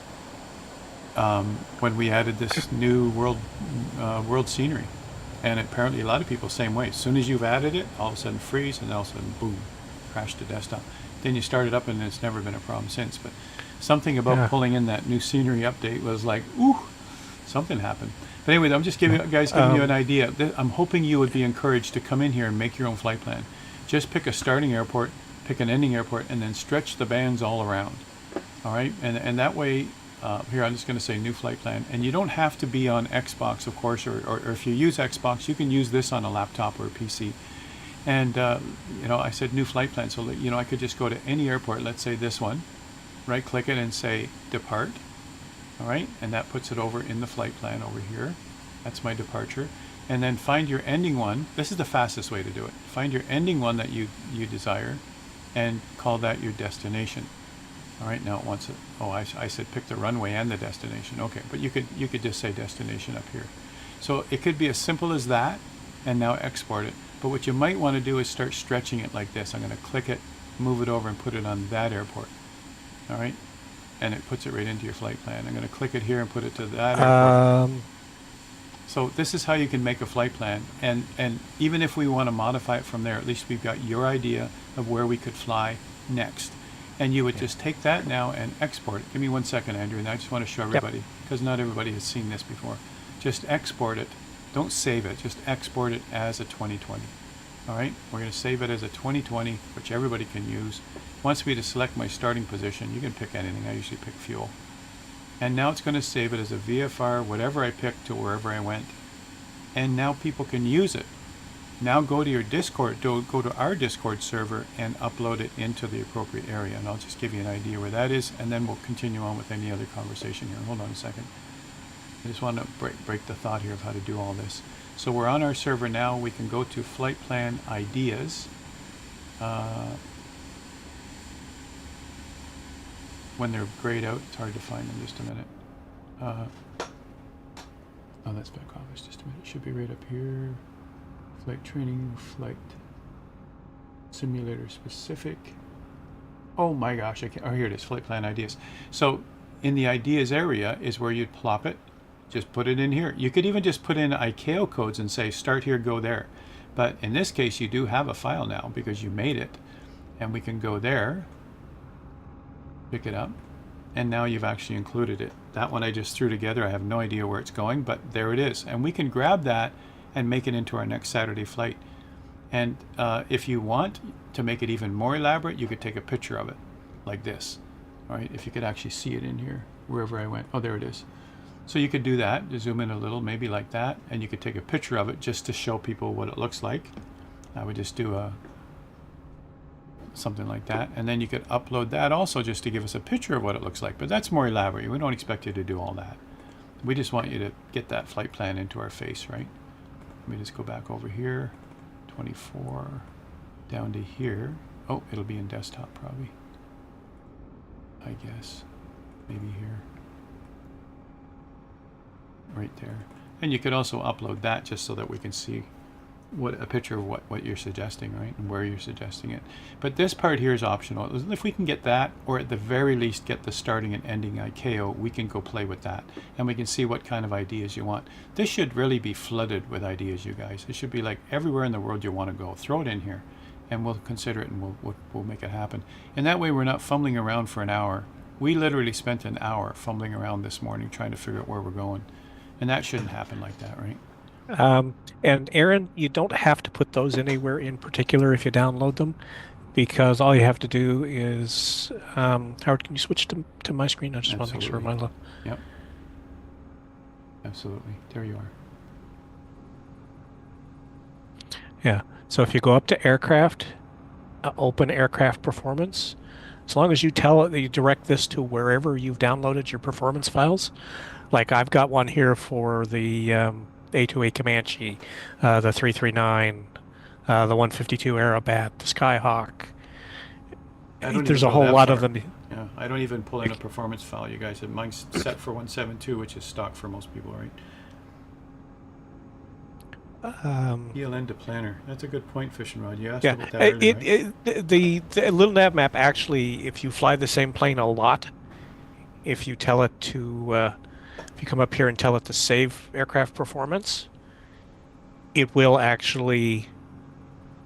when we added this new world scenery. And apparently a lot of people, same way. As soon as you've added it, all of a sudden freeze, and all of a sudden, boom, crash to desktop. Then you start it up, and it's never been a problem since. But something about pulling in that new scenery update was like, ooh, something happened. But anyway, I'm just giving you an idea. I'm hoping you would be encouraged to come in here and make your own flight plan. Just pick a starting airport, pick an ending airport, and then stretch the bands all around. All right, and that way, here I'm just going to say new flight plan. And you don't have to be on Xbox, of course, or if you use Xbox, you can use this on a laptop or a PC. And I said new flight plan, so that, I could just go to any airport. Let's say this one, right? Click it and say depart. All right, and that puts it over in the flight plan over here. That's my departure. And then find your ending one. This is the fastest way to do it. Find your ending one that you desire and call that your destination. All right, now it wants it. Oh, I said pick the runway and the destination. Okay, but you could just say destination up here. So it could be as simple as that, and now export it. But what you might want to do is start stretching it like this. I'm going to click it, move it over, and put it on that airport. All right, and it puts it right into your flight plan. I'm going to click it here and put it to that airport. So this is how you can make a flight plan. And even if we want to modify it from there, at least we've got your idea of where we could fly next. And you would just take that now and export it. Give me 1 second, Andrew, and I just want to show everybody, because not everybody has seen this before. Just export it. Don't save it. Just export it as a 2020. All right? We're going to save it as a 2020, which everybody can use. Wants me to select my starting position. You can pick anything. I usually pick fuel. And now it's going to save it as a VFR, whatever I picked to wherever I went. And now people can use it. Now go to your Discord, go to our Discord server and upload it into the appropriate area. And I'll just give you an idea where that is, and then we'll continue on with any other conversation here. Hold on a second. I just want to break the thought here of how to do all this. So we're on our server now. We can go to Flight Plan Ideas. When they're grayed out, it's hard to find them. Just a minute. Oh, that's back office. Just a minute. It should be right up here. Flight training, flight simulator specific. Oh my gosh, I can't. Oh, here it is. Flight plan ideas. So in the ideas area is where you'd plop it. Just put it in here. You could even just put in ICAO codes and say start here, go there. But in this case, you do have a file now because you made it. And we can go there, pick it up, and now you've actually included it. That one I just threw together. I have no idea where it's going, but there it is. And we can grab that and make it into our next Saturday flight. And if you want to make it even more elaborate, you could take a picture of it like this. All right, if you could actually see it in here, wherever I went. Oh, there it is. So you could do that, to zoom in a little, maybe like that, and you could take a picture of it just to show people what it looks like. I would just do something like that, and then you could upload that also just to give us a picture of what it looks like. But that's more elaborate. We don't expect you to do all that. We just want you to get that flight plan into our face, right? Let me just go back over here, 24, down to here. Oh, it'll be in desktop probably, I guess. Maybe here. Right there. And you could also upload that just so that we can see a picture of what you're suggesting, right, and where you're suggesting it. But this part here is optional. If we can get that, or at the very least get the starting and ending ICAO, we can go play with that, and we can see what kind of ideas you want. This should really be flooded with ideas, you guys. It should be like everywhere in the world you want to go. Throw it in here, and we'll consider it, and we'll make it happen. And that way we're not fumbling around for an hour. We literally spent an hour fumbling around this morning trying to figure out where we're going, and that shouldn't happen like that, right? And Aaron, you don't have to put those anywhere in particular if you download them, because all you have to do is, Howard, can you switch to my screen? I just want to make sure my Yep. Absolutely. There you are. Yeah. So if you go up to aircraft, open aircraft performance, as long as you tell it that you direct this to wherever you've downloaded your performance files, like I've got one here for the A2A Comanche, the 339, the 152 Aerobat, the Skyhawk. There's a whole lot of them. Yeah, I don't even pull in a performance file, you guys. Mine's set for 172, which is stock for most people, right? PLN to planner. That's a good point, Fishing Rod. You asked about that earlier, right? The little nav map actually, if you fly the same plane a lot, if you tell it to, if you come up here and tell it to save aircraft performance, it will actually,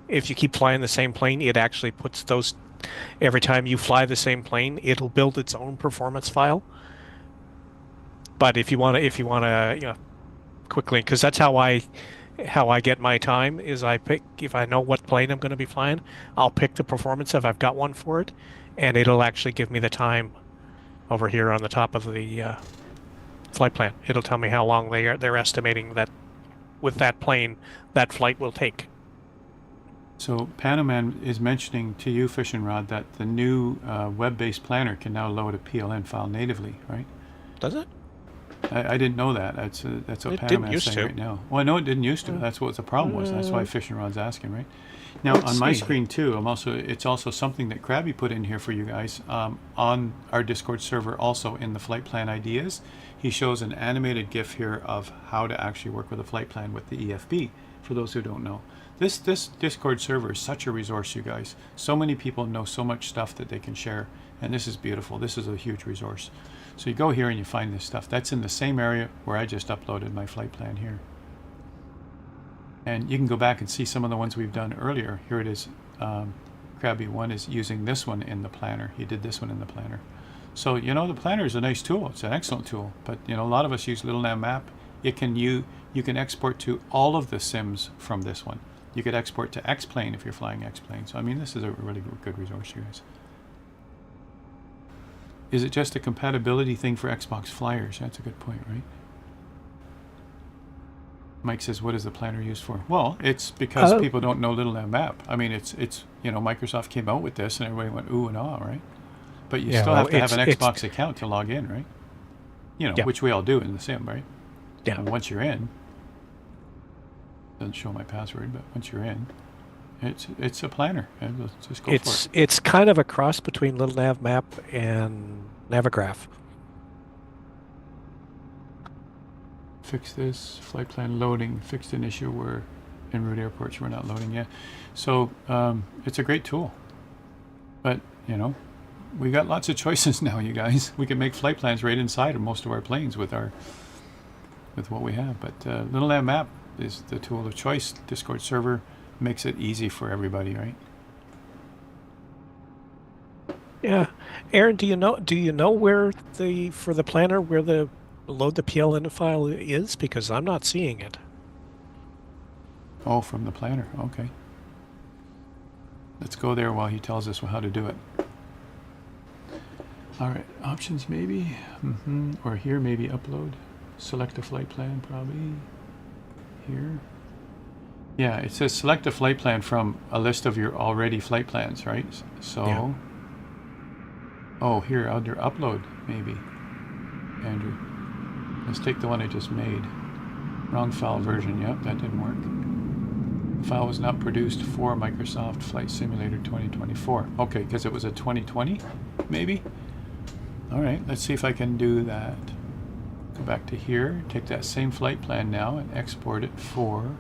if you keep flying the same plane, it actually puts those, every time you fly the same plane, it'll build its own performance file. But if you want to, quickly, because that's how I get my time, is I pick, if I know what plane I'm going to be flying, I'll pick the performance if I've got one for it, and it'll actually give me the time over here on the top of the flight plan. It'll tell me how long they're estimating that with that plane that flight will take. So Panaman is mentioning to you, Fishing Rod, that the new web-based planner can now load a PLN file natively, right? Does it? I didn't know that. That's what Panaman's saying right now. Well, I know it didn't used to. That's what the problem was. That's why Fishing Rod's asking, right? Now on my screen too, it's also something that Krabby put in here for you guys on our Discord server. Also in the flight plan ideas, he shows an animated GIF here of how to actually work with a flight plan with the EFB. For those who don't know, this Discord server is such a resource, you guys. So many people know so much stuff that they can share, and this is beautiful. This is a huge resource. So you go here and you find this stuff. That's in the same area where I just uploaded my flight plan here. And you can go back and see some of the ones we've done earlier. Here it is. Krabby 1 is using this one in the planner. He did this one in the planner. So, the planner is a nice tool. It's an excellent tool. But, a lot of us use Little Nav Map. You can export to all of the sims from this one. You could export to X-Plane if you're flying X-Plane. So, this is a really good resource, you guys. Is it just a compatibility thing for Xbox flyers? That's a good point, right? Mike says, what is the planner used for? Well, it's because people don't know Little Nav Map. It's Microsoft came out with this and everybody went ooh and ah, right? But you still have to have an Xbox account to log in, right? Which we all do in the sim, right? Yeah. And once you're in, doesn't show my password, but once you're in, it's a planner. Let's just go for it. It's kind of a cross between Little Nav Map and Navigraph. Fix this flight plan loading. Fixed an issue where en route airports were not loading yet. So it's a great tool, but we got lots of choices now, you guys. We can make flight plans right inside of most of our planes with what we have. But Little Nav Map is the tool of choice. Discord server makes it easy for everybody, right? Yeah, Aaron, do you know where for the planner where the load the PLN file is? Because I'm not seeing it. Oh, from the planner. Okay. Let's go there while he tells us how to do it. All right, options maybe, or here maybe upload. Select a flight plan probably. Here. Yeah, it says select a flight plan from a list of your already flight plans, right? So, yeah. Oh, here under upload maybe, Andrew. Let's take the one I just made. Wrong file version. Yep, that didn't work. The file was not produced for Microsoft Flight Simulator 2024. Okay, because it was a 2020, maybe? All right, let's see if I can do that. Go back to here, take that same flight plan now and export it for,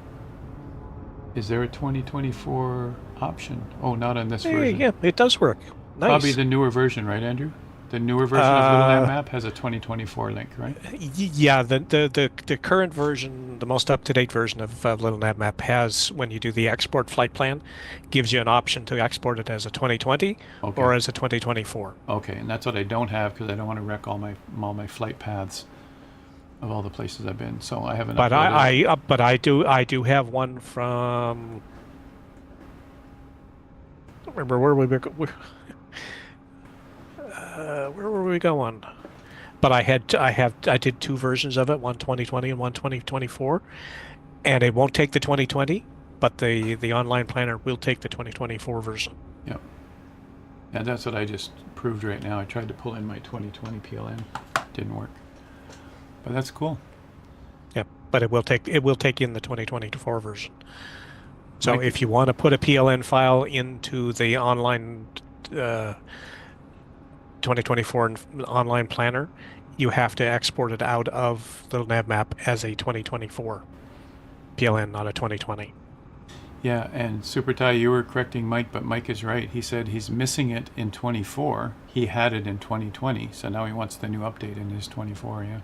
is there a 2024 option? Oh, not on this version. Yeah, it does work. Nice. Probably the newer version, right, Andrew? The newer version of Little Land Map has a 2024 link, right? Yeah, the current version, the most up-to-date version of Little Nav Map has, when you do the export flight plan, gives you an option to export it as a 2020 Okay. or as a 2024. Okay, and that's what I don't have because I don't want to wreck all my flight paths of all the places I've been. So I haven't But uploaded. but I do have one from. I don't remember where we were. Where were we going? But I did two versions of it, one 2020 and one 2024, and it won't take the 2020, but the online planner will take the 2024 version. Yep. And that's what I just proved right now. I tried to pull in my 2020 PLN, didn't work. But that's cool. Yep, but it will take in the 2024 version. So Mike, if you want to put a PLN file into the online 2024 online planner, you have to export it out of Little Nav Map as a 2024 PLN, not a 2020. yeah, and Super Ty, you were correcting Mike, but Mike is right. He said he's missing it in 24. He had it in 2020, so now he wants the new update in his 24. Yeah,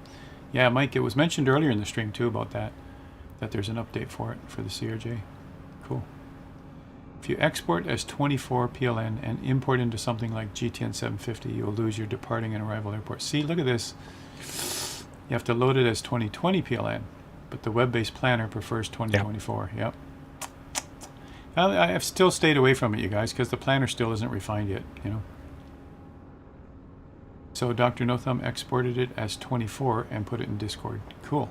yeah, Mike. It was mentioned earlier in the stream too about that there's an update for it for the CRJ. Cool. If you export as 24 PLN and import into something like GTN 750, you'll lose your departing and arrival airport. See, look at this. You have to load it as 2020 PLN, but the web-based planner prefers 2024. Yep. I have still stayed away from it, you guys, because the planner still isn't refined yet, you know. So Dr. No Thumb exported it as 24 and put it in Discord. Cool.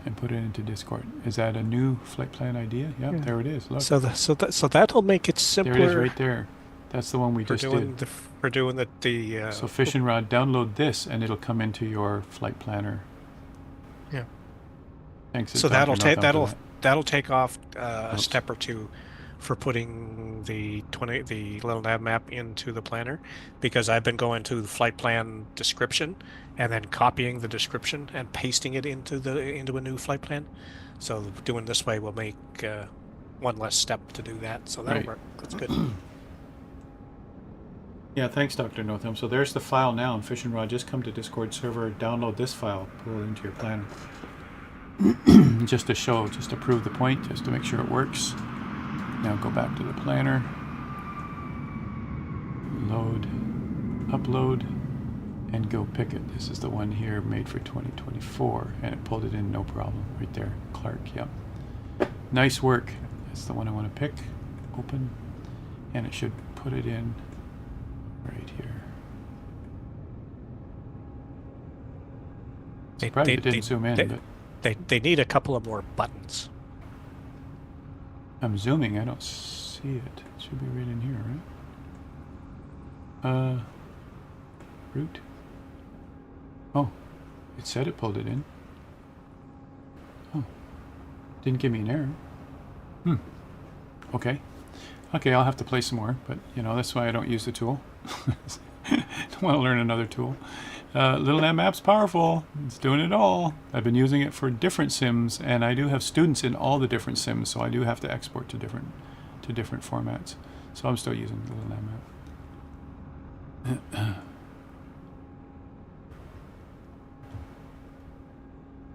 And put it into Discord. Is that a new flight plan idea? Yep, yeah. There it is. Look. So that'll make it simpler. There it is, right there. That's the one we just did. We're doing the. So Fish and Rod, download this, and it'll come into your flight planner. Yeah. Thanks. So that'll take off a step or two for putting the Little Nav Map into the planner, because I've been going to the flight plan description and then copying the description and pasting it into a new flight plan. So doing this way will make one less step to do that. So that'll work. That's good. Yeah, thanks, Dr. No Thumb. So there's the file now, and Fish and Rod, just come to Discord server, download this file, pull it into your planner. Just to prove the point, just to make sure it works. Now go back to the planner, load, upload, and go pick it. This is the one here made for 2024, and it pulled it in no problem right there. Clark, yep. Nice work. That's the one I want to pick, open, and it should put it in right here. Surprised it didn't zoom in, but they need a couple of more buttons. I'm zooming, I don't see it. It should be right in here, right? Root. Oh, it said it pulled it in. Oh, didn't give me an error. Okay. Okay, I'll have to play some more, but you know, that's why I don't use the tool. Don't want to learn another tool. Little Nav Map's powerful. It's doing it all. I've been using it for different sims, and I do have students in all the different sims, so I do have to export to different formats. So I'm still using Little Nav Map.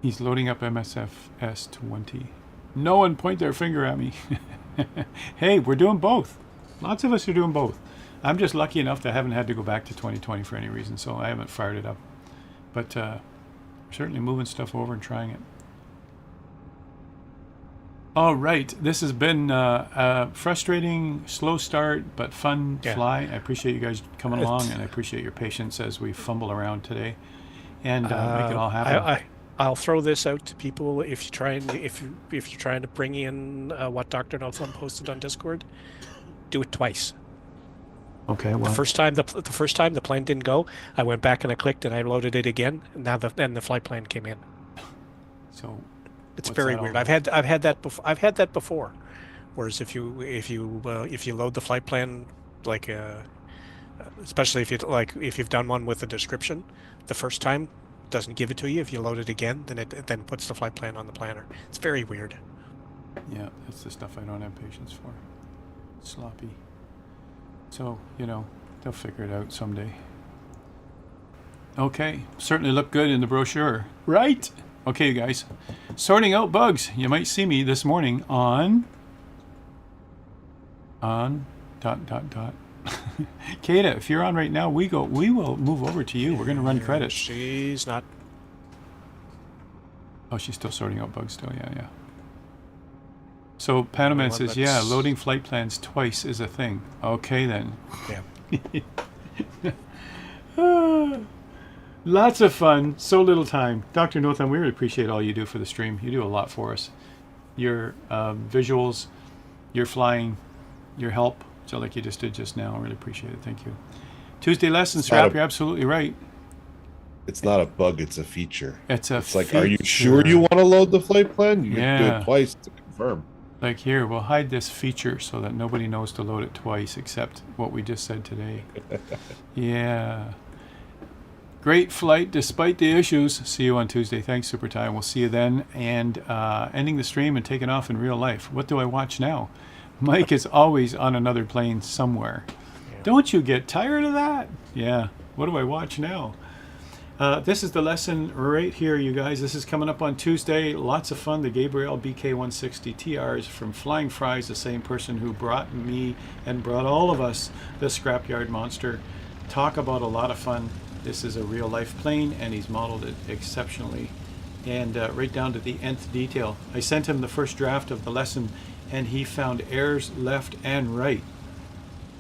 He's loading up MSFS 20. No one point their finger at me. Hey, we're doing both. Lots of us are doing both. I'm just lucky enough that I haven't had to go back to 2020 for any reason, so I haven't fired it up. But certainly moving stuff over and trying it. All right, this has been a frustrating, slow start, but fun fly. I appreciate you guys coming along, and I appreciate your patience as we fumble around today and make it all happen. I'll throw this out to people. If you're trying to bring in what Dr. No Thumb posted on Discord, do it twice. Okay. Well, the first time the plane didn't go, I went back and I clicked and I loaded it again, and now the flight plan came in. So it's very weird. I've had that before. Whereas if you load the flight plan like especially if you've done one with a description, the first time doesn't give it to you. If you load it again, then it then puts the flight plan on the planner. It's very weird. Yeah, that's the stuff I don't have patience for. Sloppy. So, you know, they'll figure it out someday. Okay, certainly look good in the brochure, right? Okay, you guys, sorting out bugs. You might see me this morning on Kata, if you're on right now, we will move over to you. We're going to run credits. She's not. Oh, she's still sorting out bugs still. Yeah. So Panaman says, yeah, loading flight plans twice is a thing. Okay, then. Yeah. Lots of fun, so little time. Dr. Nothan, we really appreciate all you do for the stream. You do a lot for us. Your visuals, your flying, your help, so like you just did just now. I really appreciate it. Thank you. Tuesday lessons, Strap, you're absolutely right. It's not a bug, it's a feature. It's like, feature. Are you sure you want to load the flight plan? You can do it twice to confirm. Like here, we'll hide this feature so that nobody knows to load it twice except what we just said today. Yeah. Great flight despite the issues. See you on Tuesday. Thanks, Super Ty. We'll see you then. And ending the stream and taking off in real life. What do I watch now? Mike is always on another plane somewhere. Yeah. Don't you get tired of that? Yeah. What do I watch now? This is the lesson right here, you guys. This is coming up on Tuesday. Lots of fun. The Gabriel BK160 TRs from Flying Fries, the same person who brought me and brought all of us the Scrapyard Monster. Talk about a lot of fun. This is a real life plane and he's modeled it exceptionally and right down to the nth detail. I sent him the first draft of the lesson and he found errors left and right.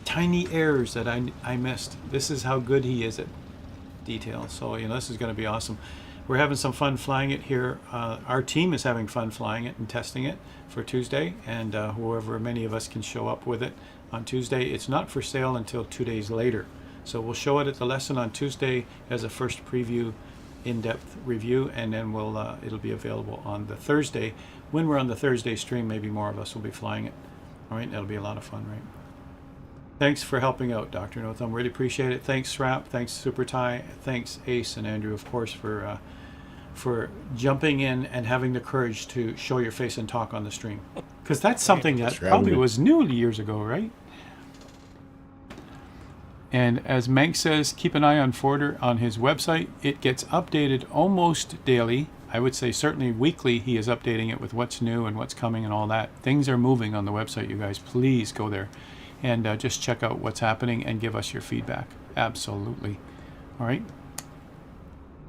Tiny errors that I missed. This is how good he is at detail. So, you know, this is going to be awesome. We're having some fun flying it here. Our team is having fun flying it and testing it for Tuesday, and however many of us can show up with it on Tuesday. It's not for sale until 2 days later. So we'll show it at the lesson on Tuesday as a first preview, in-depth review, and then it'll be available on the Thursday. When we're on the Thursday stream, maybe more of us will be flying it. All right, that'll be a lot of fun, right? Thanks for helping out, Dr. Notham. Really appreciate it. Thanks, Srap. Thanks, Super Ty. Thanks, Ace and Andrew, of course, for jumping in and having the courage to show your face and talk on the stream. Because that's something that probably was new years ago, right? And as Mank says, keep an eye on Forder on his website. It gets updated almost daily. I would say certainly weekly he is updating it with what's new and what's coming and all that. Things are moving on the website, you guys. Please go there and just check out what's happening and give us your feedback. Absolutely. All right.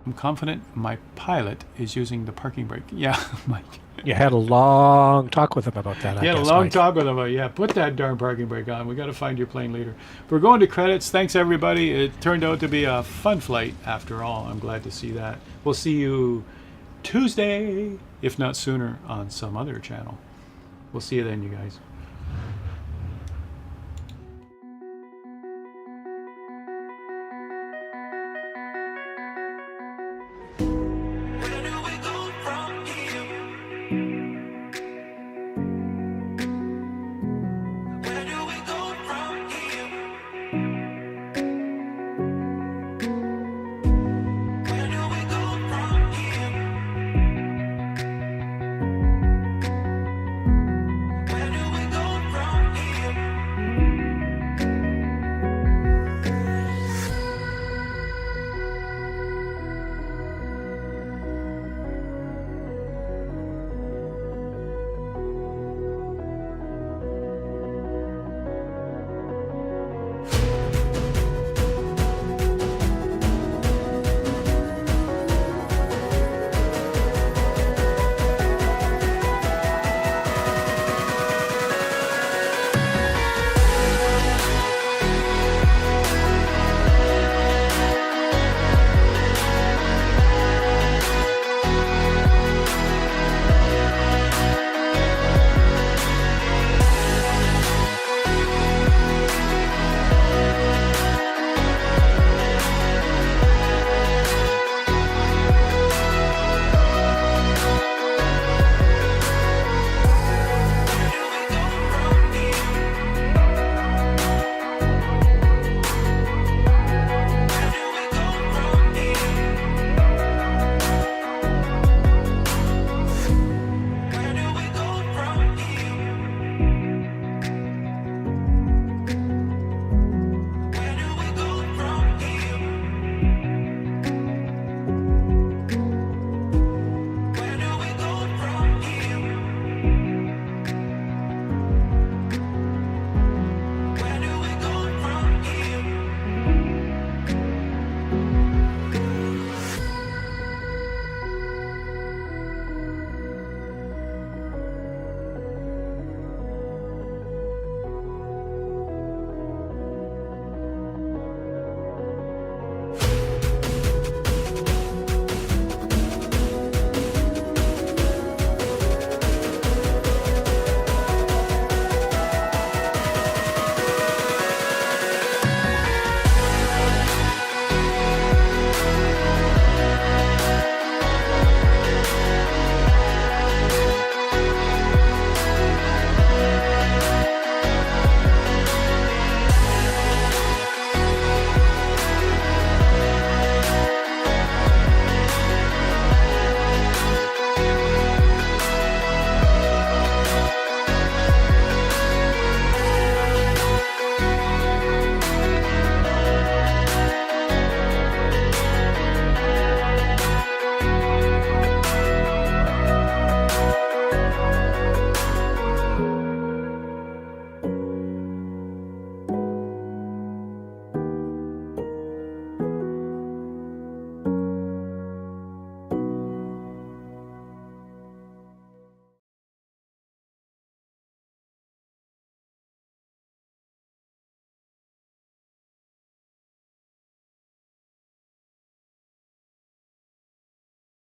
I'm confident my pilot is using the parking brake. Yeah, Mike. You had a long talk with him about that. I guess, long talk with him about, yeah, put that darn parking brake on. We got to find your plane leader. We're going to credits. Thanks, everybody. It turned out to be a fun flight after all. I'm glad to see that. We'll see you Tuesday, if not sooner, on some other channel. We'll see you then, you guys.